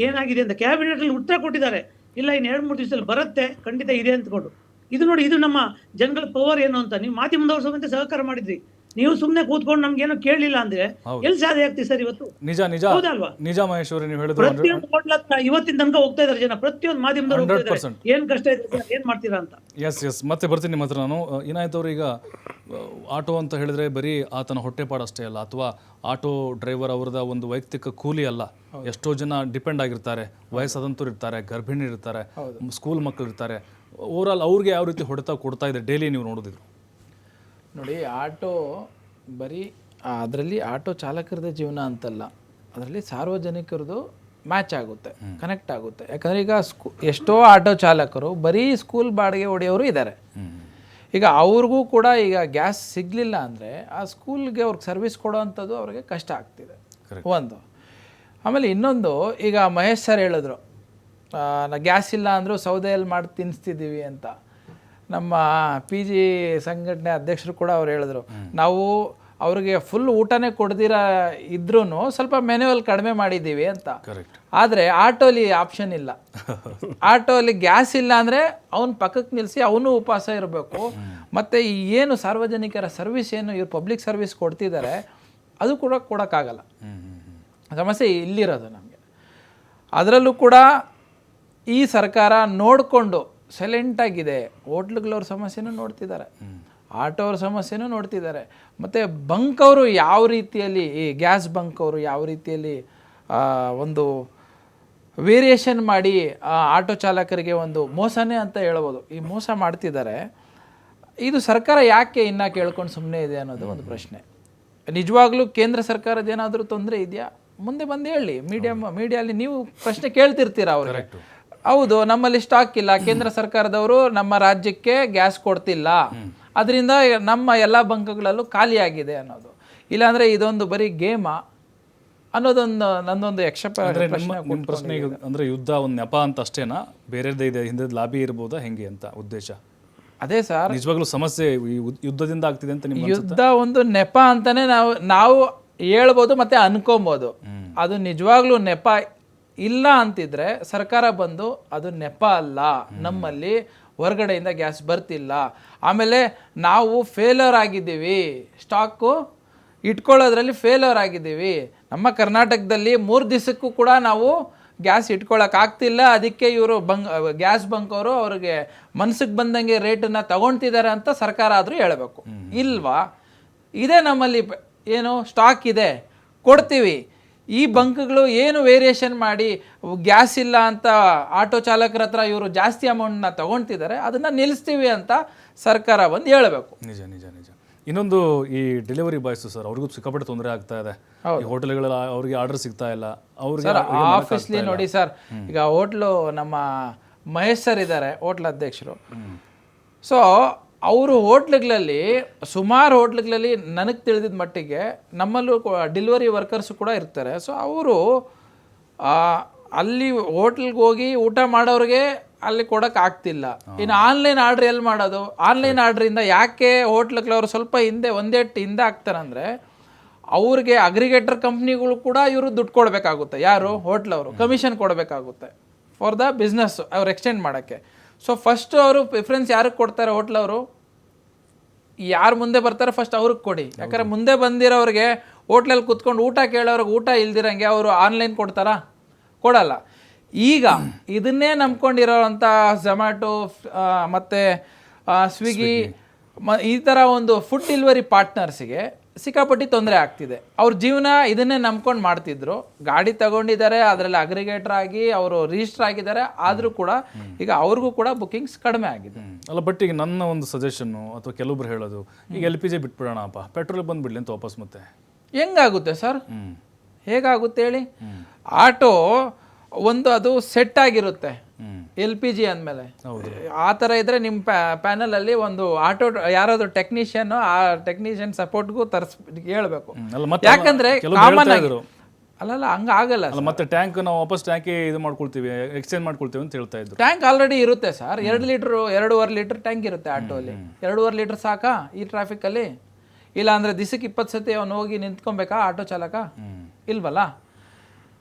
ಏನಾಗಿದೆ ಅಂತ ಕ್ಯಾಬಿನೆಟ್ ಅಲ್ಲಿ ಉತ್ತರ ಕೊಟ್ಟಿದ್ದಾರೆ. ಇಲ್ಲ ಇನ್ನು 2-3 ದಿವಸದಲ್ಲಿ ಬರುತ್ತೆ, ಖಂಡಿತ ಇದೆ ಅಂತಕೊಂಡು. ಇದು ನೋಡಿ, ಇದು ನಮ್ಮ ಜನಗಳ ಪವರ್ ಏನು ಅಂತ. ನೀವು ಮಾಧ್ಯಮದವ್ರ ಸಮೇತ ಸಹಕಾರ ಮಾಡಿದ್ರಿ. ನೀವು ಸುಮ್ನೆ ಕೂತ್ಕೊಂಡು ನಮ್ಗೇನೋ ಕೇಳಲಿಲ್ಲ ಅಂದ್ರೆ ಎಲ್ಲಿ ಸಾಧ್ಯ ಆಗ್ತೀವಿ ಸರ್ ಇವತ್ತು? ನಿಜ ನಿಜ ಹೌದಲ್ವಾ? ನಿಜ ಮಹೇಶ್ವರಿ, ನೀವು ಹೇಳಿದ್ರು ಪ್ರತಿಯೊಂದು ಹೋಟ್ಲ ಇವತ್ತಿನ ತನಕ ಹೋಗ್ತಾ ಇದಾರೆ ಜನ, ಪ್ರತಿಯೊಂದು ಮಾಧ್ಯಮದವ್ರು ಹೋಗ್ತಾ ಇದ್ದಾರೆ. ಏನ್ ಕಷ್ಟ ಇದೆ, ಏನ್ ಮಾಡ್ತೀರಾ ಅಂತ. ಎಸ್ ಮತ್ತೆ ಬರ್ತೀನಿ ನಿಮ್ಮ ಹತ್ರ ನಾನು. ಏನಾಯ್ತವ್ರು, ಈಗ ಆಟೋ ಅಂತ ಹೇಳಿದ್ರೆ ಬರೀ ಆತನ ಹೊಟ್ಟೆಪಾಡು ಅಷ್ಟೇ ಅಲ್ಲ, ಅಥವಾ ಆಟೋ ಡ್ರೈವರ್ ಅವರದ ಒಂದು ವೈಯಕ್ತಿಕ ಕೂಲಿ ಅಲ್ಲ. ಎಷ್ಟೋ ಜನ ಡಿಪೆಂಡ್ ಆಗಿರ್ತಾರೆ, ವಯಸ್ಸಾದಂಥವ್ರು ಇರ್ತಾರೆ, ಗರ್ಭಿಣಿ ಇರ್ತಾರೆ, ಸ್ಕೂಲ್ ಮಕ್ಕಳು ಇರ್ತಾರೆ. ಓವರಾಲ್ ಅವ್ರಿಗೆ ಯಾವ ರೀತಿ ಹೊಡೆತ ಕೊಡ್ತಾ ಇದೆ ಡೈಲಿ ನೀವು ನೋಡೋದಿದ್ರು? ನೋಡಿ, ಆಟೋ ಬರೀ ಅದರಲ್ಲಿ ಆಟೋ ಚಾಲಕರದೇ ಜೀವನ ಅಂತಲ್ಲ, ಅದರಲ್ಲಿ ಸಾರ್ವಜನಿಕರದು ಮ್ಯಾಚ್ ಆಗುತ್ತೆ, ಕನೆಕ್ಟ್ ಆಗುತ್ತೆ. ಯಾಕಂದರೆ ಈಗ ಎಷ್ಟೋ ಆಟೋ ಚಾಲಕರು ಬರೀ ಸ್ಕೂಲ್ ಬಾಡಿಗೆ ಹೊಡೆಯೋರು ಇದ್ದಾರೆ. ಈಗ ಅವ್ರಿಗೂ ಕೂಡ ಈಗ ಗ್ಯಾಸ್ ಸಿಗಲಿಲ್ಲ ಅಂದರೆ ಆ ಸ್ಕೂಲ್ಗೆ ಅವ್ರಿಗೆ ಸರ್ವಿಸ್ ಕೊಡೋ ಅಂಥದ್ದು ಅವ್ರಿಗೆ ಕಷ್ಟ ಆಗ್ತಿದೆ ಒಂದು. ಆಮೇಲೆ ಇನ್ನೊಂದು, ಈಗ ಮಹೇಶ್ ಸರ್ ಹೇಳಿದ್ರು ಗ್ಯಾಸ್ ಇಲ್ಲ ಅಂದರೂ ಸೌದೆಯಲ್ಲಿ ಮಾಡಿ ತಿನ್ನಿಸ್ತಿದ್ದೀವಿ ಅಂತ. ನಮ್ಮ PG ಸಂಘಟನೆ ಅಧ್ಯಕ್ಷರು ಕೂಡ ಅವ್ರು ಹೇಳಿದ್ರು, ನಾವು ಅವ್ರಿಗೆ ಫುಲ್ ಊಟನೇ ಕೊಡ್ದಿರ ಇದ್ರೂ ಸ್ವಲ್ಪ ಮೆನುವಲ್ಲಿ ಕಡಿಮೆ ಮಾಡಿದ್ದೀವಿ ಅಂತ. ಆದರೆ ಆಟೋಲಿ ಆಪ್ಷನ್ ಇಲ್ಲ. ಆಟೋಲಿ ಗ್ಯಾಸ್ ಇಲ್ಲ ಅಂದರೆ ಅವನ ಪಕ್ಕಕ್ಕೆ ನಿಲ್ಲಿಸಿ ಅವನು ಉಪವಾಸ ಇರಬೇಕು. ಮತ್ತು ಏನು ಸಾರ್ವಜನಿಕರ ಸರ್ವಿಸ್ ಏನು ಇವ್ರು ಪಬ್ಲಿಕ್ ಸರ್ವಿಸ್ ಕೊಡ್ತಿದ್ದಾರೆ ಅದು ಕೂಡ ಕೊಡೋಕ್ಕಾಗಲ್ಲ. ಸಮಸ್ಯೆ ಇಲ್ಲಿರೋದು ನಮಗೆ. ಅದರಲ್ಲೂ ಕೂಡ ಈ ಸರ್ಕಾರ ನೋಡಿಕೊಂಡು ಸೈಲೆಂಟಾಗಿದೆ. ಹೋಟ್ಲುಗಳವ್ರ ಸಮಸ್ಯೆನೂ ನೋಡ್ತಿದ್ದಾರೆ, ಆಟೋವ್ರ ಸಮಸ್ಯೆನೂ ನೋಡ್ತಿದ್ದಾರೆ. ಮತ್ತು ಬಂಕವರು ಯಾವ ರೀತಿಯಲ್ಲಿ, ಈ ಗ್ಯಾಸ್ ಬಂಕವರು ಯಾವ ರೀತಿಯಲ್ಲಿ ಒಂದು ವೇರಿಯೇಷನ್ ಮಾಡಿ ಆಟೋ ಚಾಲಕರಿಗೆ ಒಂದು ಮೋಸನೇ ಅಂತ ಹೇಳ್ಬೋದು, ಈ ಮೋಸ ಮಾಡ್ತಿದ್ದಾರೆ. ಇದು ಸರ್ಕಾರ ಯಾಕೆ ಇನ್ನೂ ಕೇಳ್ಕೊಂಡು ಸುಮ್ಮನೆ ಇದೆ ಅನ್ನೋದು ಒಂದು ಪ್ರಶ್ನೆ. ನಿಜವಾಗ್ಲೂ ಕೇಂದ್ರ ಸರ್ಕಾರದ ಏನಾದರೂ ತೊಂದರೆ ಇದೆಯಾ? ಮುಂದೆ ಬಂದು ಹೇಳಿ. ಮೀಡಿಯಲ್ಲಿ ನೀವು ಪ್ರಶ್ನೆ ಕೇಳ್ತಿರ್ತೀರ ಅವ್ರಿಗೆ. ಹೌದು, ನಮ್ಮಲ್ಲಿ ಸ್ಟಾಕ್ ಇಲ್ಲ, ಕೇಂದ್ರ ಸರ್ಕಾರದವರು ನಮ್ಮ ರಾಜ್ಯಕ್ಕೆ ಗ್ಯಾಸ್ ಕೊಡ್ತಿಲ್ಲ, ಅದರಿಂದ ನಮ್ಮ ಎಲ್ಲ ಬಂಕ್ಗಳಲ್ಲೂ ಖಾಲಿಯಾಗಿದೆ ಅನ್ನೋದು. ಇಲ್ಲಾಂದರೆ ಇದೊಂದು ಬರೀ ಗೇಮಾ ಅನ್ನೋದೊಂದು ನನ್ನೊಂದು ಪ್ರಶ್ನೆ. ಅಂದರೆ ಯುದ್ಧ ಒಂದು ನೆಪ ಅಂತ ಅಷ್ಟೇನಾ, ಬೇರೆದೇ ಇದೆ ಹಿಂದೆ ಲಾಬಿ ಇರ್ಬೋದಾ, ಹೆಂಗೆ ಅಂತ ಉದ್ದೇಶ? ಅದೇ ಸರ್, ನಿಜವಾಗ್ಲೂ ಸಮಸ್ಯೆ ಯುದ್ಧದಿಂದ ಆಗ್ತಿದೆ ಅಂತ ನಿಮ್ಗೆ ಯುದ್ಧ ಒಂದು ನೆಪ ಅಂತಾನೆ ನಾವು ಹೇಳ್ಬೋದು ಮತ್ತೆ ಅನ್ಕೊಬೋದು. ಅದು ನಿಜವಾಗ್ಲೂ ನೆಪ ಇಲ್ಲ ಅಂತಿದ್ರೆ ಸರ್ಕಾರ ಬಂದು ಅದು ನೆಪ ಅಲ್ಲ, ನಮ್ಮಲ್ಲಿ ಹೊರಗಡೆಯಿಂದ ಗ್ಯಾಸ್ ಬರ್ತಿಲ್ಲ, ಆಮೇಲೆ ನಾವು ಫೇಲ್ಯೂರ್ ಆಗಿದ್ದೀವಿ, ಸ್ಟಾಕು ಇಟ್ಕೊಳ್ಳೋದ್ರಲ್ಲಿ ಫೇಲ್ಯೂರ್ ಆಗಿದ್ದೀವಿ, ನಮ್ಮ ಕರ್ನಾಟಕದಲ್ಲಿ 3 ದಿವಸಕ್ಕೂ ಕೂಡ ನಾವು ಗ್ಯಾಸ್ ಇಟ್ಕೊಳಕ್ ಆಗ್ತಿಲ್ಲ, ಅದಕ್ಕೆ ಇವರು ಗ್ಯಾಸ್ ಬಂಕ್ ಅವರು ಅವ್ರಿಗೆ ಮನ್ಸಿಗೆ ಬಂದಂಗೆ ರೇಟನ್ನ ತಗೊಳ್ತಿದ್ದಾರೆ ಅಂತ ಸರ್ಕಾರ ಆದರೂ ಹೇಳಬೇಕು. ಇಲ್ವಾ, ಇದೇ ನಮ್ಮಲ್ಲಿ ಏನು ಸ್ಟಾಕ್ ಇದೆ ಕೊಡ್ತೀವಿ, ಈ ಬಂಕ್ಗಳು ಏನು ವೇರಿಯೇಷನ್ ಮಾಡಿ ಗ್ಯಾಸ್ ಇಲ್ಲ ಅಂತ ಆಟೋ ಚಾಲಕರ ಹತ್ರ ಇವರು ಜಾಸ್ತಿ ಅಮೌಂಟ್ನ ತಗೊಳ್ತಿದ್ದಾರೆ, ಅದನ್ನು ನಿಲ್ಲಿಸ್ತೀವಿ ಅಂತ ಸರ್ಕಾರ ಬಂದು ಹೇಳಬೇಕು. ನಿಜ ನಿಜ ನಿಜ. ಇನ್ನೊಂದು ಈ ಡೆಲಿವರಿ ಬಾಯ್ಸ್ ಸರ್, ಅವ್ರಿಗೂ ಸಿಕ್ಕಾಪಟ್ಟೆ ತೊಂದರೆ ಆಗ್ತಾ ಇದೆ. ಈ ಹೋಟೆಲ್ಗಳ ಅವ್ರಿಗೆ ಆರ್ಡರ್ ಸಿಗ್ತಾ ಇಲ್ಲ ಅವ್ರಿಗೆ. ಆಫೀಸ್ಲಿ ನೋಡಿ ಸರ್, ಈಗ ಹೋಟ್ಲು ನಮ್ಮ ಮಹೇಶ್ ಸರ್ ಇದ್ದಾರೆ ಹೋಟ್ಲ್ ಅಧ್ಯಕ್ಷರು. ಸೊ ಅವರು ಹೋಟ್ಲುಗಳಲ್ಲಿ ಸುಮಾರು ಹೋಟ್ಲುಗಳಲ್ಲಿ ನನಗೆ ತಿಳಿದಿದ್ದ ಮಟ್ಟಿಗೆ ನಮ್ಮಲ್ಲೂ ಡೆಲಿವರಿ ವರ್ಕರ್ಸು ಕೂಡ ಇರ್ತಾರೆ. ಸೊ ಅವರು ಅಲ್ಲಿ ಹೋಟ್ಲಿಗೆ ಹೋಗಿ ಊಟ ಮಾಡೋರಿಗೆ ಅಲ್ಲಿ ಕೊಡೋಕೆ ಆಗ್ತಿಲ್ಲ. ಇನ್ನು ಆನ್ಲೈನ್ ಆರ್ಡ್ರ್ ಎಲ್ಲಿ ಮಾಡೋದು? ಆನ್ಲೈನ್ ಆರ್ಡ್ರಿಂದ ಯಾಕೆ ಹೋಟ್ಲುಗಳವರು ಸ್ವಲ್ಪ ಒಂದೇ ಹಿಂದೆ ಆಗ್ತಾರಂದರೆ, ಅವ್ರಿಗೆ ಅಗ್ರಿಗೇಟರ್ ಕಂಪ್ನಿಗಳು ಕೂಡ ಇವರು ದುಡ್ಡು ಕೊಡಬೇಕಾಗುತ್ತೆ. ಯಾರು? ಹೋಟ್ಲವರು ಕಮಿಷನ್ ಕೊಡಬೇಕಾಗುತ್ತೆ ಫಾರ್ ದ ಬಿಸ್ನೆಸ್ ಅವ್ರು ಎಕ್ಸ್ಟೆಂಡ್ ಮಾಡೋಕ್ಕೆ. ಸೊ ಫಸ್ಟ್ ಅವರು ಪ್ರಿಫರೆನ್ಸ್ ಯಾರಿಗೆ ಕೊಡ್ತಾರೆ? ಹೋಟ್ಲವರು ಯಾರು ಮುಂದೆ ಬರ್ತಾರೆ ಫಸ್ಟ್ ಅವ್ರಿಗೆ ಕೊಡಿ. ಯಾಕಂದರೆ ಮುಂದೆ ಬಂದಿರೋರಿಗೆ ಹೋಟ್ಲಲ್ಲಿ ಕುತ್ಕೊಂಡು ಊಟ ಕೇಳೋರಿಗೆ ಊಟ ಇಲ್ದಿರಂಗೆ ಅವರು ಆನ್ಲೈನ್ ಕೊಡ್ತಾರಾ? ಕೊಡಲ್ಲ. ಈಗ ಇದನ್ನೇ ನಂಬ್ಕೊಂಡಿರೋವಂಥ ಝೊಮ್ಯಾಟೊ ಮತ್ತು ಸ್ವಿಗ್ಗಿ ಈ ಥರ ಒಂದು ಫುಡ್ ಡೆಲಿವರಿ ಪಾರ್ಟ್ನರ್ಸಿಗೆ ಸಿಕ್ಕಾಪಟ್ಟಿ ತೊಂದರೆ ಆಗ್ತಿದೆ. ಅವ್ರ ಜೀವನ ಇದನ್ನೇ ನಂಬ್ಕೊಂಡು ಮಾಡ್ತಿದ್ರು. ಗಾಡಿ ತಗೊಂಡಿದ್ದಾರೆ, ಅದರಲ್ಲಿ ಅಗ್ರಿಗೇಟರ್ ಆಗಿ ಅವರು ರಿಜಿಸ್ಟರ್ ಆಗಿದ್ದಾರೆ, ಆದರೂ ಕೂಡ ಈಗ ಅವ್ರಿಗೂ ಕೂಡ ಬುಕ್ಕಿಂಗ್ಸ್ ಕಡಿಮೆ ಆಗಿದೆ. ಅಲ್ಲ, ಬಟ್ ಈಗ ನನ್ನ ಒಂದು ಸಜೆಷನ್ನು ಅಥವಾ ಕೆಲವೊಬ್ರು ಹೇಳೋದು, ಈಗ LPG ಬಿಟ್ಬಿಡೋಣಪ್ಪ, ಪೆಟ್ರೋಲ್ ಬಂದುಬಿಡ್ಲಿ ಅಂತ ವಾಪಸ್ ಮತ್ತೆ ಹೆಂಗಾಗುತ್ತೆ ಸರ್? ಹೇಗಾಗುತ್ತೆ ಹೇಳಿ? ಆಟೋ ಒಂದು ಅದು ಸೆಟ್ ಆಗಿರುತ್ತೆ LPG ಅಂದಮೇಲೆ. ಆ ಥರ ಇದ್ರೆ ನಿಮ್ಮ ಪ್ಯಾನಲಲ್ಲಿ ಒಂದು ಆಟೋ ಯಾರಾದ್ರೂ ಟೆಕ್ನಿಷಿಯನ್, ಆ ಟೆಕ್ನಿಷಿಯನ್ ಸಪೋರ್ಟ್ಗೂ ಹೇಳ್ಬೇಕು. ಯಾಕಂದ್ರೆ ಕಾಮನ್ ಆಗಿ ಅಲ್ಲಲ್ಲ ಹಂಗ ಆಗಲ್ಲ. ಮತ್ತೆ ಟ್ಯಾಂಕ್ ನಾವು ವಾಪಸ್ ಟ್ಯಾಂಕಿ ಇದು ಮಾಡ್ಕೊಳ್ತೀವಿ, ಎಕ್ಸ್ಚೇಂಜ್ ಮಾಡ್ಕೊಳ್ತೀವಿ ಅಂತ ಹೇಳ್ತಾ ಇದ್ರು. ಟ್ಯಾಂಕ್ ಆಲ್ರೆಡಿ ಇರುತ್ತೆ ಸರ್, 2 ಲೀಟರ್ 2.5 ಲೀಟರ್ ಟ್ಯಾಂಕ್ ಇರುತ್ತೆ ಆಟೋಲ್ಲಿ. 2.5 ಲೀಟರ್ ಸಾಕಾ ಈ ಟ್ರಾಫಿಕಲ್ಲಿ? ಇಲ್ಲ ಅಂದರೆ ದಿಸಕ್ಕೆ 20 ಸತಿ ಅವನು ಹೋಗಿ ನಿಂತ್ಕೊಬೇಕಾ ಆಟೋ ಚಾಲಕ? ಇಲ್ವಲ್ಲ.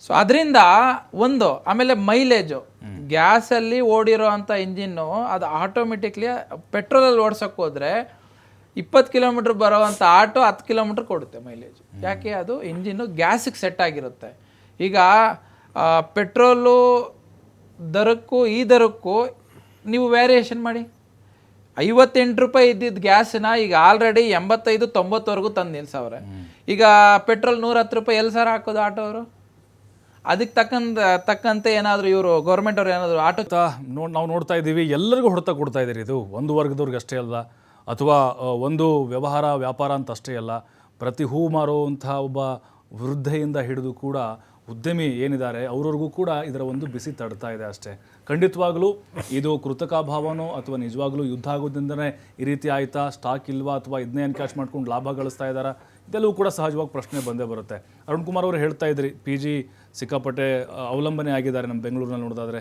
ಸೊ ಅದರಿಂದ ಒಂದು, ಆಮೇಲೆ ಮೈಲೇಜು, ಗ್ಯಾಸಲ್ಲಿ ಓಡಿರೋ ಅಂಥ ಇಂಜಿನ್ನು ಅದು ಆಟೋಮೆಟಿಕ್ಲಿ ಪೆಟ್ರೋಲಲ್ಲಿ ಓಡ್ಸೋಕ್ಕೆ ಹೋದರೆ 20 ಕಿಲೋಮೀಟ್ರ್ ಬರೋವಂಥ ಆಟೋ 10 ಕಿಲೋಮೀಟ್ರ್ ಕೊಡುತ್ತೆ ಮೈಲೇಜ್. ಯಾಕೆ? ಅದು ಇಂಜಿನ್ನು ಗ್ಯಾಸಿಗೆ ಸೆಟ್ ಆಗಿರುತ್ತೆ. ಈಗ ಪೆಟ್ರೋಲು ದರಕ್ಕೂ ಈ ದರಕ್ಕೂ ನೀವು ವೇರಿಯೇಷನ್ ಮಾಡಿ. 58 ರೂಪಾಯಿ ಇದ್ದಿದ್ದು ಗ್ಯಾಸನ್ನ ಈಗ ಆಲ್ರೆಡಿ 85-90ವರೆಗೂ ತಂದು ನಿಲ್ಸವ್ರೆ. ಈಗ ಪೆಟ್ರೋಲ್ 110 ರೂಪಾಯಿ ಎಲ್ಲಿ ಸರ್ ಹಾಕೋದು ಆಟೋ ಅವರು? ಅದಕ್ಕೆ ತಕ್ಕಂತೆ ಏನಾದರೂ ಇವರು ಗೌರ್ಮೆಂಟ್ ಅವ್ರು ಏನಾದರೂ ಆಟೋ ನಾವು ನೋಡ್ತಾ ಇದ್ದೀವಿ, ಎಲ್ಲರಿಗೂ ಹೊಡೆತ ಕೊಡ್ತಾ ಇದ್ದೀರಿ. ಇದು ಒಂದು ವರ್ಗದವ್ರಿಗೆ ಅಷ್ಟೇ ಅಲ್ಲ, ಅಥವಾ ಒಂದು ವ್ಯಾಪಾರ ಅಂತ ಅಷ್ಟೇ ಅಲ್ಲ, ಪ್ರತಿ ಹೂ ಮಾರುವಂತಹ ಒಬ್ಬ ವೃದ್ಧೆಯಿಂದ ಹಿಡಿದು ಕೂಡ ಉದ್ಯಮಿ ಏನಿದ್ದಾರೆ ಅವ್ರವ್ರಿಗೂ ಕೂಡ ಇದರ ಒಂದು ಬಿಸಿ ತಡ್ತಾ ಇದೆ ಅಷ್ಟೇ. ಖಂಡಿತವಾಗಲೂ ಇದು ಕೃತಕಾಭಾವನೋ ಅಥವಾ ನಿಜವಾಗ್ಲೂ ಯುದ್ಧ ಆಗೋದ್ರಿಂದನೇ ಈ ರೀತಿ ಆಯಿತಾ, ಸ್ಟಾಕ್ ಇಲ್ವಾ, ಅಥವಾ ಇದನ್ನೇ ಎನ್ಕ್ಯಾಶ್ ಮಾಡ್ಕೊಂಡು ಲಾಭ ಗಳಿಸ್ತಾ ಇದ್ದಾರಾ, ಇದೆಲ್ಲವೂ ಕೂಡ ಸಹಜವಾಗಿ ಪ್ರಶ್ನೆ ಬಂದೇ ಬರುತ್ತೆ. ಅರುಣ್ ಕುಮಾರ್ ಅವರು ಹೇಳ್ತಾ ಇದ್ರಿ, PG ಸಿಕ್ಕಾಪಟ್ಟೆ ಅವಲಂಬನೆ ಆಗಿದ್ದಾರೆ. ನಮ್ಮ ಬೆಂಗಳೂರಿನಲ್ಲಿ ನೋಡೋದಾದರೆ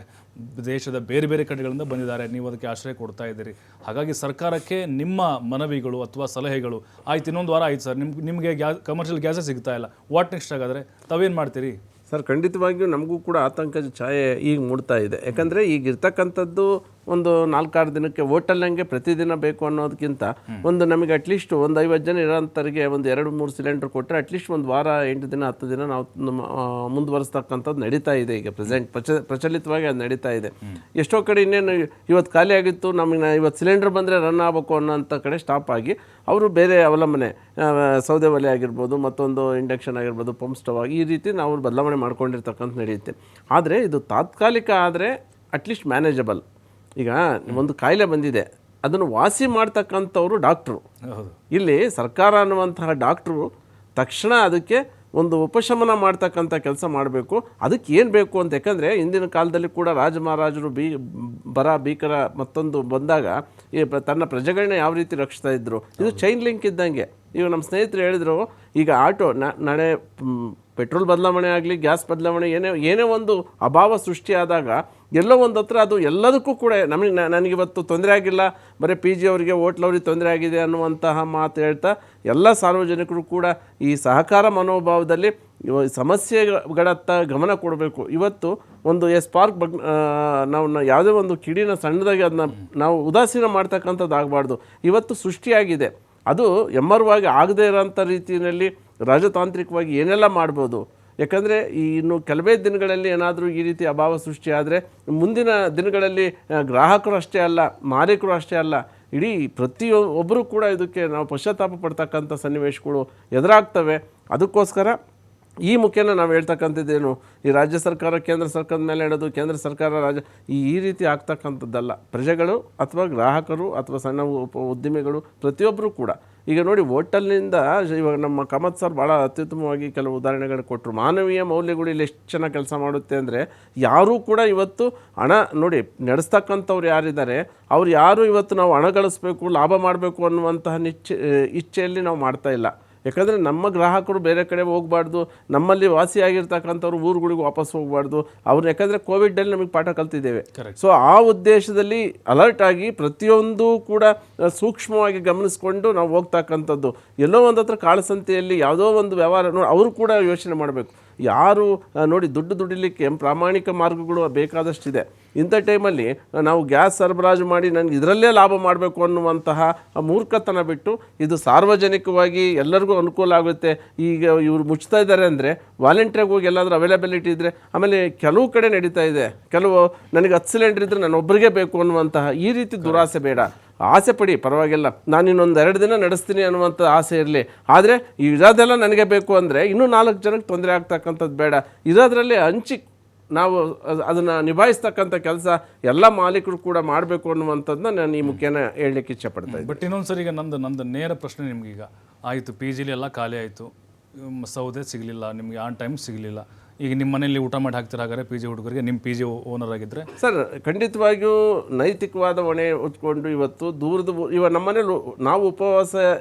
ದೇಶದ ಬೇರೆ ಬೇರೆ ಕಡೆಗಳಿಂದ ಬಂದಿದ್ದಾರೆ, ನೀವು ಅದಕ್ಕೆ ಆಶ್ರಯ ಕೊಡ್ತಾ ಇದ್ದೀರಿ. ಹಾಗಾಗಿ ಸರ್ಕಾರಕ್ಕೆ ನಿಮ್ಮ ಮನವಿಗಳು ಅಥವಾ ಸಲಹೆಗಳು, ಆಯ್ತು ಇನ್ನೊಂದು ವಾರ ಆಯ್ತು ಸರ್, ನಿಮಗೆ ಕಮರ್ಷಿಯಲ್ ಗ್ಯಾಸೇ ಸಿಗ್ತಾ ಇಲ್ಲ, ವಾಟ್ ನೆಕ್ಸ್ಟ್ ಹಾಗಾದರೆ ತಾವೇನು ಮಾಡ್ತೀರಿ? ಸರ್, ಖಂಡಿತವಾಗಿಯೂ ನಮಗೂ ಕೂಡ ಆತಂಕದ ಛಾಯೆ ಈಗ ಮೂಡ್ತಾ ಇದೆ. ಯಾಕಂದರೆ ಈಗ ಇರ್ತಕ್ಕಂಥದ್ದು ಒಂದು 4-6 ದಿನಕ್ಕೆ ಹೋಟೆಲ್ನಂಗೆ ಪ್ರತಿದಿನ ಬೇಕು ಅನ್ನೋದಕ್ಕಿಂತ ಒಂದು ನಮಗೆ ಅಟ್ಲೀಸ್ಟ್ ಒಂದು 50 ಜನ ಇರೋಂಥವ್ರಿಗೆ ಒಂದು 2-3 ಸಿಲಿಂಡರ್ ಕೊಟ್ಟರೆ ಅಟ್ಲೀಸ್ಟ್ ಒಂದು ವಾರ 8 ದಿನ 10 ದಿನ ನಾವು ಮುಂದುವರಿಸ್ತಕ್ಕಂಥದ್ದು ನಡೀತಾ ಇದೆ. ಈಗ ಪ್ರಚಲಿತವಾಗಿ ಅದು ನಡೀತಾ ಇದೆ. ಎಷ್ಟೋ ಕಡೆ ಇನ್ನೇನು ಇವತ್ತು ಖಾಲಿ ಆಗಿತ್ತು, ನಮಗೆ ಇವತ್ತು ಸಿಲಿಂಡರ್ ಬಂದರೆ ರನ್ ಆಗಬೇಕು ಅನ್ನೋಂಥ ಕಡೆ ಸ್ಟಾಪ್ ಆಗಿ ಅವರು ಬೇರೆ ಅವಲಂಬನೆ, ಸೌದೆ ಒಲೆ ಆಗಿರ್ಬೋದು, ಮತ್ತೊಂದು ಇಂಡಕ್ಷನ್ ಆಗಿರ್ಬೋದು, ಪಂಪ್ ಸ್ಟವ್ ಆಗಿ ಈ ರೀತಿ ನಾವು ಬದಲಾವಣೆ ಮಾಡ್ಕೊಂಡಿರ್ತಕ್ಕಂಥ ನಡೆಯುತ್ತೆ. ಆದರೆ ಇದು ತಾತ್ಕಾಲಿಕ ಆದರೆ ಅಟ್ಲೀಸ್ಟ್ ಮ್ಯಾನೇಜಬಲ್. ಈಗ ಒಂದು ಕಾಯಿಲೆ ಬಂದಿದೆ, ಅದನ್ನು ವಾಸಿ ಮಾಡ್ತಕ್ಕಂಥವ್ರು ಡಾಕ್ಟ್ರು. ಇಲ್ಲಿ ಸರ್ಕಾರ ಅನ್ನುವಂತಹ ಡಾಕ್ಟ್ರು ತಕ್ಷಣ ಅದಕ್ಕೆ ಒಂದು ಉಪಶಮನ ಮಾಡ್ತಕ್ಕಂಥ ಕೆಲಸ ಮಾಡಬೇಕು. ಅದಕ್ಕೆ ಏನು ಬೇಕು ಅಂತ, ಯಾಕಂದರೆ ಇಂದಿನ ಕಾಲದಲ್ಲಿ ಕೂಡ ರಾಜ ಮಹಾರಾಜರು ಬರ ಭೀಕರ ಮತ್ತೊಂದು ಬಂದಾಗ ಈ ತನ್ನ ಪ್ರಜೆಗಳನ್ನ ಯಾವ ರೀತಿ ರಕ್ಷಿಸ್ತಾ ಇದ್ರು, ಇದು ಚೈನ್ ಲಿಂಕ್ ಇದ್ದಂಗೆ. ಈಗ ನಮ್ಮ ಸ್ನೇಹಿತರು ಹೇಳಿದರು, ಈಗ ಆಟೋ ನಾಳೆ ಪೆಟ್ರೋಲ್ ಬದಲಾವಣೆ ಆಗಲಿ, ಗ್ಯಾಸ್ ಬದಲಾವಣೆ ಏನೇ ಒಂದು ಅಭಾವ ಸೃಷ್ಟಿಯಾದಾಗ ಎಲ್ಲೋ ಒಂದು ಹತ್ರ ಅದು ಎಲ್ಲದಕ್ಕೂ ಕೂಡ ನನಗಿವತ್ತು ತೊಂದರೆ ಆಗಿಲ್ಲ, ಬರೀ PG ಅವರಿಗೆ ಹೋಟ್ಲವ್ರಿಗೆ ತೊಂದರೆ ಆಗಿದೆ ಅನ್ನುವಂತಹ ಮಾತು ಹೇಳ್ತಾ ಎಲ್ಲ ಸಾರ್ವಜನಿಕರು ಕೂಡ ಈ ಸಹಕಾರ ಮನೋಭಾವದಲ್ಲಿ ಸಮಸ್ಯೆಗಳತ್ತ ಗಮನ ಕೊಡಬೇಕು. ಇವತ್ತು ಒಂದು ಸ್ಪಾರ್ಕ್ ನಾವು ಯಾವುದೇ ಒಂದು ಕಿಡಿನ ಸಣ್ಣದಾಗಿ ಅದನ್ನ ನಾವು ಉದಾಸೀನ ಮಾಡ್ತಕ್ಕಂಥದ್ದು ಆಗಬಾರ್ದು. ಇವತ್ತು ಸೃಷ್ಟಿಯಾಗಿದೆ, ಅದು ಎಮ್ಮರವಾಗಿ ಆಗದೇ ಇರೋಂಥ ರೀತಿಯಲ್ಲಿ ರಾಜತಾಂತ್ರಿಕವಾಗಿ ಏನೆಲ್ಲ ಮಾಡ್ಬೋದು. ಯಾಕಂದರೆ ಈ ಇನ್ನು ಕೆಲವೇ ದಿನಗಳಲ್ಲಿ ಏನಾದರೂ ಈ ರೀತಿ ಅಭಾವ ಸೃಷ್ಟಿ ಆದರೆ ಮುಂದಿನ ದಿನಗಳಲ್ಲಿ ಗ್ರಾಹಕರು ಅಷ್ಟೇ ಅಲ್ಲ, ಮಾಲೀಕರು ಅಷ್ಟೇ ಅಲ್ಲ, ಇಡೀ ಪ್ರತಿಯೊಬ್ಬರು ಕೂಡ ಇದಕ್ಕೆ ನಾವು ಪಶ್ಚಾತ್ತಾಪ ಪಡ್ತಕ್ಕಂಥ ಸನ್ನಿವೇಶಗಳು ಎದುರಾಗ್ತವೆ. ಅದಕ್ಕೋಸ್ಕರ ಈ ಮುಖೇನ ನಾವು ಹೇಳ್ತಕ್ಕಂಥದ್ದೇನು, ಈ ರಾಜ್ಯ ಸರ್ಕಾರ ಕೇಂದ್ರ ಸರ್ಕಾರದ ಮೇಲೆ ಇಡೋದು, ಕೇಂದ್ರ ಸರ್ಕಾರ ರಾಜ್ಯ ಈ ರೀತಿ ಆಗ್ತಕ್ಕಂಥದ್ದಲ್ಲ. ಪ್ರಜೆಗಳು ಅಥವಾ ಗ್ರಾಹಕರು ಅಥವಾ ಸಣ್ಣ ಉದ್ಯಮಿಗಳು ಪ್ರತಿಯೊಬ್ಬರು ಕೂಡ ಈಗ ನೋಡಿ, ಹೋಟೆಲ್ನಿಂದ ಇವಾಗ ನಮ್ಮ ಕಾಮತ್ ಸರ್ ಭಾಳ ಅತ್ಯುತ್ತಮವಾಗಿ ಕೆಲವು ಉದಾಹರಣೆಗಳು ಕೊಟ್ಟರು. ಮಾನವೀಯ ಮೌಲ್ಯಗಳು ಇಲ್ಲಿ ಎಷ್ಟು ಚೆನ್ನಾಗಿ ಕೆಲಸ ಮಾಡುತ್ತೆ ಅಂದರೆ, ಯಾರೂ ಕೂಡ ಇವತ್ತು ಹಣ ನೋಡಿ ನಡೆಸ್ತಕ್ಕಂಥವ್ರು ಯಾರಿದ್ದಾರೆ ಅವ್ರು ಯಾರು ಇವತ್ತು ನಾವು ಹಣ ಗಳಿಸ್ಬೇಕು, ಲಾಭ ಮಾಡಬೇಕು ಅನ್ನುವಂತಹ ಇಚ್ಛೆಯಲ್ಲಿ ನಾವು ಮಾಡ್ತಾ ಇಲ್ಲ. ಯಾಕಂದರೆ ನಮ್ಮ ಗ್ರಾಹಕರು ಬೇರೆ ಕಡೆ ಹೋಗಬಾರ್ದು, ನಮ್ಮಲ್ಲಿ ವಾಸಿಯಾಗಿರ್ತಕ್ಕಂಥವ್ರು ಊರುಗಳಿಗೆ ವಾಪಸ್ ಹೋಗಬಾರ್ದು. ಅವ್ರು ಯಾಕಂದರೆ ಕೋವಿಡಲ್ಲಿ ನಮಗೆ ಪಾಠ ಕಲ್ತಿದ್ದೇವೆ. ಸೊ ಆ ಉದ್ದೇಶದಲ್ಲಿ ಅಲರ್ಟ್ ಆಗಿ ಪ್ರತಿಯೊಂದು ಕೂಡ ಸೂಕ್ಷ್ಮವಾಗಿ ಗಮನಿಸ್ಕೊಂಡು ನಾವು ಹೋಗ್ತಕ್ಕಂಥದ್ದು. ಎಲ್ಲೋ ಒಂದು ಹತ್ರ ಕಾಳಸಂತೆಯಲ್ಲಿ ಯಾವುದೋ ಒಂದು ವ್ಯವಹಾರ ನೋಡಿ ಅವರು ಕೂಡ ಯೋಚನೆ ಮಾಡಬೇಕು. ಯಾರು ನೋಡಿ ದುಡ್ಡು ದುಡಿಲಿಕ್ಕೆ ಪ್ರಾಮಾಣಿಕ ಮಾರ್ಗಗಳು ಬೇಕಾದಷ್ಟಿದೆ. ಇಂಥ ಟೈಮಲ್ಲಿ ನಾವು ಗ್ಯಾಸ್ ಸರಬರಾಜು ಮಾಡಿ ನನಗೆ ಇದರಲ್ಲೇ ಲಾಭ ಮಾಡಬೇಕು ಅನ್ನುವಂತಹ ಮೂರ್ಖತನ ಬಿಟ್ಟು ಇದು ಸಾರ್ವಜನಿಕವಾಗಿ ಎಲ್ಲರಿಗೂ ಅನುಕೂಲ ಆಗುತ್ತೆ. ಈಗ ಇವರು ಮುಚ್ತಾ ಇದ್ದಾರೆ ಅಂದರೆ ವಾಲಂಟ್ರಿಯಾಗಿ ಹೋಗಿ ಎಲ್ಲಾದರೂ ಅವೈಲಬಿಲಿಟಿ ಇದ್ದರೆ, ಆಮೇಲೆ ಕೆಲವು ಕಡೆ ನಡೀತಾ ಇದೆ, ಕೆಲವು ನನಗೆ 10 ಸಿಲಿಂಡರ್ ಇದ್ದರೆ ನಾನು ಒಬ್ಬರಿಗೆ ಬೇಕು ಅನ್ನುವಂತಹ ಈ ರೀತಿ ದುರಾಸೆ ಬೇಡ. ಆಸೆ ಪಡಿ, ಪರವಾಗಿಲ್ಲ, ನಾನು ಇನ್ನೊಂದು 2 ದಿನ ನಡೆಸ್ತೀನಿ ಅನ್ನುವಂಥ ಆಸೆ ಇರಲಿ. ಆದರೆ ಇರೋದೆಲ್ಲ ನನಗೆ ಬೇಕು ಅಂದರೆ ಇನ್ನೂ 4 ಜನಕ್ಕೆ ತೊಂದರೆ ಆಗ್ತಕ್ಕಂಥದ್ದು ಬೇಡ. ಇರೋದ್ರಲ್ಲಿ ಹಂಚಿ ನಾವು ಅದನ್ನು ನಿಭಾಯಿಸ್ತಕ್ಕಂಥ ಕೆಲಸ ಎಲ್ಲ ಮಾಲೀಕರು ಕೂಡ ಮಾಡಬೇಕು ಅನ್ನುವಂಥದ್ದನ್ನ ನಾನು ಈ ಮುಖ್ಯನ ಹೇಳಲಿಕ್ಕೆ ಇಚ್ಛೆಪಡ್ತಾ ಇದ್ದೀನಿ. ಬಟ್ ಇನ್ನೊಂದು ಸರಿ ಈಗ ನಂದು ನೇರ ಪ್ರಶ್ನೆ ನಿಮಗೀಗ ಆಯಿತು, ಪಿ ಜಿಲಿ ಎಲ್ಲ ಖಾಲಿ ಆಯಿತು, ಸೌದೆ ಸಿಗಲಿಲ್ಲ ನಿಮಗೆ, ಆನ್ ಟೈಮ್ ಸಿಗಲಿಲ್ಲ. ಈಗ ನಿಮ್ಮ ಮನೆಯಲ್ಲಿ ಊಟ ಮಾಡಿ ಹಾಕ್ತೀರ ಹಾಗಾದ್ರೆ ಪಿ ಜಿ ಹುಡುಗರಿಗೆ, ನಿಮ್ಮ ಪಿ ಜಿ ಓನರ್ ಆಗಿದ್ದರೆ? ಸರ್, ಖಂಡಿತವಾಗಿಯೂ ನೈತಿಕವಾದ ಹೊಣೆ ಹೊತ್ಕೊಂಡು ಇವತ್ತು ಇವಾಗ ನಮ್ಮ ಮನೇಲಿ ನಾವು ಉಪವಾಸ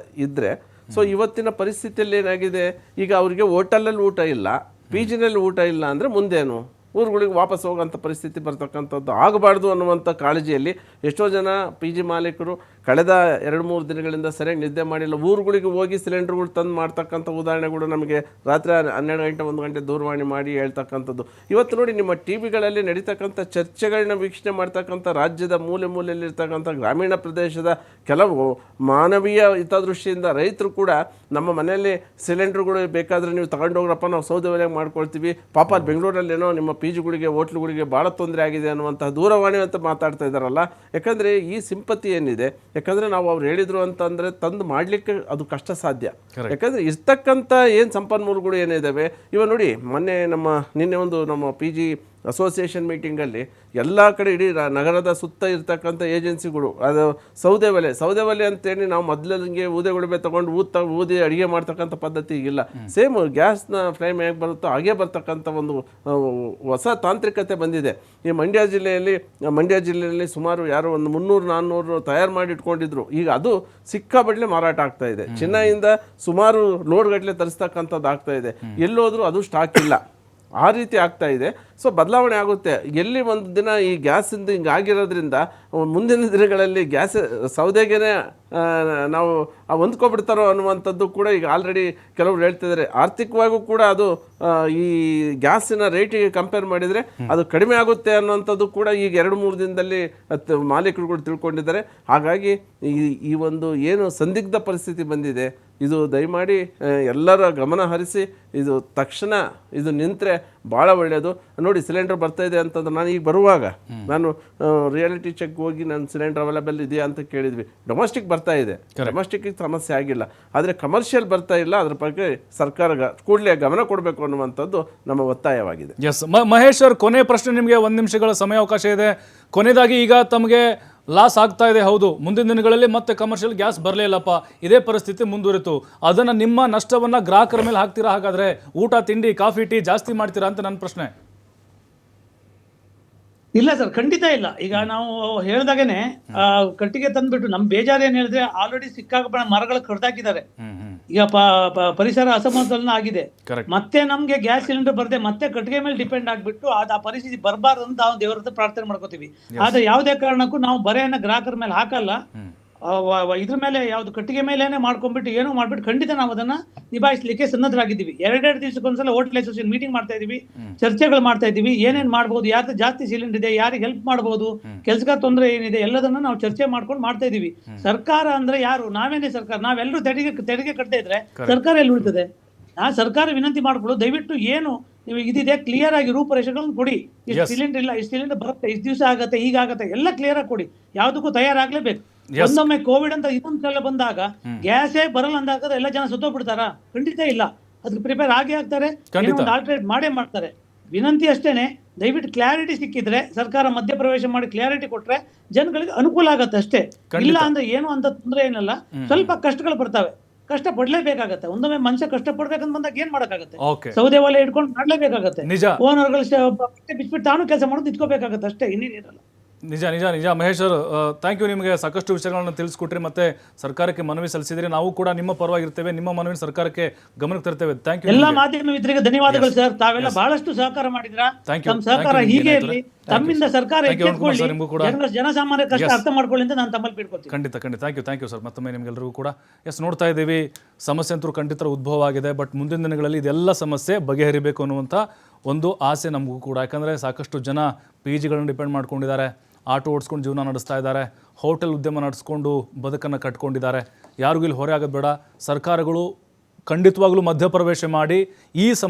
ಇದ್ದರೆ, ಸೊ ಇವತ್ತಿನ ಪರಿಸ್ಥಿತಿಯಲ್ಲಿ ಏನಾಗಿದೆ, ಈಗ ಅವರಿಗೆ ಹೋಟೆಲಲ್ಲಿ ಊಟ ಇಲ್ಲ, ಪಿ ಜಿನಲ್ಲಿ ಊಟ ಇಲ್ಲ ಅಂದರೆ ಮುಂದೇನು, ಊರುಗಳಿಗೆ ವಾಪಸ್ ಹೋಗೋಂಥ ಪರಿಸ್ಥಿತಿ ಬರ್ತಕ್ಕಂಥದ್ದು ಆಗಬಾರ್ದು ಅನ್ನುವಂಥ ಕಾಳಜಿಯಲ್ಲಿ ಎಷ್ಟೋ ಜನ ಪಿ ಜಿ ಮಾಲೀಕರು ಕಳೆದ 2-3 ದಿನಗಳಿಂದ ಸರಿಯಾಗಿ ನಿದ್ದೆ ಮಾಡಿಲ್ಲ. ಊರುಗಳಿಗೆ ಹೋಗಿ ಸಿಲಿಂಡರ್ಗಳು ತಂದು ಮಾಡ್ತಕ್ಕಂಥ ಉದಾಹರಣೆಗಳು ನಮಗೆ ರಾತ್ರಿ 12 ಗಂಟೆ 1 ಗಂಟೆ ದೂರವಾಣಿ ಮಾಡಿ ಹೇಳ್ತಕ್ಕಂಥದ್ದು. ಇವತ್ತು ನೋಡಿ, ನಿಮ್ಮ ಟಿ ವಿಗಳಲ್ಲಿ ನಡೀತಕ್ಕಂಥ ಚರ್ಚೆಗಳನ್ನ ವೀಕ್ಷಣೆ ಮಾಡ್ತಕ್ಕಂಥ ರಾಜ್ಯದ ಮೂಲೆ ಮೂಲೆಯಲ್ಲಿರ್ತಕ್ಕಂಥ ಗ್ರಾಮೀಣ ಪ್ರದೇಶದ ಕೆಲವು ಮಾನವೀಯ ಹಿತದೃಷ್ಟಿಯಿಂದ ರೈತರು ಕೂಡ ನಮ್ಮ ಮನೆಯಲ್ಲಿ ಸಿಲಿಂಡರ್ಗಳು ಬೇಕಾದರೆ ನೀವು ತಗೊಂಡೋಗ್ರಪ್ಪ, ನಾವು ಸೌದೆ ಒಲೆಯಾಗಿ ಮಾಡ್ಕೊಳ್ತೀವಿ, ಪಾಪ ಬೆಂಗಳೂರಲ್ಲೇನೋ ನಿಮ್ಮ ಪಿ ಜಿಗಳಿಗೆ ಹೋಟ್ಲುಗಳಿಗೆ ಭಾಳ ತೊಂದರೆ ಆಗಿದೆ ಅನ್ನುವಂತಹ ದೂರವಾಣಿ ಅಂತ ಮಾತಾಡ್ತಾ ಇದ್ದಾರಲ್ಲ. ಯಾಕಂದರೆ ಈ ಸಿಂಪತಿ ಏನಿದೆ, ಯಾಕಂದರೆ ನಾವು ಅವ್ರು ಹೇಳಿದರು ಅಂತಂದರೆ ತಂದು ಮಾಡಲಿಕ್ಕೆ ಅದು ಕಷ್ಟ ಸಾಧ್ಯ. ಯಾಕಂದರೆ ಇರ್ತಕ್ಕಂಥ ಏನು ಸಂಪನ್ಮೂಲಗಳು ಏನಿದ್ದಾವೆ, ಇವಾಗ ನೋಡಿ ನಿನ್ನೆ ಒಂದು ನಮ್ಮ ಪಿ ಜಿ ಅಸೋಸಿಯೇಷನ್ ಮೀಟಿಂಗಲ್ಲಿ ಎಲ್ಲ ಕಡೆ ಇಡೀ ನಗರದ ಸುತ್ತ ಇರ್ತಕ್ಕಂಥ ಏಜೆನ್ಸಿಗಳು ಅದು ಸೌದೆ ಒಲೆ ಅಂತೇಳಿ ನಾವು ಮೊದಲಿಗೆ ಊದೆಗುಡಿಬೆ ತೊಗೊಂಡು ಊದಿ ಅಡುಗೆ ಮಾಡ್ತಕ್ಕಂಥ ಪದ್ಧತಿ ಈಗಿಲ್ಲ. ಸೇಮ್ ಗ್ಯಾಸ್ನ ಫ್ಲೇಮ್ ಹೇಗೆ ಬರುತ್ತೋ ಹಾಗೆ ಬರ್ತಕ್ಕಂಥ ಒಂದು ಹೊಸ ತಾಂತ್ರಿಕತೆ ಬಂದಿದೆ. ಈ ಮಂಡ್ಯ ಜಿಲ್ಲೆಯಲ್ಲಿ ಸುಮಾರು ಯಾರೋ ಒಂದು 300-400 ತಯಾರು ಮಾಡಿ ಇಟ್ಕೊಂಡಿದ್ರು. ಈಗ ಅದು ಸಿಕ್ಕಾಬಡ್ಲೆ ಮಾರಾಟ ಆಗ್ತಾ ಇದೆ. ಚೆನ್ನೈಯಿಂದ ಸುಮಾರು ಲೋಡ್ಗಟ್ಟಲೆ ತರಿಸ್ತಕ್ಕಂಥದ್ದು ಆಗ್ತಾ ಇದೆ. ಎಲ್ಲೋದ್ರೂ ಅದು ಸ್ಟಾಕ್ ಇಲ್ಲ. ಆ ರೀತಿ ಆಗ್ತಾ ಇದೆ. ಸೊ ಬದಲಾವಣೆ ಆಗುತ್ತೆ. ಎಲ್ಲಿ ಒಂದು ದಿನ ಈ ಗ್ಯಾಸಿಂದ ಹಿಂಗೆ ಆಗಿರೋದ್ರಿಂದ ಮುಂದಿನ ದಿನಗಳಲ್ಲಿ ಸೌದೆಗೆ ನಾವು ಹೊಂದ್ಕೊಬಿಡ್ತಾರೋ ಅನ್ನುವಂಥದ್ದು ಕೂಡ ಈಗ ಆಲ್ರೆಡಿ ಕೆಲವರು ಹೇಳ್ತಿದ್ದಾರೆ. ಆರ್ಥಿಕವಾಗೂ ಕೂಡ ಅದು ಈ ಗ್ಯಾಸಿನ ರೇಟಿಗೆ ಕಂಪೇರ್ ಮಾಡಿದರೆ ಅದು ಕಡಿಮೆ ಆಗುತ್ತೆ ಅನ್ನೋಂಥದ್ದು ಕೂಡ ಈಗ 2-3 ದಿನದಲ್ಲಿ ಮಾಲೀಕರುಗಳು ತಿಳ್ಕೊಂಡಿದ್ದಾರೆ. ಹಾಗಾಗಿ ಈ ಒಂದು ಏನು ಸಂದಿಗ್ಧ ಪರಿಸ್ಥಿತಿ ಬಂದಿದೆ, ಇದು ದಯಮಾಡಿ ಎಲ್ಲರ ಗಮನ ಹರಿಸಿ ಇದು ತಕ್ಷಣ ಇದು ನಿಂತರೆ ಭಾಳ ಒಳ್ಳೆಯದು. ನೋಡಿ, ಸಿಲಿಂಡರ್ ಬರ್ತಾ ಇದೆ ಅಂತಂದ್ರೆ ನಾನು ಈಗ ಬರುವಾಗ ನಾನು ರಿಯಾಲಿಟಿ ಚೆಕ್ ಹೋಗಿ ನಾನು ಸಿಲಿಂಡರ್ ಅವೈಲೇಬಲ್ ಇದೆಯಾ ಅಂತ ಕೇಳಿದ್ವಿ. ಡೊಮೆಸ್ಟಿಕ್ ಬರ್ತಾ ಇದೆ, ಡೊಮೆಸ್ಟಿಕ್ಗೆ ಸಮಸ್ಯೆ ಆಗಿಲ್ಲ, ಆದರೆ ಕಮರ್ಷಿಯಲ್ ಬರ್ತಾ ಇಲ್ಲ. ಅದ್ರ ಬಗ್ಗೆ ಸರ್ಕಾರ ಕೂಡಲೇ ಗಮನ ಕೊಡಬೇಕು ಅನ್ನುವಂಥದ್ದು ನಮ್ಮ ಒತ್ತಾಯವಾಗಿದೆ. ಎಸ್ ಮಹೇಶ್ ಸರ್, ಕೊನೆ ಪ್ರಶ್ನೆ ನಿಮಗೆ 1 ನಿಮಿಷಗಳ ಸಮಯಾವಕಾಶ ಇದೆ. ಕೊನೆಯದಾಗಿ ಈಗ ತಮಗೆ ಲಾಸ್ ಆಗ್ತಾ ಇದೆ, ಹೌದು, ಮುಂದಿನ ದಿನಗಳಲ್ಲಿ ಮತ್ತೆ ಕಮರ್ಷಿಯಲ್ ಗ್ಯಾಸ್ ಬರಲೇ ಇಲ್ಲಪ್ಪ, ಇದೇ ಪರಿಸ್ಥಿತಿ ಮುಂದುವರಿತು, ಅದನ್ನು ನಿಮ್ಮ ನಷ್ಟವನ್ನು ಗ್ರಾಹಕರ ಮೇಲೆ ಹಾಕ್ತೀರಾ? ಹಾಗಾದರೆ ಊಟ ತಿಂಡಿ ಕಾಫಿ ಟೀ ಜಾಸ್ತಿ ಮಾಡ್ತೀರಾ ಅಂತ ನನ್ನ ಪ್ರಶ್ನೆ. ಇಲ್ಲ ಸರ್, ಖಂಡಿತ ಇಲ್ಲ. ಈಗ ನಾವು ಹೇಳ್ದಾಗೇನೆ ಕಟ್ಟಿಗೆ ತಂದ್ಬಿಟ್ಟು ನಮ್ ಬೇಜಾರು ಏನ್ ಹೇಳಿದ್ರೆ, ಆಲ್ರೆಡಿ ಸಿಕ್ಕಾಗ ಮರಗಳು ಕಡ್ದಾಕಿದ್ದಾರೆ. ಈಗ ಪರಿಸರ ಅಸಮತೋಲನ ಆಗಿದೆ. ಮತ್ತೆ ನಮ್ಗೆ ಗ್ಯಾಸ್ ಸಿಲಿಂಡರ್ ಬರದೆ ಮತ್ತೆ ಕಟ್ಟಿಗೆ ಮೇಲೆ ಡಿಪೆಂಡ್ ಆಗ್ಬಿಟ್ಟು ಆ ಪರಿಸ್ಥಿತಿ ಬರಬಾರ್ದು ಅಂತ ನಾವು ದೇವರ ಹತ್ರ ಪ್ರಾರ್ಥನೆ ಮಾಡ್ಕೋತೀವಿ. ಆದ್ರೆ ಯಾವುದೇ ಕಾರಣಕ್ಕೂ ನಾವು ಬರೆಯನ್ನ ಗ್ರಾಹಕರ ಮೇಲೆ ಹಾಕಲ್ಲ. ಇದ್ರ ಮೇಲೆ ಯಾವ್ದು ಕಟ್ಟಿಗೆ ಮೇಲೇನೆ ಮಾಡ್ಕೊಂಡ್ಬಿಟ್ಟು ಏನೋ ಮಾಡ್ಬಿಟ್ಟು ಖಂಡಿತ ನಾವು ಅದನ್ನ ನಿಭಾಯಿಸಲಿಕ್ಕೆ ಸನ್ನದ್ಧರಾಗಿದ್ದೀವಿ. 2-2 ದಿವಸಕ್ಕೊಂದ್ಸಲ ಹೋಟೆಲ್ ಅಸೋಸಿಯೇಷನ್ ಮೀಟಿಂಗ್ ಮಾಡ್ತಾ ಇದೀವಿ, ಚರ್ಚೆಗಳು ಮಾಡ್ತಾ ಇದೀವಿ. ಏನೇನ್ ಮಾಡ್ಬೋದು, ಯಾರು ಜಾಸ್ತಿ ಸಿಲಿಂಡರ್ ಇದೆ, ಯಾರಿಗೆ ಹೆಲ್ಪ್ ಮಾಡ್ಬೋದು, ಕೆಲ್ಸಗಾರ ತೊಂದರೆ ಏನಿದೆ, ಎಲ್ಲದನ್ನ ನಾವು ಚರ್ಚೆ ಮಾಡ್ಕೊಂಡು ಮಾಡ್ತಾ ಇದೀವಿ. ಸರ್ಕಾರ ಅಂದ್ರೆ ಯಾರು? ನಾವೇನೇ ಸರ್ಕಾರ? ನಾವೆಲ್ಲರೂ ತೆರಿಗೆ ಕಟ್ತಾ ಇದ್ರೆ ಸರ್ಕಾರ ಎಲ್ಲಿ ಉಳಿತದೆ? ಸರ್ಕಾರ ವಿನಂತಿ ಮಾಡ್ಕೊಳ್ಳೋದು, ದಯವಿಟ್ಟು ಏನು ನೀವು ಇದಿದೆ ಕ್ಲಿಯರ್ ಆಗಿ ರೂಪರೇಷೆಗಳನ್ನು ಕೊಡಿ. ಇಷ್ಟು ಸಿಲಿಂಡರ್ ಇಲ್ಲ, ಇಷ್ಟು ಸಿಲಿಂಡರ್ ಬರುತ್ತೆ, ಇಷ್ಟು ದಿವಸ ಆಗುತ್ತೆ, ಹೀಗಾಗತ್ತೆ, ಎಲ್ಲ ಕ್ಲಿಯರ್ ಆಗಿ ಕೊಡಿ. ಯಾವುದಕ್ಕೂ ತಯಾರಾಗ್ಲೇಬೇಕು. ಒಂದೊಮ್ಮೆ ಕೋವಿಡ್ ಅಂತ ಇನ್ನೊಂದು ಸಲ ಬಂದಾಗ ಗ್ಯಾಸೇ ಬರಲ್ಲ ಅಂದಾಗ ಎಲ್ಲ ಜನ ಸತ್ತೋಗ್ಬಿಡ್ತಾರ? ಖಂಡಿತ ಇಲ್ಲ. ಅದಕ್ಕೆ ಪ್ರಿಪೇರ್ ಆಗೇ ಆಗ್ತಾರೆ, ಒಂದು ಆಲ್ಟರ್ನೇಟ್ ಮಾಡೇ ಮಾಡ್ತಾರೆ. ವಿನಂತಿ ಅಷ್ಟೇನೆ, ದಯವಿಟ್ಟು ಕ್ಲಾರಿಟಿ ಸಿಕ್ಕಿದ್ರೆ, ಸರ್ಕಾರ ಮಧ್ಯಪ್ರವೇಶ ಮಾಡಿ ಕ್ಲಾರಿಟಿ ಕೊಟ್ರೆ ಜನಗಳಿಗೆ ಅನುಕೂಲ ಆಗತ್ತೆ ಅಷ್ಟೇ. ಇಲ್ಲ ಅಂದ್ರೆ ಏನು ಅಂತ ತೊಂದರೆ ಏನಲ್ಲ, ಸ್ವಲ್ಪ ಕಷ್ಟಗಳು ಬರ್ತವೆ, ಕಷ್ಟ ಪಡ್ಲೇಬೇಕಾಗತ್ತೆ. ಒಂದೊಮ್ಮೆ ಮನುಷ್ಯ ಕಷ್ಟ ಪಡ್ಬೇಕಂತ ಬಂದಾಗ ಏನ್ ಮಾಡಕ್ಕಾಗತ್ತೆ? ಸೌದೆ ಒಲೆ ಇಟ್ಕೊಂಡು ಮಾಡ್ಲೇಬೇಕಾಗತ್ತೆ. ಓನರ್ಗಳು ಬಿಟ್ಬಿಟ್ಟು ತಾನು ಕೆಲಸ ಮಾಡೋದು ನಿಂತ್ಕೋಬೇಕಾಗತ್ತೆ ಅಷ್ಟೇ, ಇನ್ನೇನಿರಲ್ಲ. ನಿಜ ನಿಜ ನಿಜ. ಮಹೇಶ್ ಅವರು ಥ್ಯಾಂಕ್ ಯು. ನಿಮಗೆ ಸಾಕಷ್ಟು ವಿಷಯಗಳನ್ನು ತಿಳಿಸ್ಕೊಟ್ರಿ, ಮತ್ತೆ ಸರ್ಕಾರಕ್ಕೆ ಮನವಿ ಸಲ್ಲಿಸಿದ್ರಿ. ನಾವು ಕೂಡ ನಿಮ್ಮ ಪರವಾಗಿರ್ತೇವೆ, ನಿಮ್ಮ ಮನವಿ ಸರ್ಕಾರಕ್ಕೆ ಗಮನಕ್ಕೆ ತರ್ತೇವೆ. Thank you. ಎಲ್ಲ ಮಾಧ್ಯಮ ಮಿತ್ರರಿಗೆ ಧನ್ಯವಾದಗಳು ಸರ್. ತಾವೆಲ್ಲ ಬಹಳಷ್ಟು ಸಹಕಾರ ಮಾಡಿದ್ರ. ತಮ್ಮ ಸಹಕಾರ ಹೀಗೆ ಇರಲಿ, ತಮ್ಮಿಂದ ಸರ್ಕಾರ ಎಚ್ಚೆತ್ತುಕೊಳ್ಳಿ, ಜನಸಾಮಾನ್ಯ ಕಷ್ಟ ಅರ್ಥ ಮಾಡ್ಕೊಳ್ಳಿ ಅಂತ ನಾನು ತಮ್ಮಲ್ಲಿ ಬೇಡ್ಕೊಳ್ತೀನಿ. ಖಂಡಿತ ಖಂಡಿತ. Thank you sir. ಮತ್ತೊಮ್ಮೆ ನಿಮ್ಗೆಲ್ಲರಿಗೂ ಕೂಡ ನೋಡ್ತಾ ಇದ್ದೀವಿ, ಸಮಸ್ಯೆ ಅಂತೂ ಖಂಡಿತ ಉದ್ಭವ ಆಗಿದೆ. ಬಟ್ ಮುಂದಿನ ದಿನಗಳಲ್ಲಿ ಇದೆಲ್ಲ ಸಮಸ್ಯೆ ಬಗೆಹರಿಬೇಕು ಅನ್ನುವಂಥ ಒಂದು ಆಸೆ ನಮಗೂ ಕೂಡ. ಯಾಕಂದರೆ ಸಾಕಷ್ಟು ಜನ PGಗಳನ್ನು ಡಿಪೆಂಡ್ ಮಾಡ್ಕೊಂಡಿದ್ದಾರೆ, ಆಟೋ ಓಡಿಸ್ಕೊಂಡು ಜೀವನ ನಡೆಸ್ತಾ ಇದ್ದಾರೆ, ಹೋಟೆಲ್ ಉದ್ಯಮ ನಡೆಸ್ಕೊಂಡು ಬದುಕನ್ನು ಕಟ್ಕೊಂಡಿದ್ದಾರೆ. ಯಾರಿಗೂ ಇಲ್ಲಿ ಹೊರೆ ಆಗೋದು ಬೇಡ. ಸರ್ಕಾರಗಳು ಖಂಡಿತವಾಗ್ಲೂ ಮಧ್ಯಪ್ರವೇಶ ಮಾಡಿ ಈ ಸಮಸ್ಯೆ